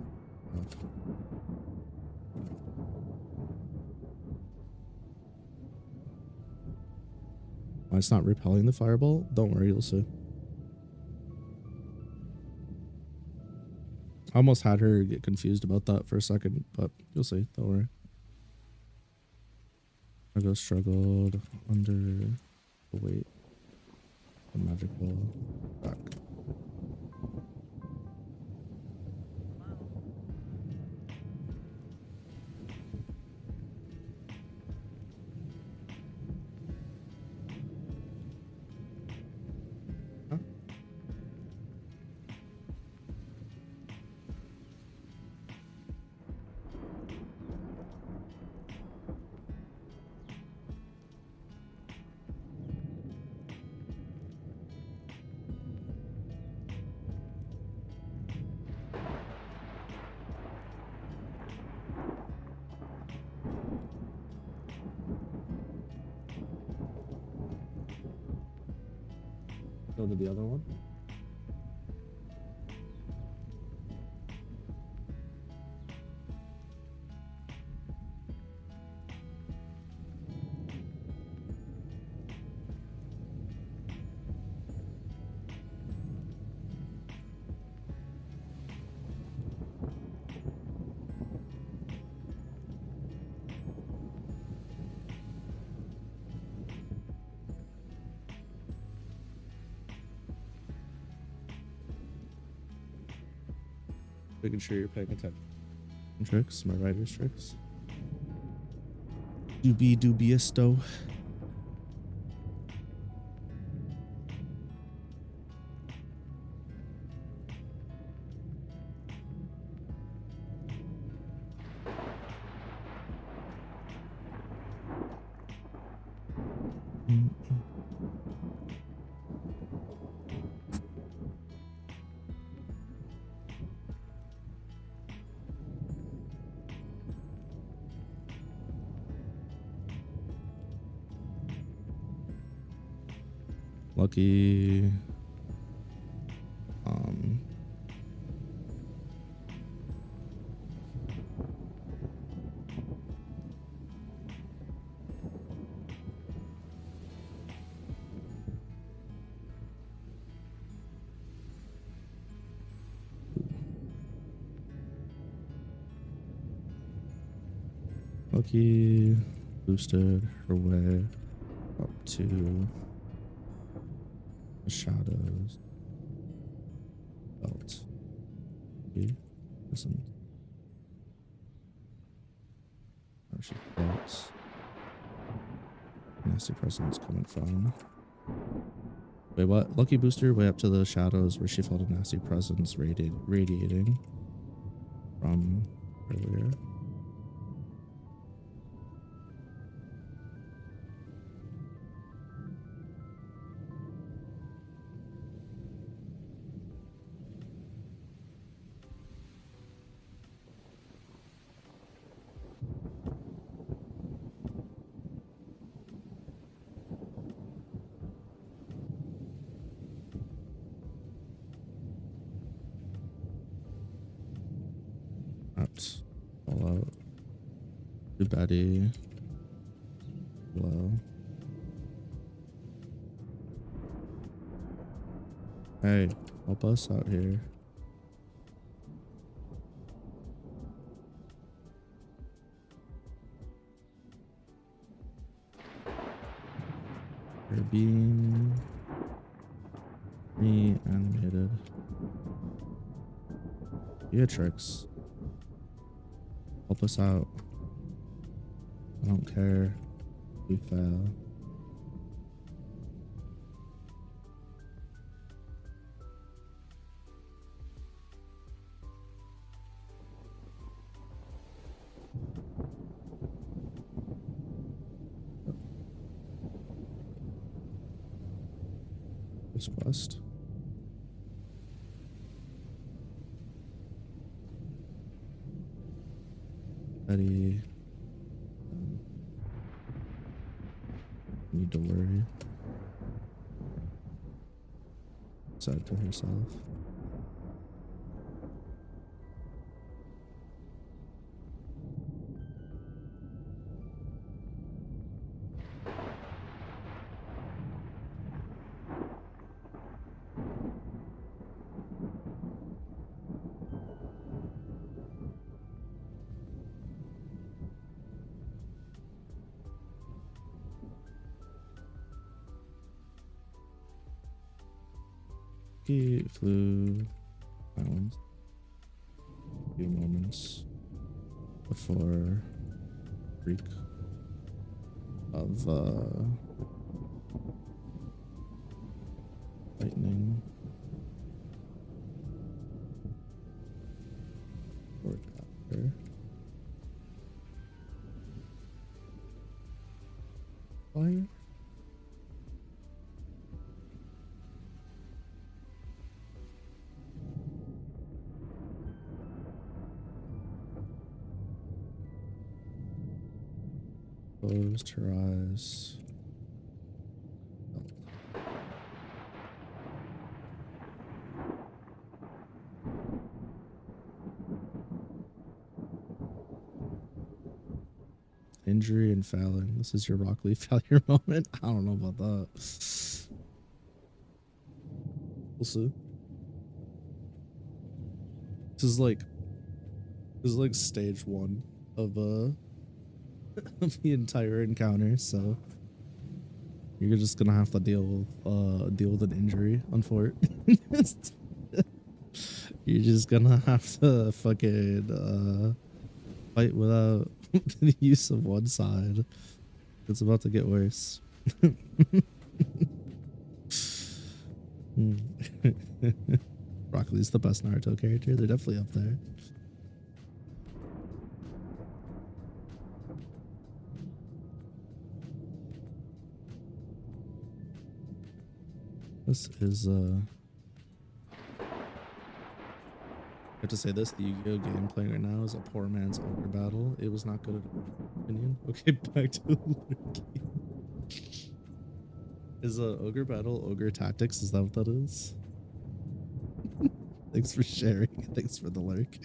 Why it's not repelling the fireball? Don't worry, you'll see. I almost had her get confused about that for a second, but you'll see. Don't worry. Tarako struggled under the weight of magical back. Huh? Go to the other one. Making sure you're paying attention. Tricks, my writer's tricks. Doobie dubiesto. Lucky. Lucky boosted her way up to the shadows. Belt. Okay. Listen. Where she felt nasty presence coming from. Wait, what? Lucky booster way up to the shadows where she felt a nasty presence radiating from earlier. All out. To Betty. Hello. Hey, help us out here. You're being reanimated. Beatrix. Help us out. I don't care if we fail. This quest. Betty. Need to worry. Said to herself. He flew islands a few moments before freak of lightning or after. Fire. Closed her eyes. Injury and failing. This is your Rock Lee failure moment. I don't know about that. We'll see. This is like stage 1 of of the entire encounter, so you're just gonna have to deal with an injury, unfortunately. You're just gonna have to fucking fight without the use of one side. It's about to get worse. Rock Lee's the best Naruto character. They're definitely up there. This is I have to say this, the Yu-Gi-Oh game playing right now is a poor man's ogre battle. It was not good in my opinion. Okay, back to the game. Is ogre battle ogre tactics? Is that what that is? Thanks for sharing. Thanks for the lurk.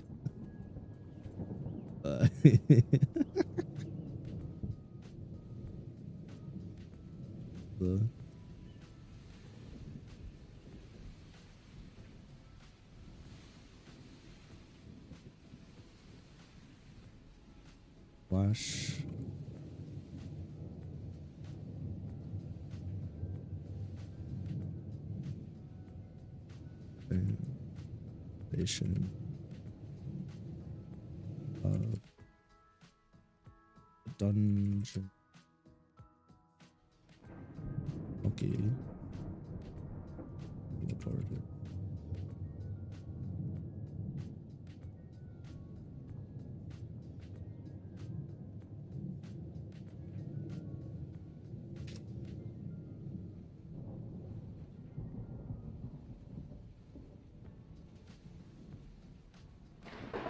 The Flash. Foundation of dungeon. Okay. Look forward to it.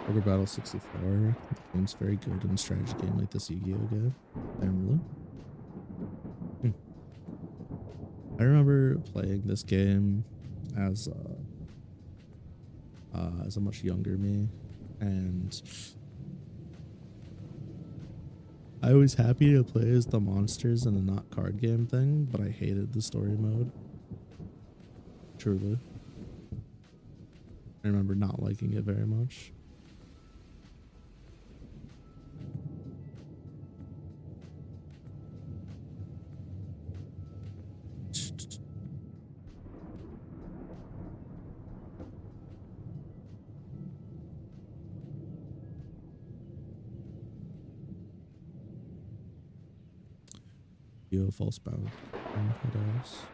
Ogre Battle 64. The game's very good in a strategy game like this Yu-Gi-Oh game. Really? I remember playing this game as a much younger me, and I was happy to play as the monsters in the not card game thing, but I hated the story mode. Truly. I remember not liking it very much. Yo, false bound. What else?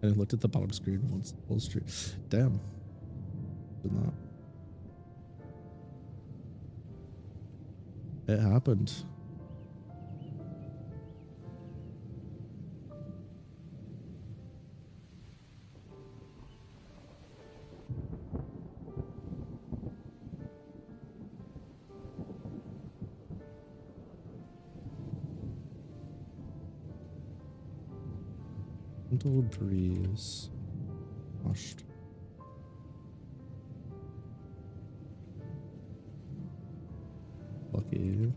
I looked at the bottom screen once. Full street. Damn. Did not. It happened. Gentle breeze. Washed. Lucky.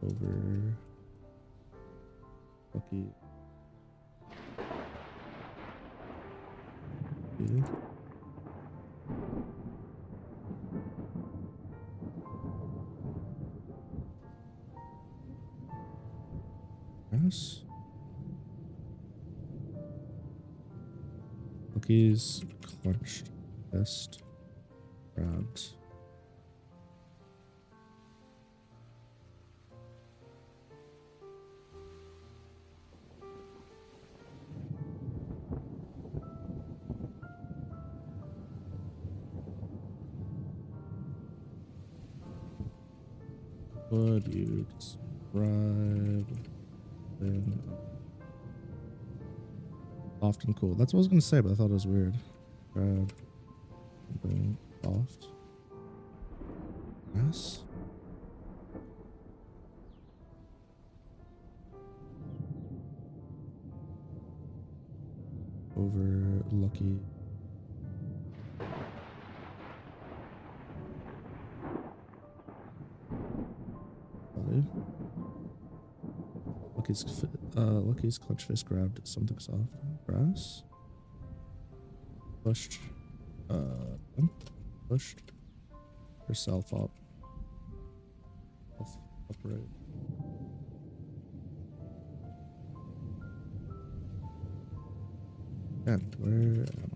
Over. Lucky. Okay. Yes. Cookies clenched fist grabbed. Would you describe them? Soft and cool. That's what I was gonna say, but I thought it was weird. Grab something soft. Yes. Over lucky. Lucky's clutch fist grabbed something soft. Grass. Pushed. Pushed herself up. Upright. And where am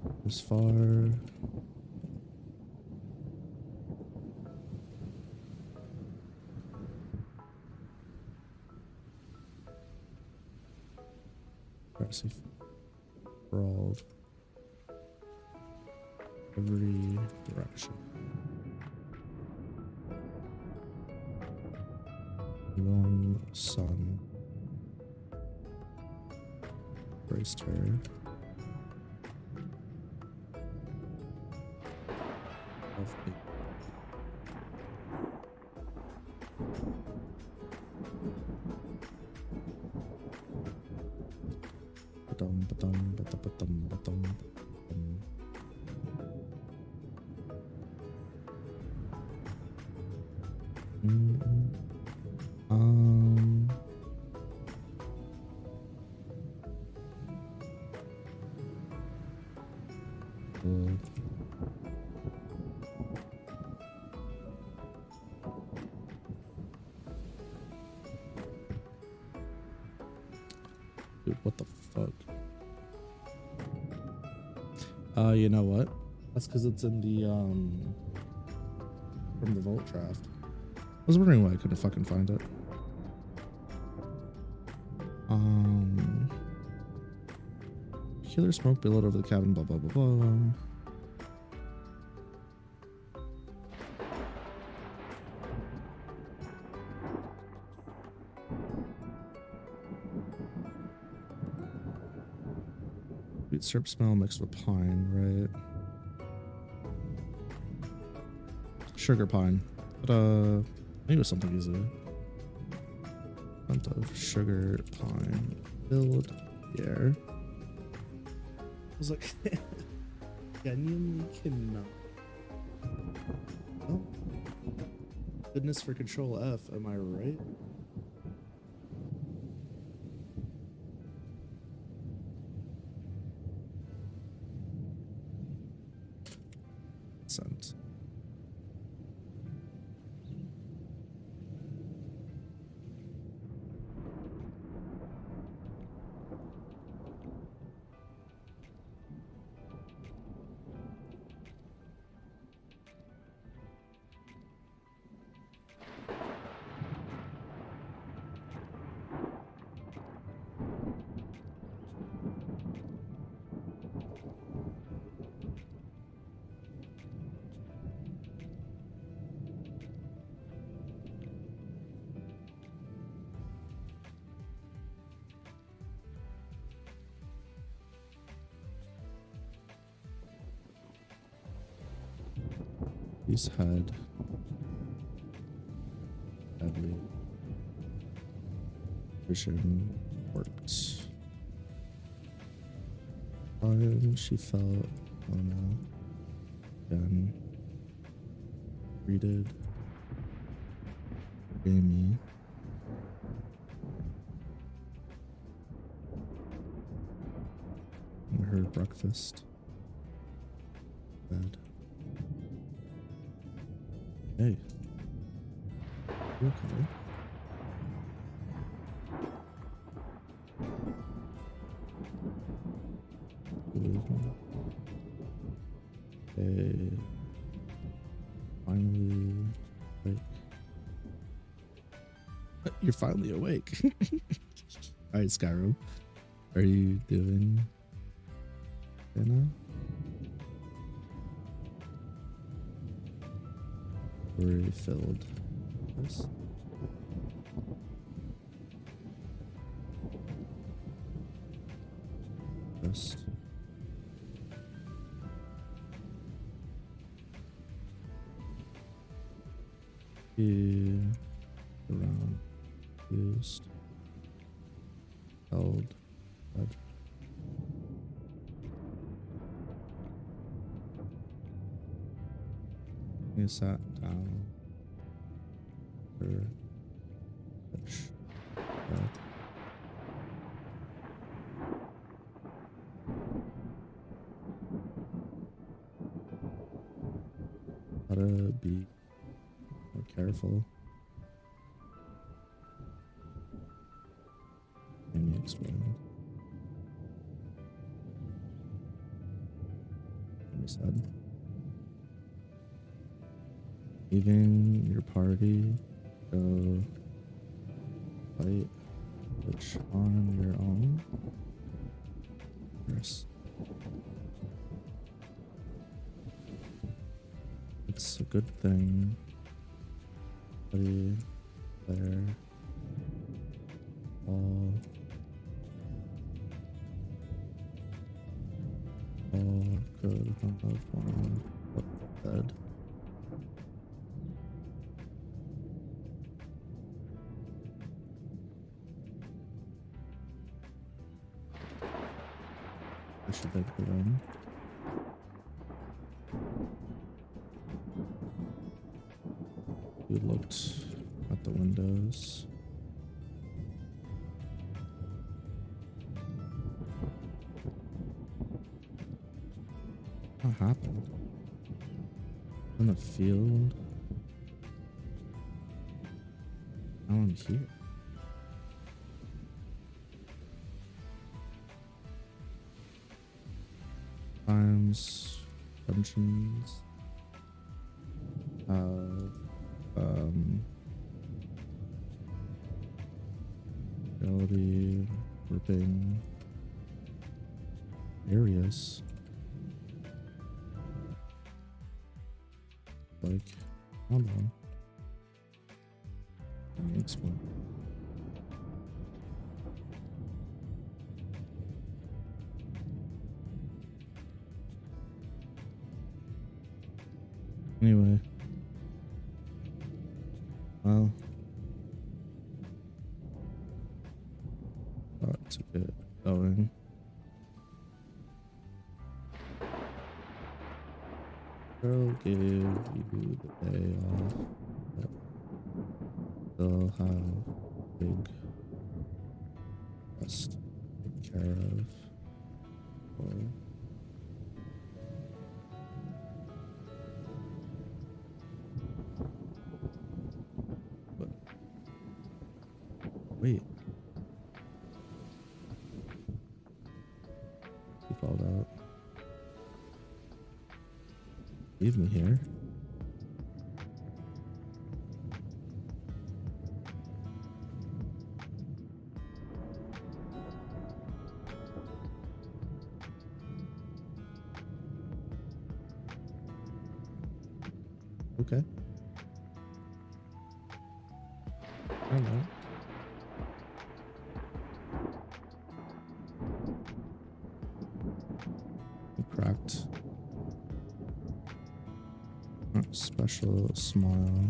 I? As far. Sprawled every direction. Young sun braced her. Um. Dude, what the fuck? You know what? That's because it's in the from the vault draft. I was wondering why I couldn't fucking find it. Killer smoke billowed over the cabin, blah blah blah blah. Sweet syrup smell mixed with pine, right? Sugar pine. But maybe it was something easier. Scent of sugar pine filled the air. I was like, genuinely cannot. Oh, goodness for Control F, am I right? Scent. He's had every vision worked. Time she felt normal again. Greeted Jamie. And her breakfast. Bed. Hey. You okay? Hey. Finally awake. You're finally awake. Alright, Skyrim. Are you doing dinner? Refilled. Yes. Just around used held but you sat down for breath. How to be more careful. Let me explain. He said, leaving your party, go fight, which on your own. Yes. It's a good thing. Buddy, there, all good. One bed. I should have put on. You looked at the windows. What happened? In the field? Now I'm here. Times, dungeons, reality, ripping, areas. Like, hold on. Let me explain. Anyway. Well. Got to get going. I'll give you the day off. But they'll have big rest to take care of. Or but wait. He called out. Leave me here. Okay. I don't know. Cracked. Special smile.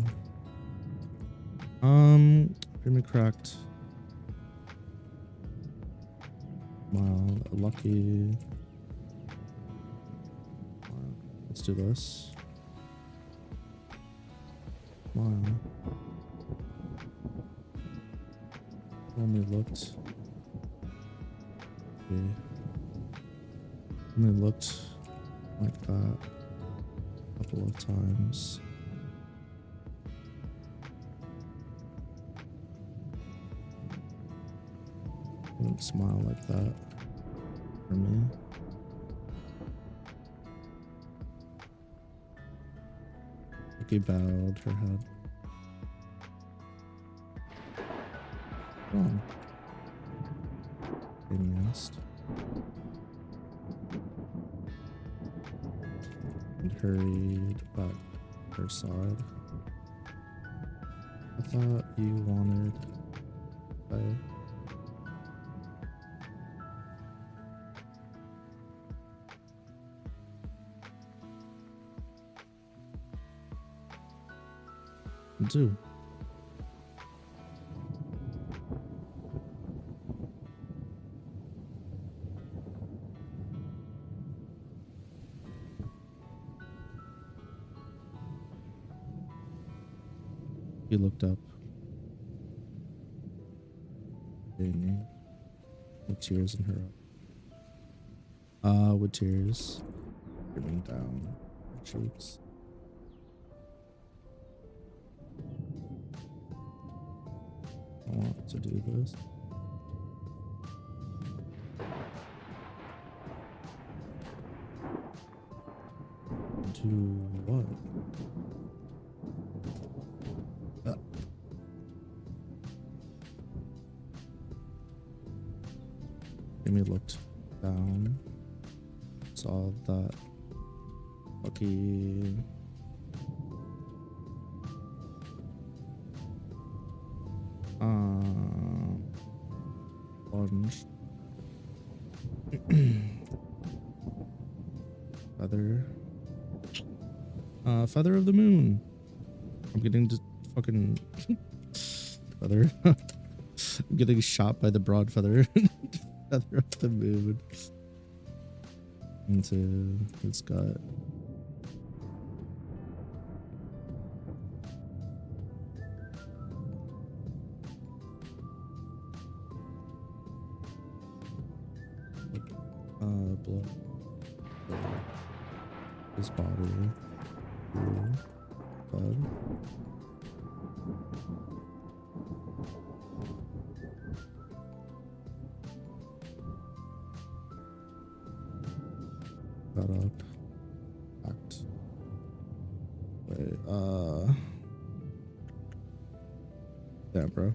Pretty cracked. Smile. Lucky. Let's do this. Smile. Only looked. Okay. Only looked like that a couple of times. Wouldn't smile like that for me. Vicky bowed her head. Go on. Amy asked. And hurried back to her side. I thought you wanted fire. Do. He looked up, Amy, with tears in her eyes. With tears running down her cheeks. I want to do this. Do what? Amy looked down, saw that Lucky plunged. Feather of the moon. I'm getting just fucking feather. I'm getting shot by the broad feather. Feather of the moon into his gut. blood. His body. Through blood. Got up. Act. Wait, damn, bro.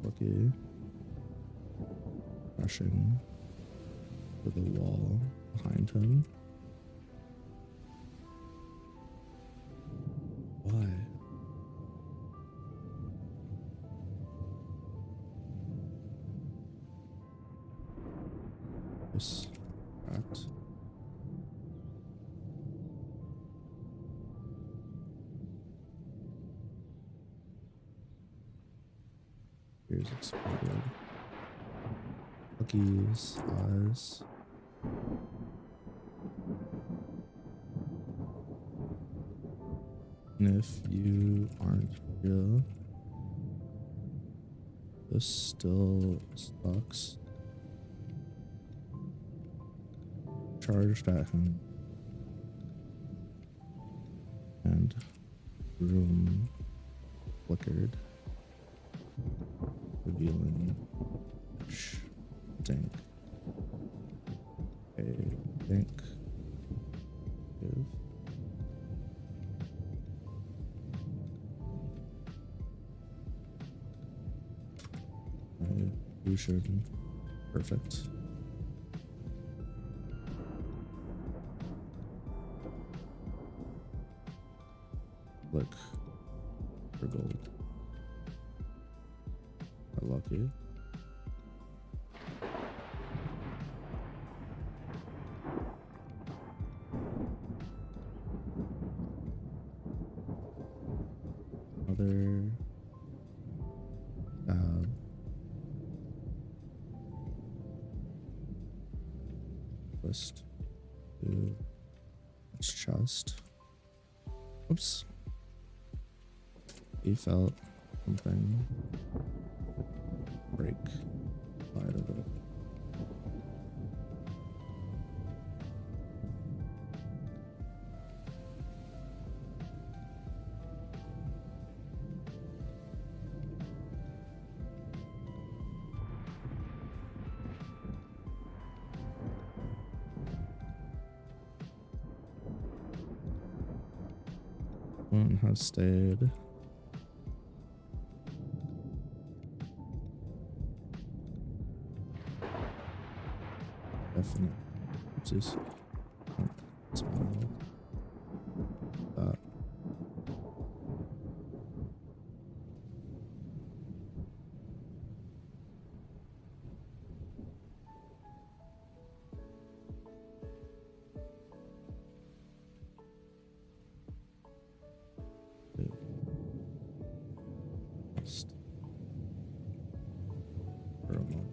Okay. Crashing to the wall behind him. Why? This rat. Ears exploded. Lucky's eyes. And if you aren't real, this still sucks. Charged at him. And room flickered, revealing dank. A dank give. Illusion. Perfect. Look for gold. Lucky. Other list to his chest. Oops. He felt something break out of it. One has stayed. Definitely. Oopsies. Oh, smile. That. Just for a moment.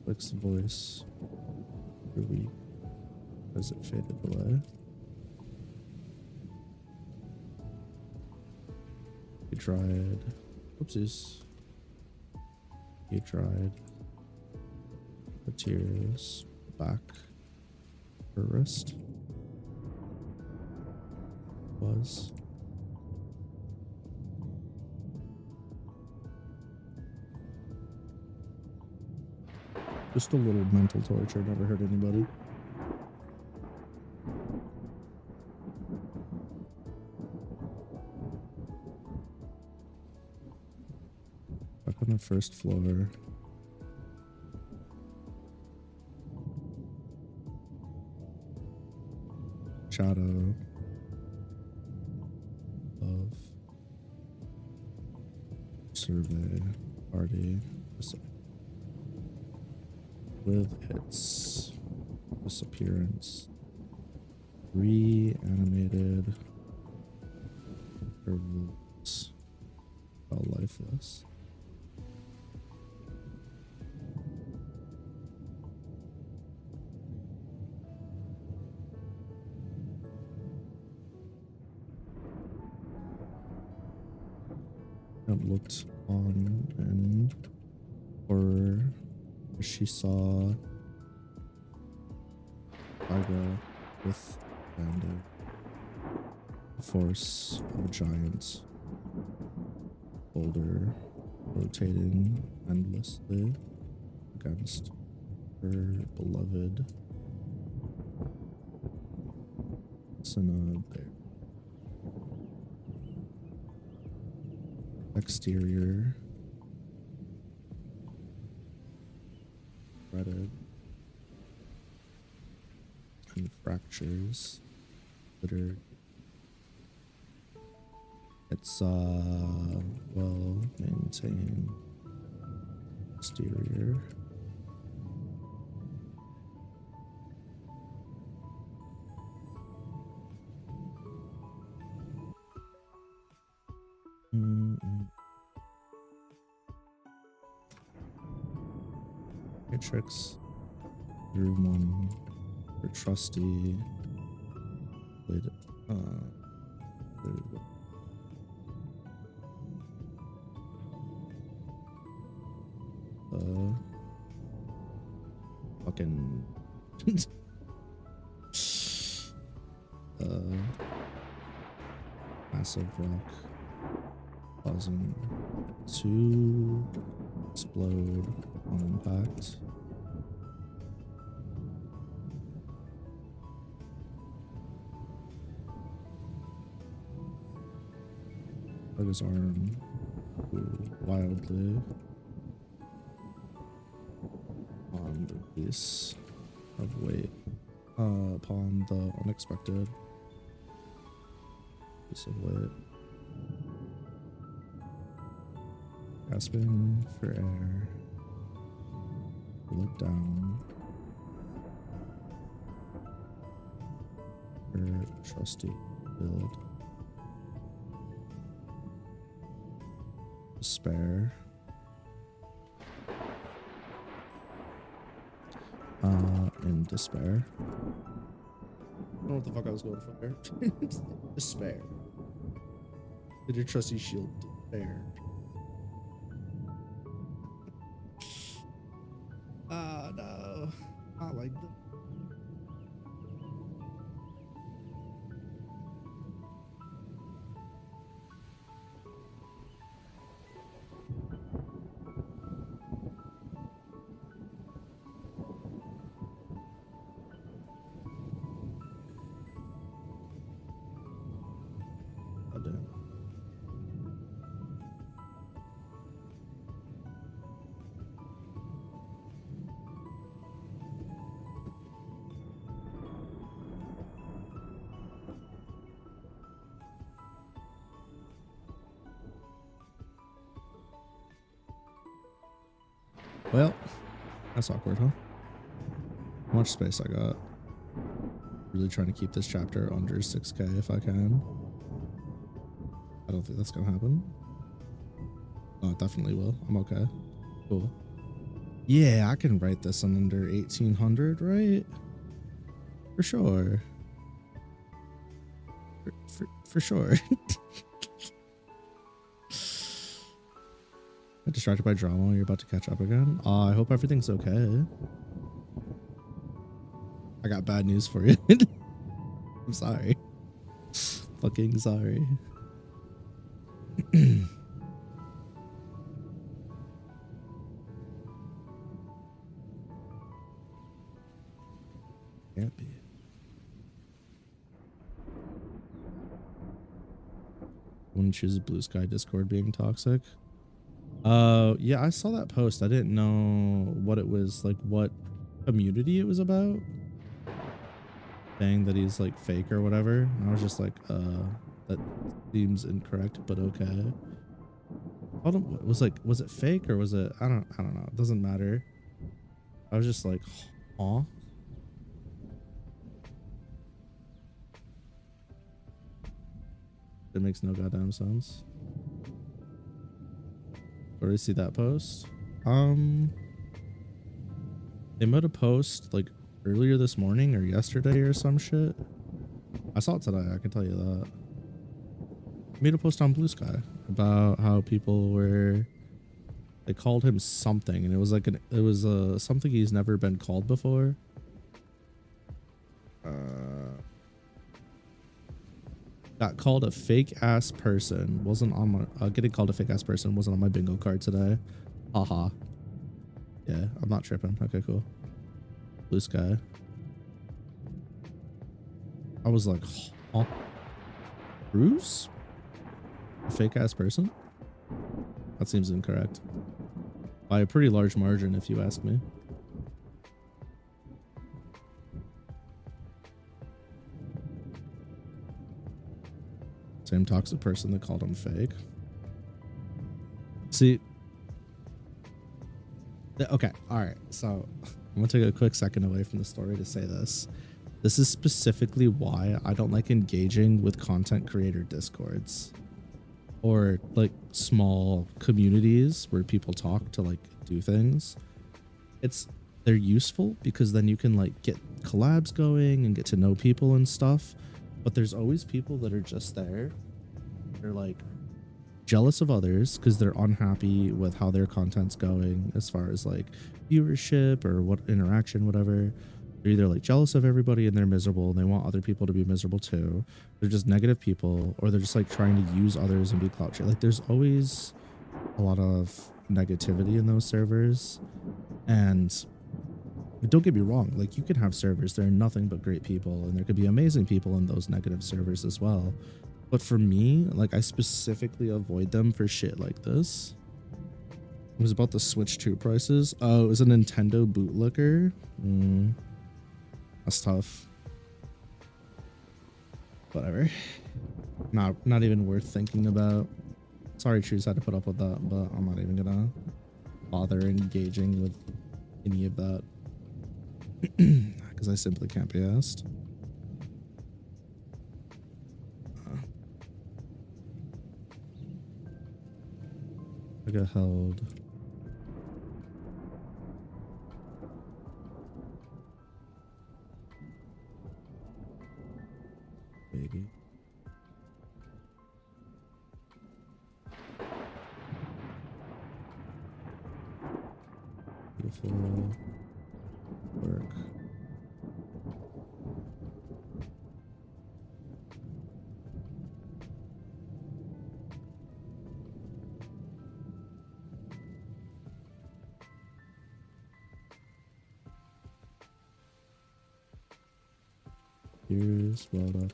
Fix the voice. Weak as it faded away. He dried. Oopsies. He dried the tears back her wrist. Was. Just a little mental torture, never hurt anybody. Back on the first floor. Shadow of survey party. With its disappearance, reanimated verbals fell lifeless. looked on in horror as she saw Tigra with the force of a giant boulder rotating endlessly against her beloved Senna bear. Exterior shredded and fractures littered. It's well maintained exterior. Matrix room one for trusty fucking massive rock causing to explode on impact. Let his arm wildly on the release of weight upon the unexpected piece of weight. Gasping for air, look down. Her trusty build. Despair. In despair. I don't know what the fuck I was going for there. Despair. Did your trusty shield despair? No. Not like that. Well, that's awkward, huh? How much space I got? Really trying to keep this chapter under 6K if I can. I don't think that's gonna happen. Oh, it definitely will. I'm okay. Cool. Yeah, I can write this in under 1800, right? For sure. For sure. Distracted by drama while you're about to catch up again. I hope everything's okay. I got bad news for you. I'm sorry. Fucking sorry. Can't be. Wouldn't choose a blue sky Discord being toxic. Yeah, I saw that post. I didn't know what it was, like what community it was about, saying that he's like fake or whatever. And I was just like, that seems incorrect, but okay. I don't, was it fake or was it, I don't know. It doesn't matter. I was just like, huh? It makes no goddamn sense. Where do you see that post? They made a post like earlier this morning or yesterday or some shit. I saw it today, I can tell you that. Made a post on Blue Sky. about how people were, they called him something, and it was like something he's never been called before. Got called a fake ass person. Wasn't on my getting called a fake ass person wasn't on my bingo card today. Haha. Yeah, I'm not tripping. Okay, cool. Blue sky. I was like, huh? Bruce? A fake ass person? That seems incorrect. By a pretty large margin, if you ask me. Same toxic person that called him fake. See, okay, all right. So I'm gonna take a quick second away from the story to say this. This is specifically why I don't like engaging with content creator discords or like small communities where people talk to like do things. They're useful because then you can like get collabs going and get to know people and stuff. But there's always people that are just there. They're like jealous of others because they're unhappy with how their content's going as far as like viewership or what interaction, whatever. They're either like jealous of everybody and they're miserable and they want other people to be miserable too. They're just negative people, or they're just like trying to use others and be clout shit. Like there's always a lot of negativity in those servers. And don't get me wrong, like you can have servers, there are nothing but great people, and there could be amazing people in those negative servers as well. But for me, like I specifically avoid them for shit like this. It was about the Switch 2 prices. Oh, it was a Nintendo bootlicker. That's tough. Whatever. Not even worth thinking about. Sorry, Truce had to put up with that, but I'm not even gonna bother engaging with any of that. Because I simply can't be asked. I got held. Baby. Beautiful work. Here's well up.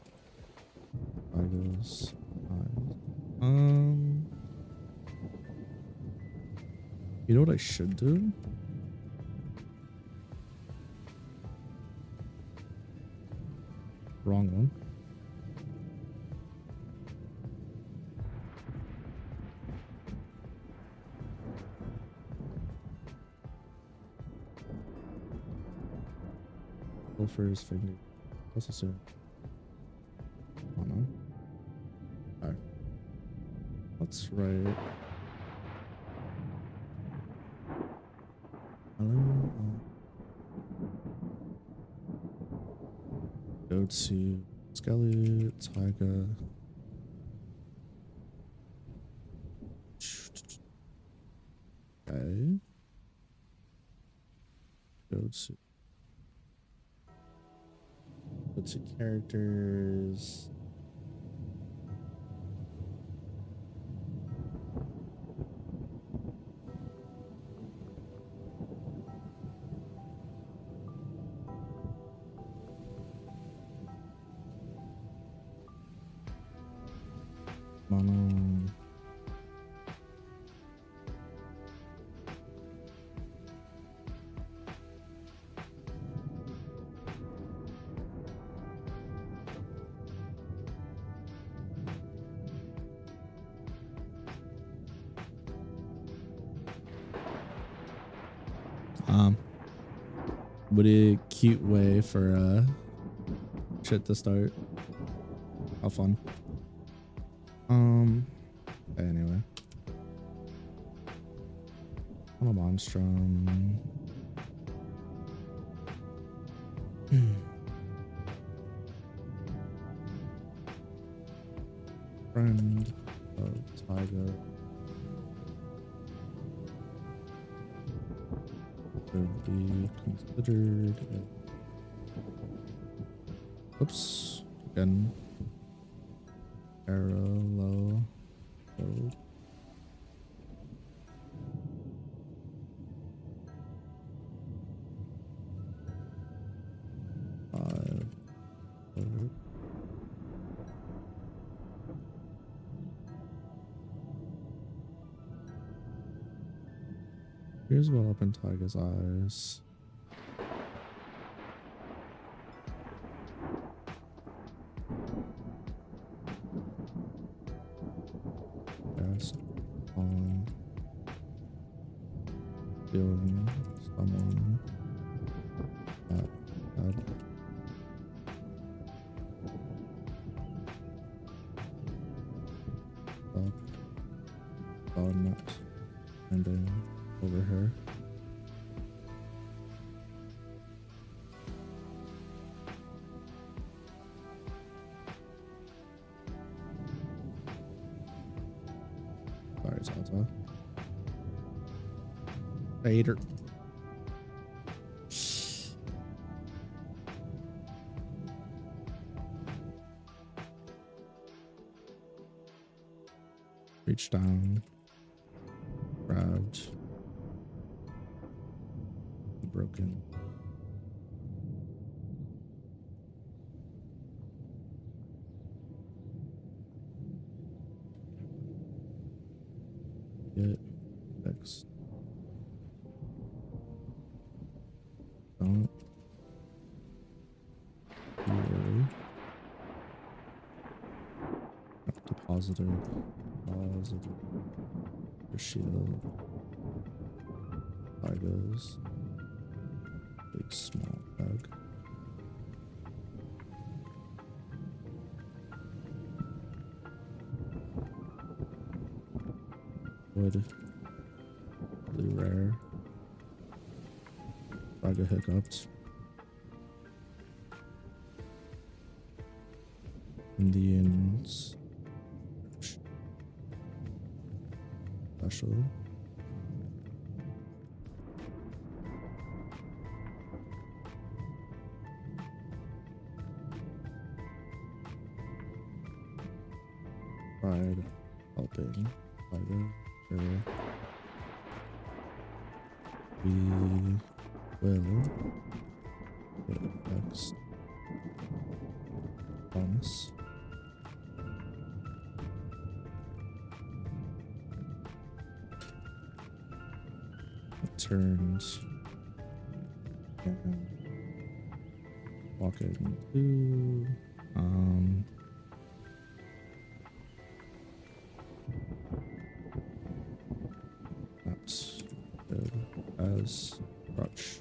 Tigers. You know what I should do? Wrong one. Sulfur's finger. What's this? Oh no. Alright. Let's write. Go to Skelly, Tiger. Okay. Go to characters. What a cute way for shit to start. How fun. Anyway. I'm a monstrum. Friend of Tiger. Should be considered. Oops. Again. Parallel. Code. Five. Four. Here's what up in Tiger's eyes. Cast on feeling someone that had not ending over her. Sorry, Tata. Later. Reach down, grabbed, broken. Get fixed. Don't be worried. Deposited. Your shield. Tigers. Big small bag. Wood. Really rare. Bag of hiccups. Indians. Special. Pride. Helping. Tiger. Sure. We will get next. Promise. Turned and walk into that's good as crutch.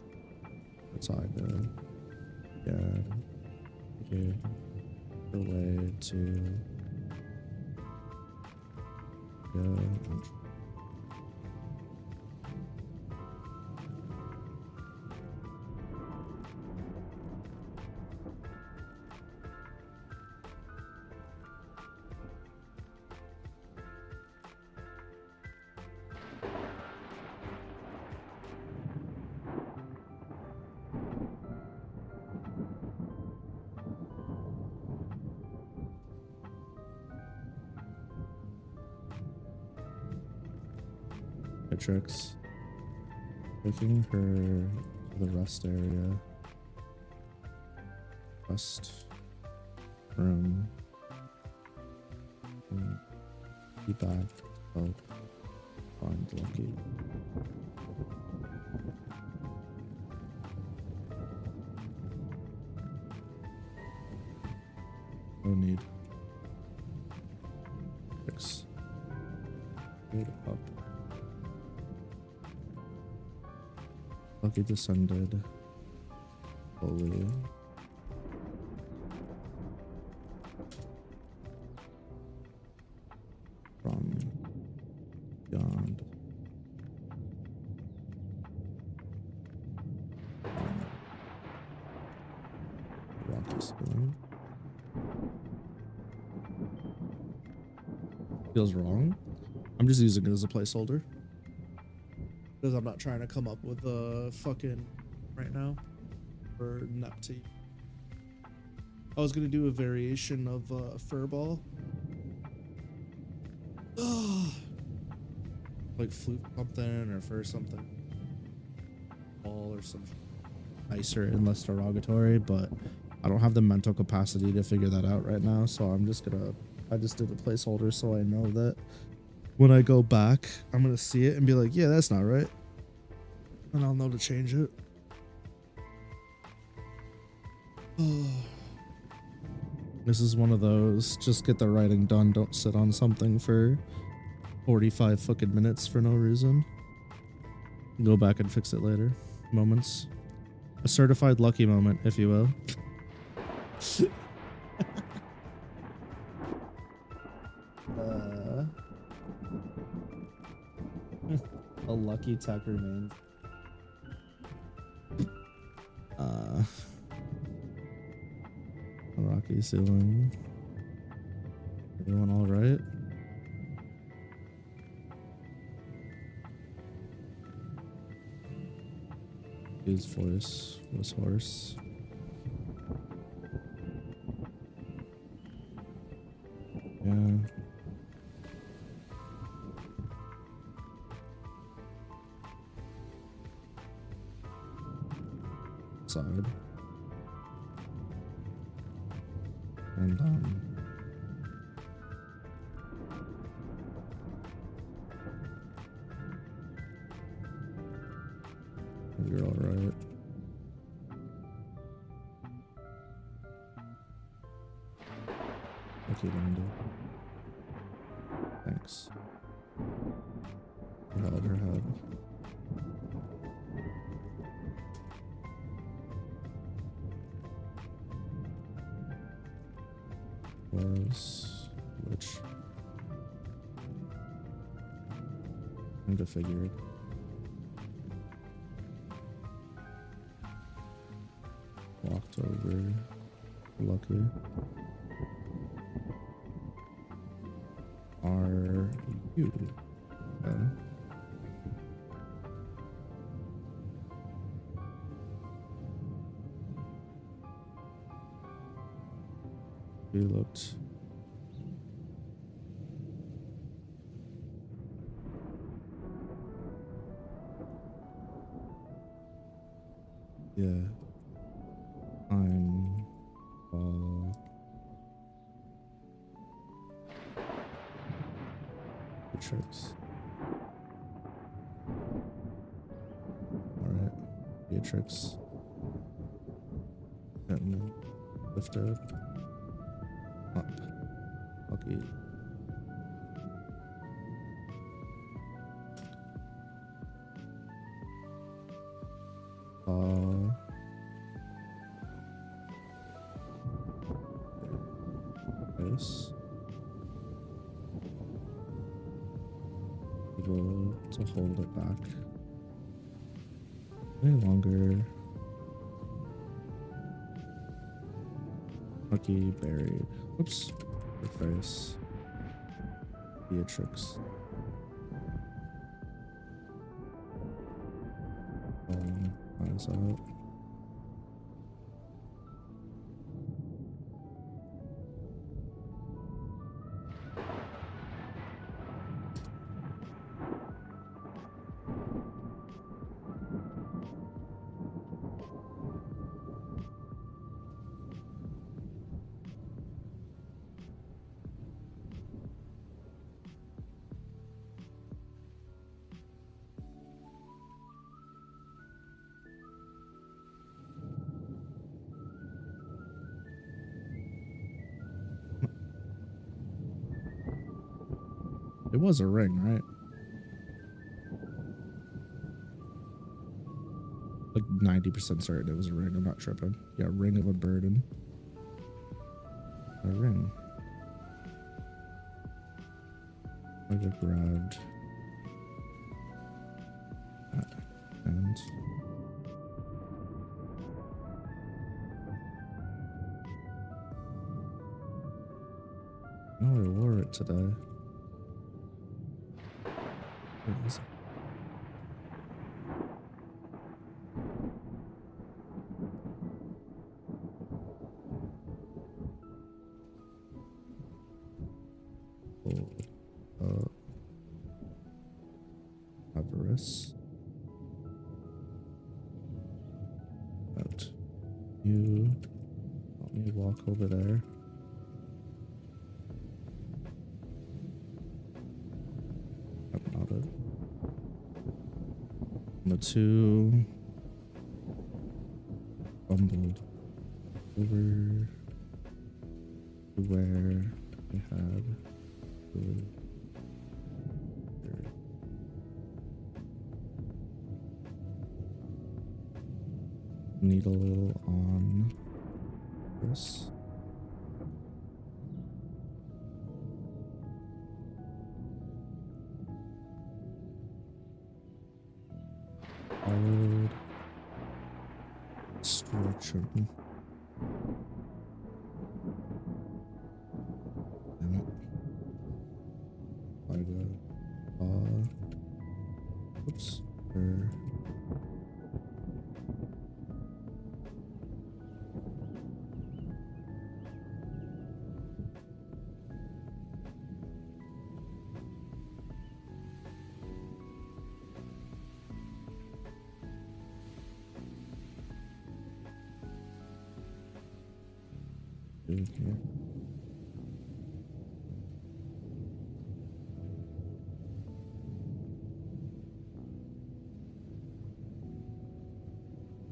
It's either good the way to go. Tricks. Taking her to the rest area. Rest room. And be back. Help find Lucky. No need. Fix. Good up. Lucky descended slowly. From beyond. Rocky ceiling. Feels wrong. I'm just using it as a placeholder because I'm not trying to come up with a fucking right now for Neptune. I was gonna do a variation of Furball. Like flute something or fur something. Ball or some nicer and less derogatory, but I don't have the mental capacity to figure that out right now. So I just did a placeholder so I know that when I go back, I'm gonna see it and be like, yeah, that's not right. And I'll know to change it. This is one of those, just get the writing done, don't sit on something for 45 fucking minutes for no reason. Go back and fix it later. Moments. A certified lucky moment, if you will. A lucky tech remains. Rocky ceiling. Everyone all right? His voice was hoarse. Yeah. Side. And you're all right. Okay, landed. Thanks. Her head. Was which kind of figured. Walked over. Lucky. Are you? Okay. You looked. Yeah. I'm Beatrix. Alright. Beatrix. Getting lifted. Up. Okay. Face. Able to hold it back any longer. Lucky buried. Oops. Her face. Beatrix. Eyes out. It was a ring, right? Like 90% certain it was a ring. I'm not tripping. Yeah, ring of a burden. A ring. I just grabbed that and no, I wore it today. You let me walk over there. I've nodded. The two bumbled over to where I had the needle on this. Followed stretching. Damn it. I got oops. Here.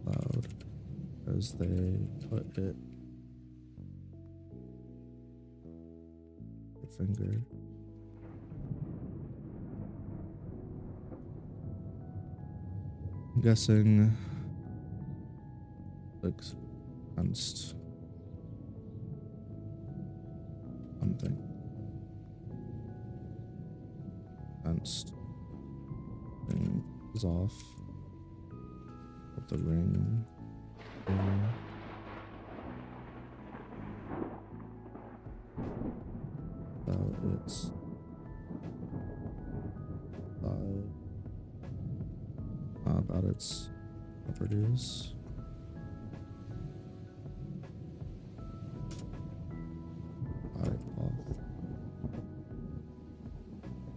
Loud as they put it. Your finger. I'm guessing looks against something. Against thing is off. Put the ring there. It's about its properties.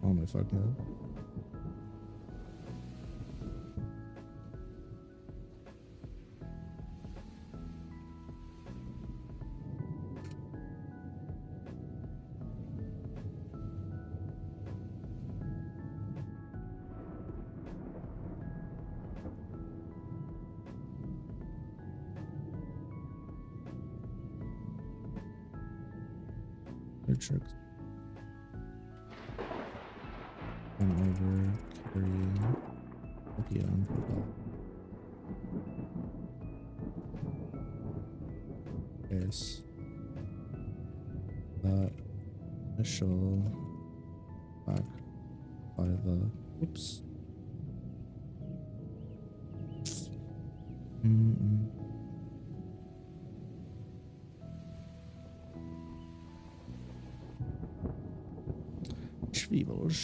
Oh my fuck no. Your tricks. Come over, carry on for that. Yes. That initial back by the oops. Schwiebels.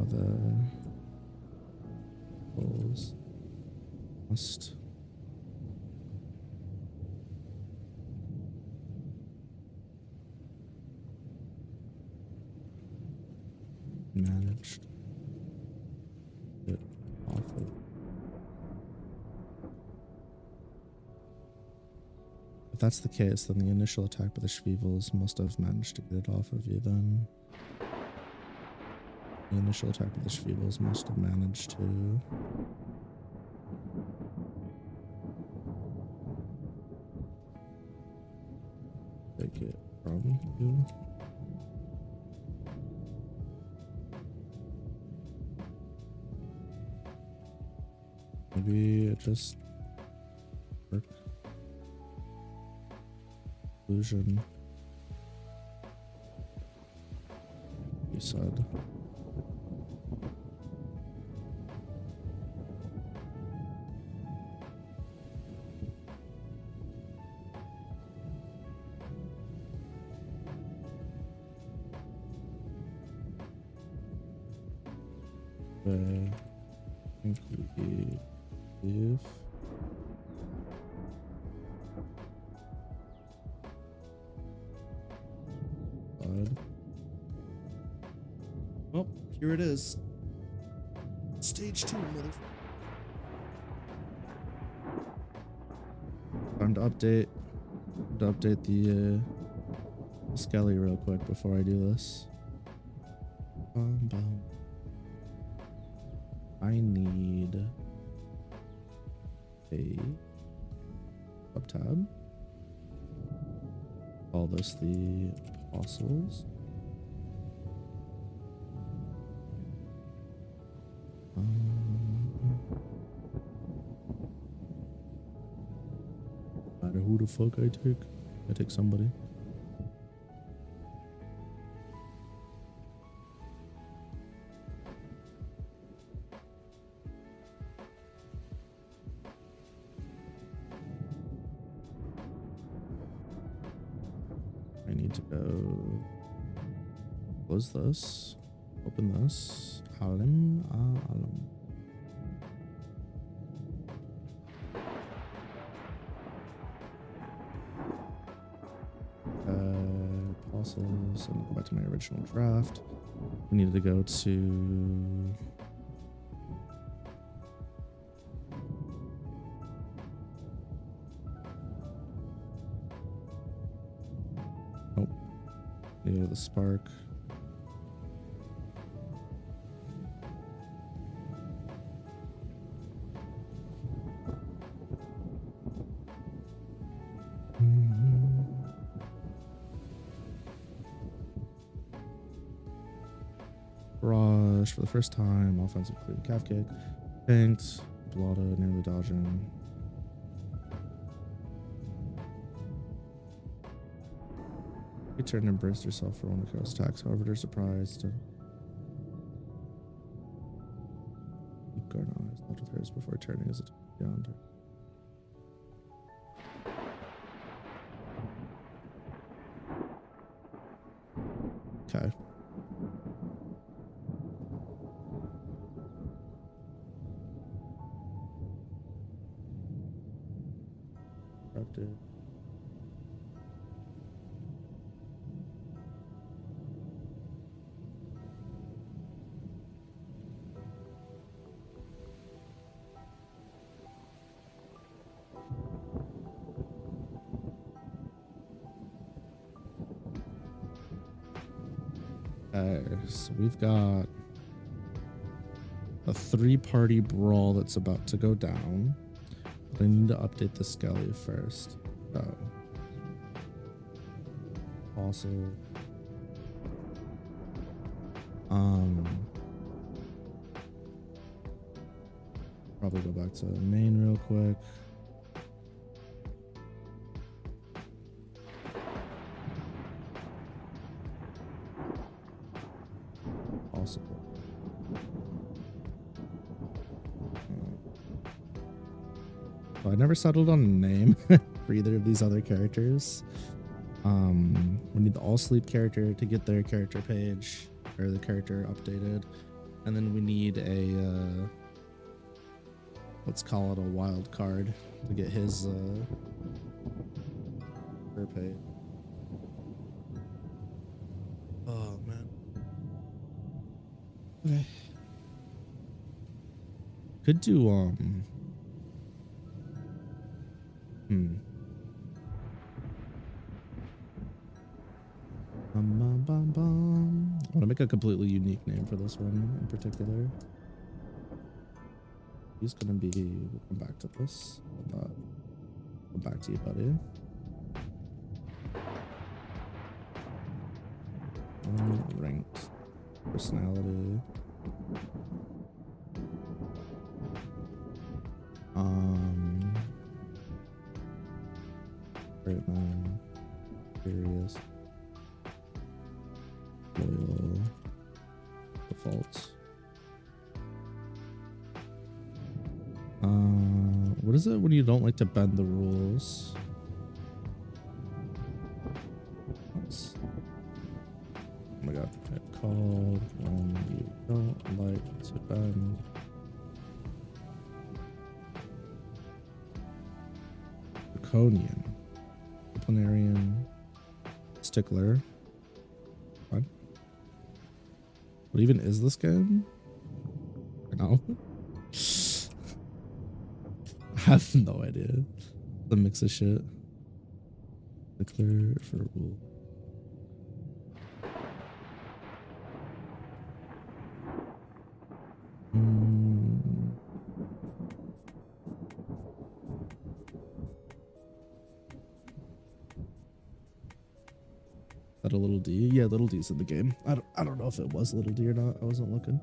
Other balls must managed it off of. If that's the case, then the initial attack by the Schwiebels must have managed to get it off of you then. The initial attack of the Schwiebels must have managed to take it from you. Maybe it just worked. Illusion. You said. I think we leave. Well, here it is. Stage 2, motherfucker. Time to update. The Skelly real quick before I do this. I need a subtab. Call this the apostles. No matter who the fuck I take somebody. I need to go close this, open this, alim. Apostles, and go back to my original draft. We needed to go to the spark. Barrage for the first time. Offensive clean calf kick. Pinked. Blotto nearly dodging. You turn and brace yourself for one of Kyle's attacks. However, they're surprised. Keep guard on eyes. Not with hers before turning his attack beyond her. Okay. Corrupted. So we've got a 3-party brawl that's about to go down. But I need to update the Skelly first. So also probably go back to main real quick. Possible. So I never settled on a name for either of these other characters. We need the all sleep character to get their character page or the character updated, and then we need a let's call it a wild card to get his her page. Oh man. Okay. Could do I want to make a completely unique name for this one in particular. He's gonna be, we'll come back to this. Come back to you, buddy. Ranked personality. Great man. Curious. Loyal. Default. What is it when you don't like to bend the rules? Oh my god. Get called when you don't like to bend. Draconian. Disciplinarian. Stickler. What? What even is this game? I know. I have no idea. The mix of shit. Declare for rule. That a little D? Yeah, little D's in the game. I don't know if it was little D or not. I wasn't looking.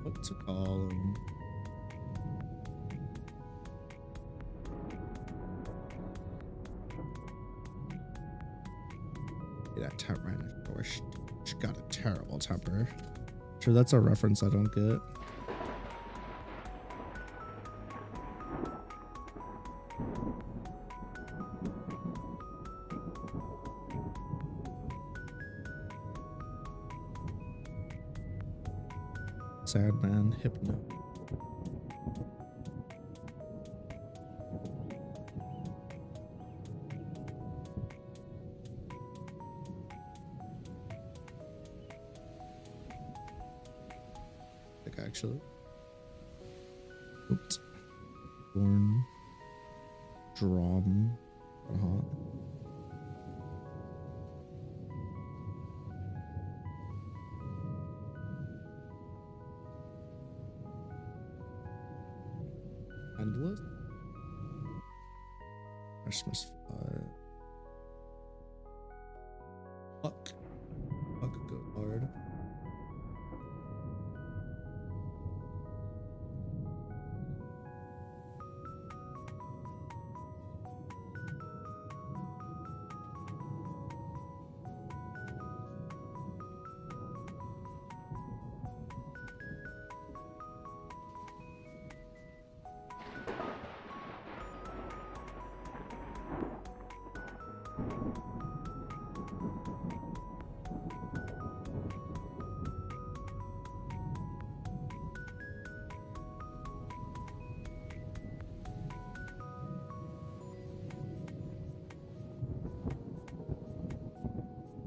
What to call him? Yeah, that temper. She got a terrible temper. Sure, that's a reference I don't get. Sad man, hypno. Like actually. Oops. Born. Drum. Endless. Christmas fire. Fuck. Fuck go hard.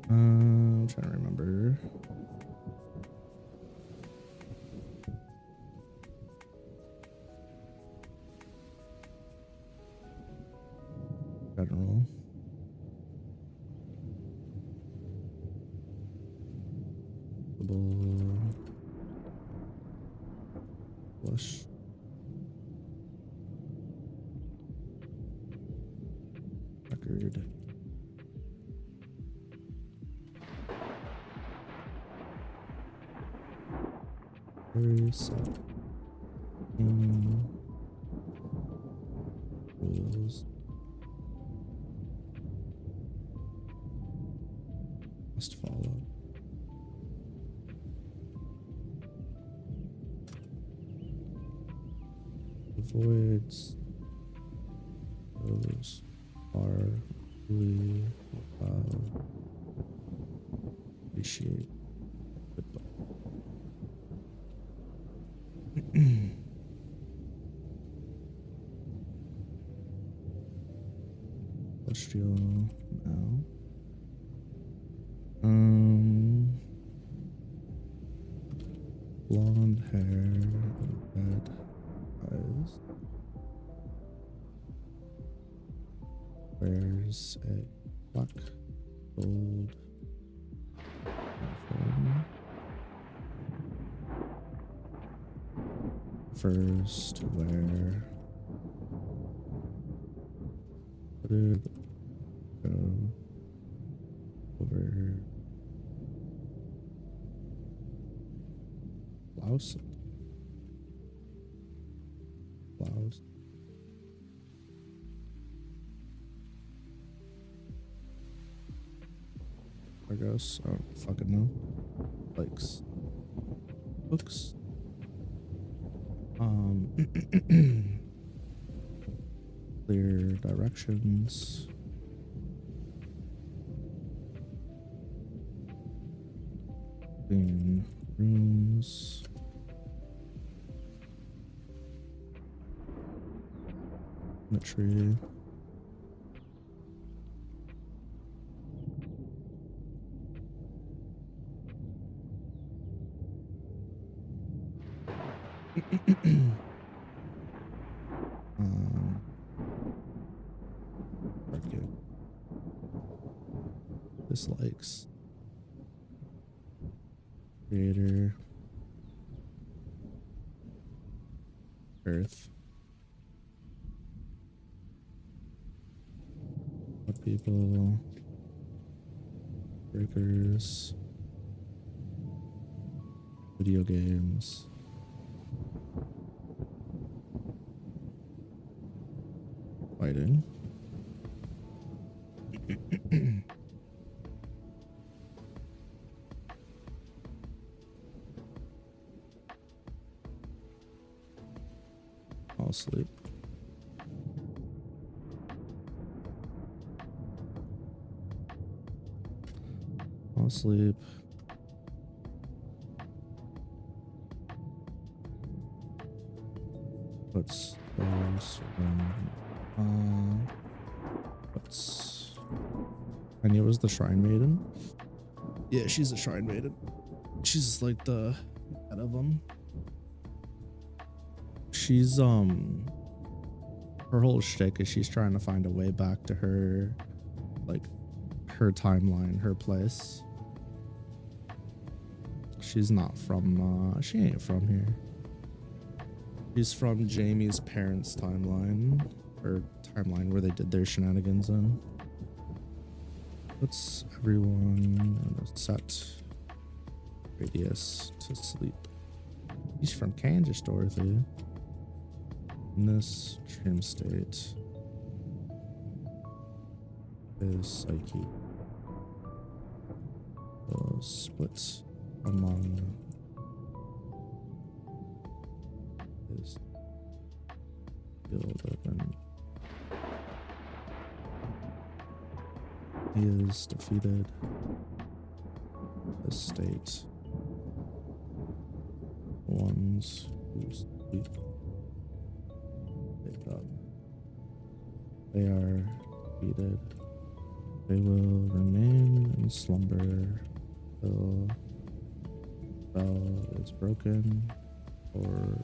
I'm trying to remember. General. Flush. Record. Set. Rules. Must follow. Avoids. Those are really appreciate. Celestial now. Blonde hair, red eyes. Wears a black, gold uniform. Prefers to wear hooded over blouse. I guess I don't fucking know. Likes books. Clear directions. Main rooms. The tree. Okay. Dislikes. Creator. Earth. What people? Breakers. Video games. Fighting. Fall asleep. Fall asleep. What's those? What's? Hainme was the Shrine Maiden. Yeah, she's a Shrine Maiden. She's like the head of them. She's her whole shtick is she's trying to find a way back to her, like, her timeline, her place. She's not from she ain't from here. She's from Jamie's parents' timeline, or timeline where they did their shenanigans in. Puts everyone on a set radius to sleep. He's from Kansas, Dorothy. In this dream state is psyche will split among his field open. He is defeated. The state ones who sleep wake up. They are defeated. They will remain in slumber till the spell is broken or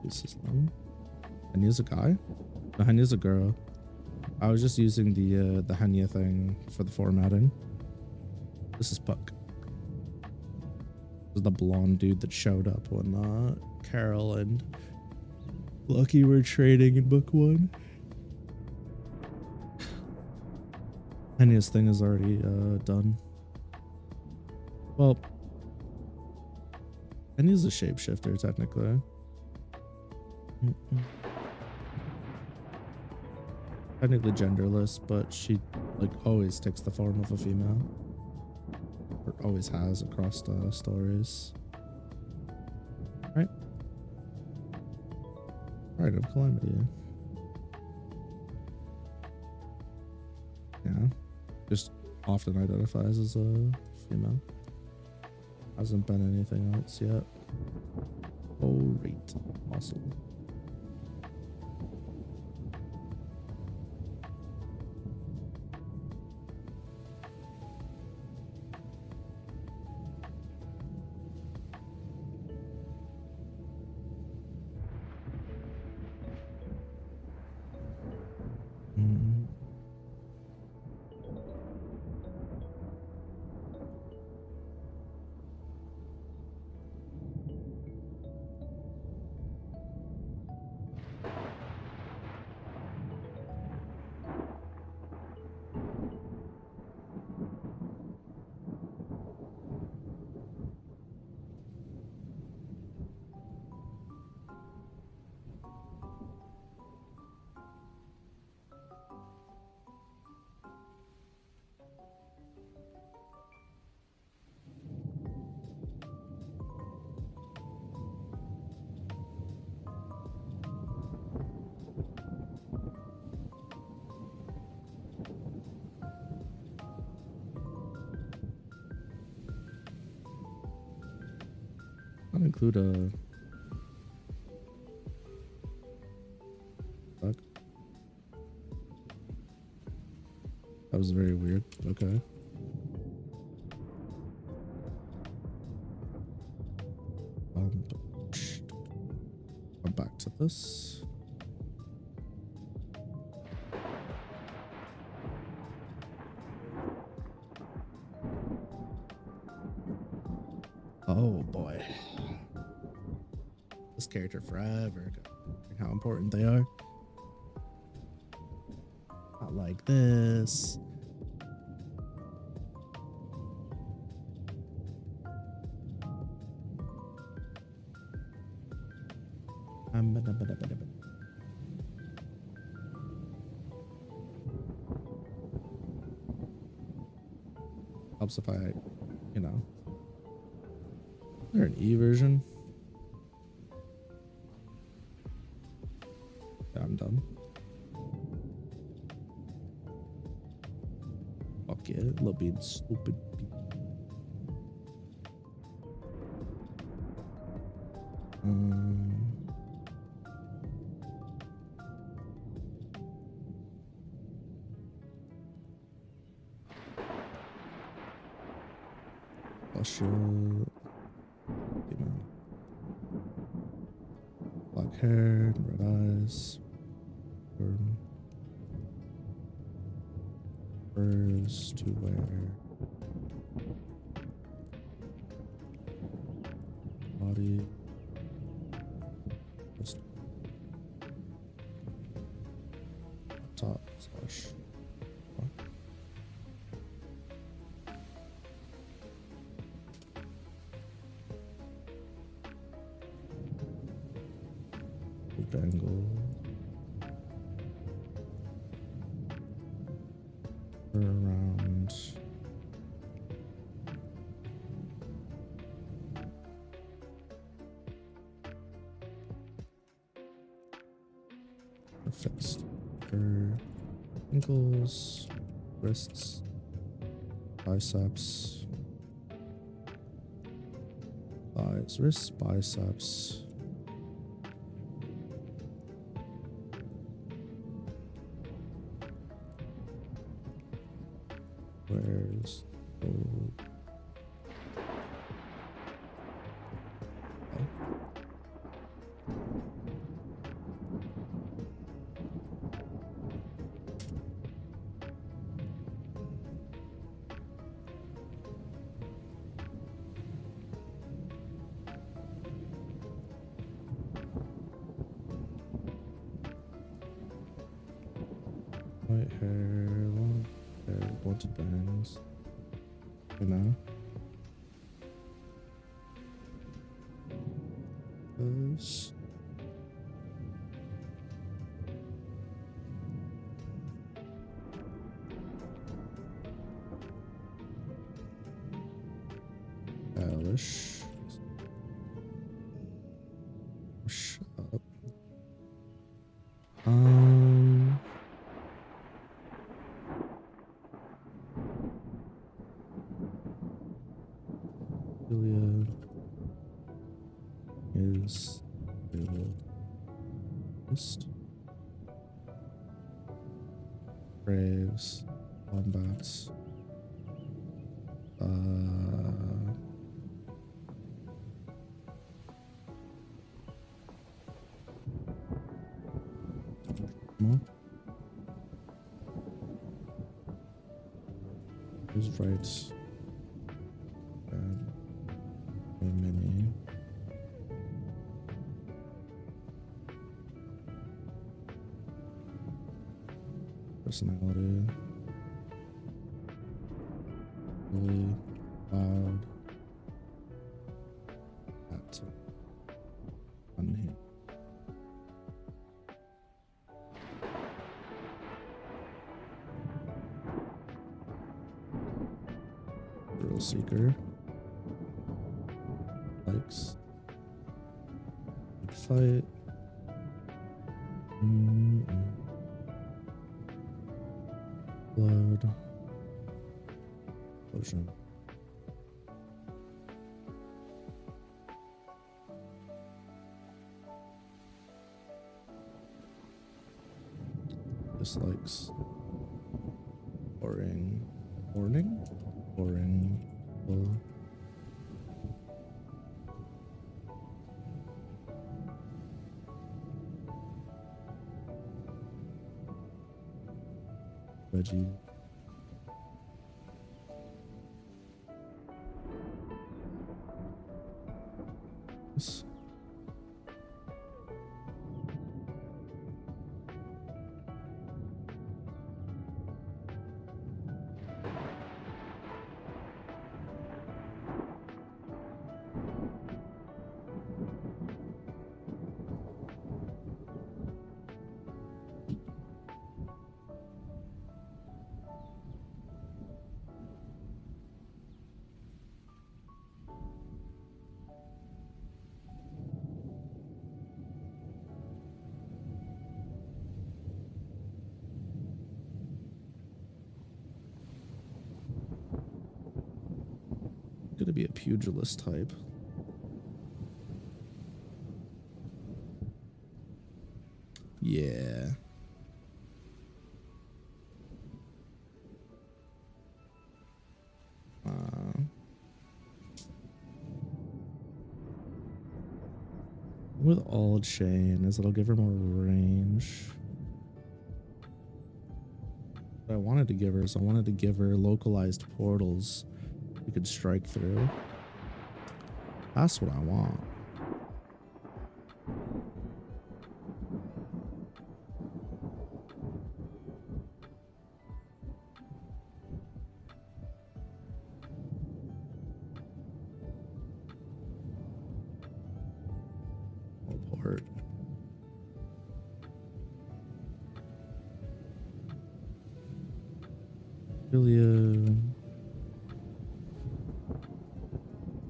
uses them. Haine's a guy? No, Haine's a girl. I was just using the Hainme thing for the formatting. This is Puck. This is the blonde dude that showed up when Carol and Lucky were trading in book 1. Haine's thing is already done. Well, Haine's a shapeshifter technically. Technically genderless, but she like always takes the form of a female, or always has across the stories. Right? Right of Calamity. Yeah, just often identifies as a female. Hasn't been anything else yet. Oh, great, awesome. include a... Fuck. That was very weird. Okay. Come back to this. Oh boy. This character forever. How important they are. Not like this. Helps if I, you know. Is there an E version? Yeah, I'm done. Fuck yeah, love being stupid. Black hair, red eyes, furs to wear, body, just top slash. Angle around fixed ankles, wrists, biceps, thighs, wrists, biceps. Where's the white hair, long hair, pointed bangs, you know. This. Stylish. Shut up. Julia is the list. Braves, wombats. Who's right? Mini. Personality. Really loud. That's fun. Thrill seeker. Likes. Good fight. Blood. Potion. Dislikes. Boring. Boring? Boring. Well, veggie. This. Gonna be a pugilist type. Yeah. With all chain is it'll give her more range. What I wanted to give her is I wanted to give her localized portals we could strike through. That's what I want. Port. Julia.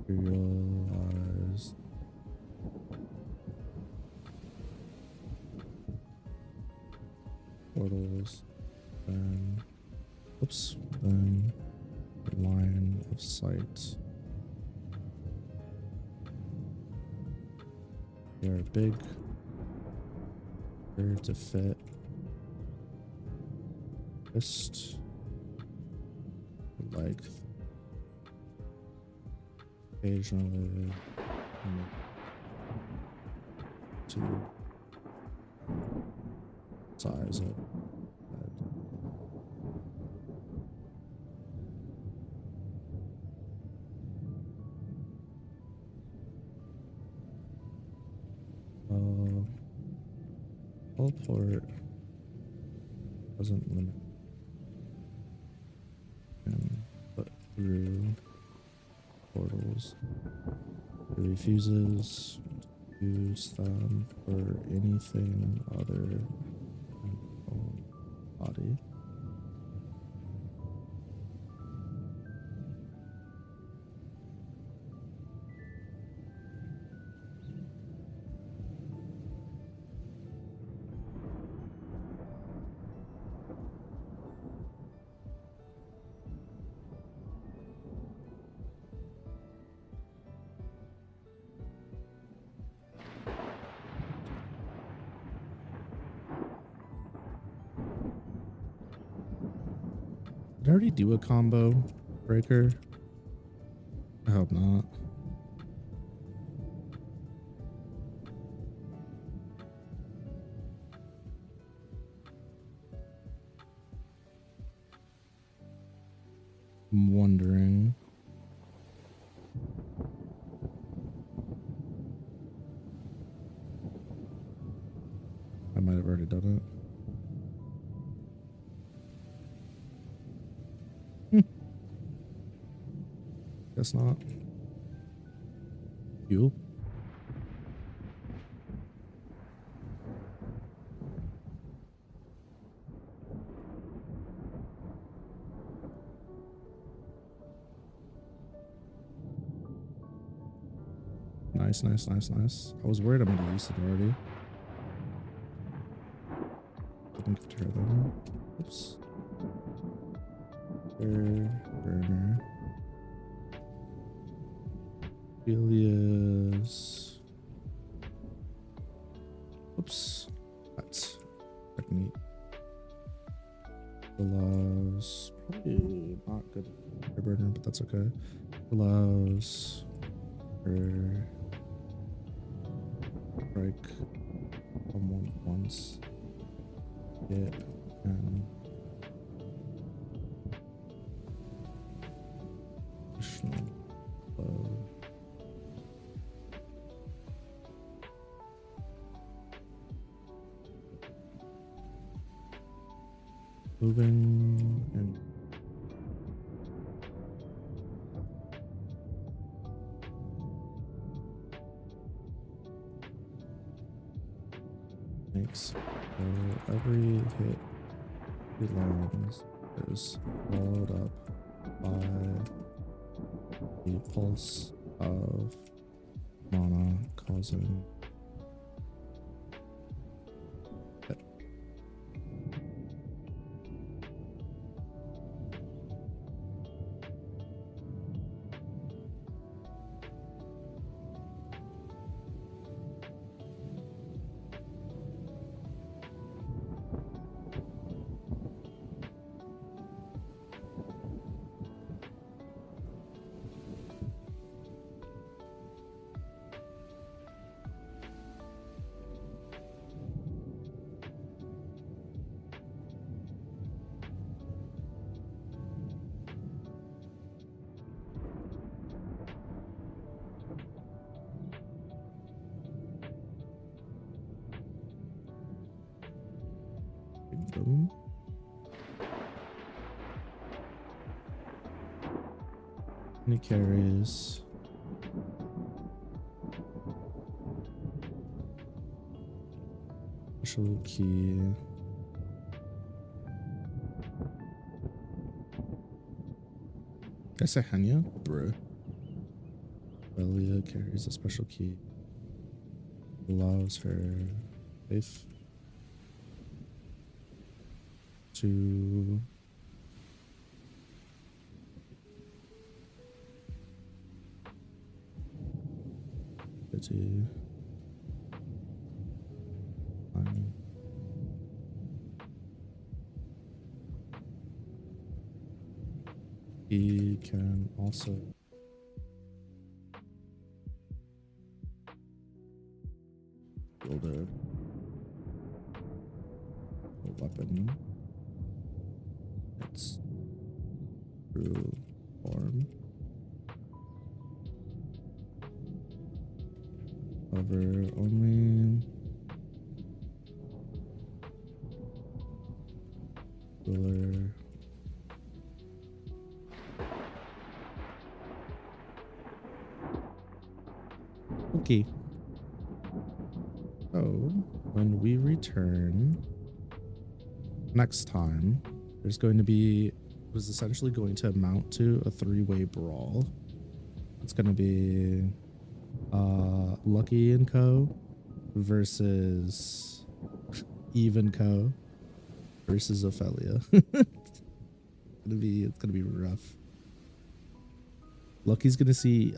Realized. Portals. Then. Oops. Then. Line of sight. They are big. They're to fit. Just like occasionally to size it. Teleport doesn't limit and put through portals. It refuses to use them for anything other than own body. Did I already do a combo breaker? I hope not. I'm wondering. I might have already done it. Guess not. You? Nice, nice, nice, nice. I was worried I'm gonna use it already. Didn't give her that. Oops. Burner. Elias. Oops. That's technique. Allows probably not good burner, but that's okay. Allows her strike someone once. Yeah, and additional blow. Moving and makes so every hit he lands is followed up by the pulse of mana causing hit. Boom. And he carries special key. Did I say Hanya? Bruh. Belia carries a special key. Allows her faith to he can also build a weapon. It's true form. However, only ruler okay. So when we return next time, there's going to be what is essentially going to amount to a three-way brawl. It's going to be Lucky and Co versus Eve and Co versus Ophelia. It's gonna be rough. Lucky's gonna see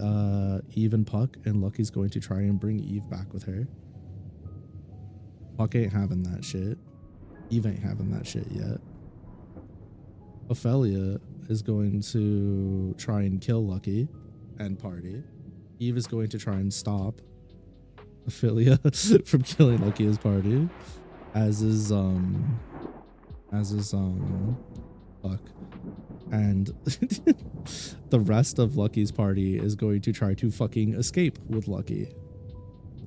Eve and Puck, and Lucky's going to try and bring Eve back with her. Puck ain't having that shit. Eve ain't having that shit yet. Ophelia is going to try and kill Lucky and party. Eve is going to try and stop Ophelia from killing Lucky as party. As is Puck. And the rest of Lucky's party is going to try to fucking escape with Lucky.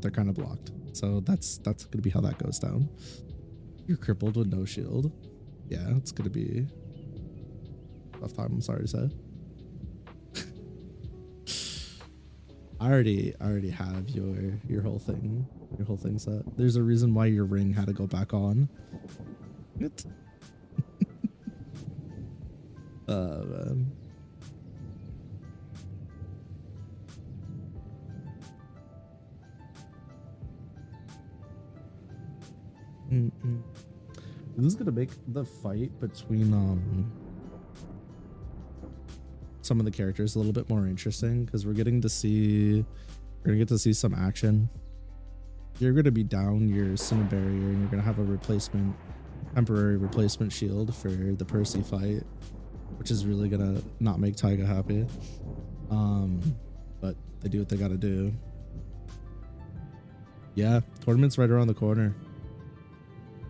They're kind of blocked. So that's gonna be how that goes down. You're crippled with no shield. Yeah, it's gonna be a tough time, I'm sorry to say. I already have your whole thing set. There's a reason why your ring had to go back on. It. Oh man. This is gonna make the fight between some of the characters a little bit more interesting because we're gonna get to see some action. You're gonna be down your Cinnabarrier and you're gonna have a replacement temporary replacement shield for the Percy fight, which is really gonna not make Taiga happy. But they do what they gotta do. Yeah, tournament's right around the corner.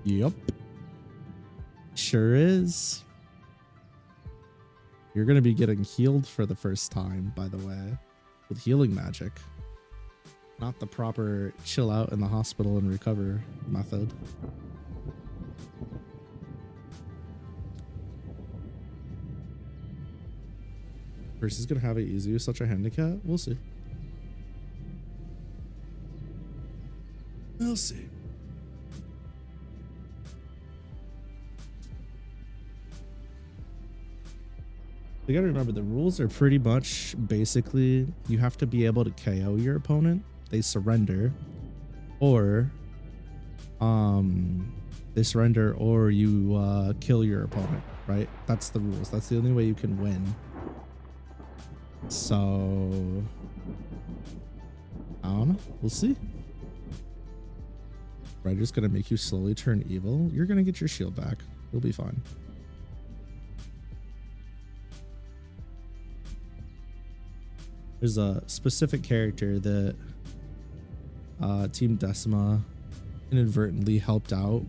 Yup. Sure is. You're gonna be getting healed for the first time, by the way, with healing magic. Not the proper chill out in the hospital and recover method. Percy's gonna have it easy with such a handicap. We'll see. We'll see. You gotta remember the rules are pretty much basically you have to be able to KO your opponent. They surrender, or you kill your opponent, right? That's the rules. That's the only way you can win. So I don't know. We'll see. Ryder's gonna make you slowly turn evil. You're gonna get your shield back. You'll be fine. There's a specific character that Team Decima inadvertently helped out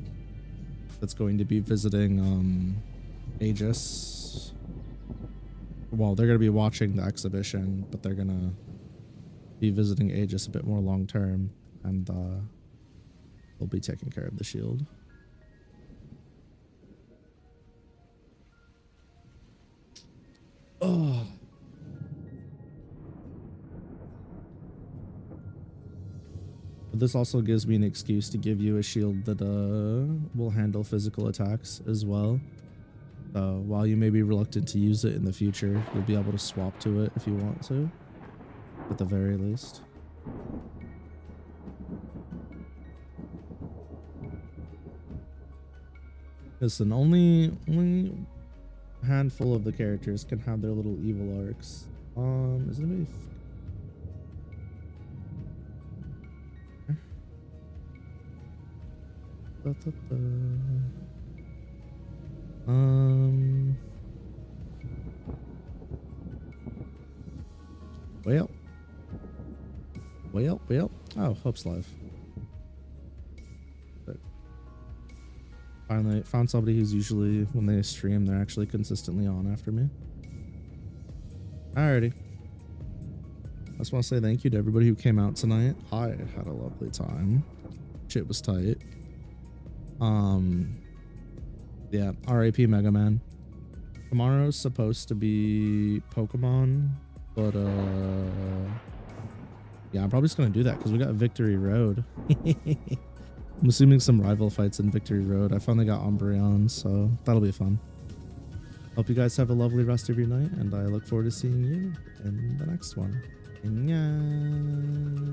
that's going to be visiting Aegis. Well, they're going to be watching the exhibition, but they're going to be visiting Aegis a bit more long term, and they'll be taking care of the shield. Oh. But this also gives me an excuse to give you a shield that will handle physical attacks as well. While you may be reluctant to use it in the future, you'll be able to swap to it if you want to, at the very least. Listen, only a handful of the characters can have their little evil arcs. Is anybody... Well. Oh, Hope's live. But finally found somebody who's usually, when they stream, they're actually consistently on after me. Alrighty. I just want to say thank you to everybody who came out tonight. I had a lovely time. Shit was tight. Yeah, RIP Mega Man. Tomorrow's supposed to be Pokemon, but yeah, I'm probably just gonna do that because we got Victory Road. I'm assuming some rival fights in Victory Road. I finally got Umbreon, so that'll be fun. Hope you guys have a lovely rest of your night, and I look forward to seeing you in the next one. Annyeong.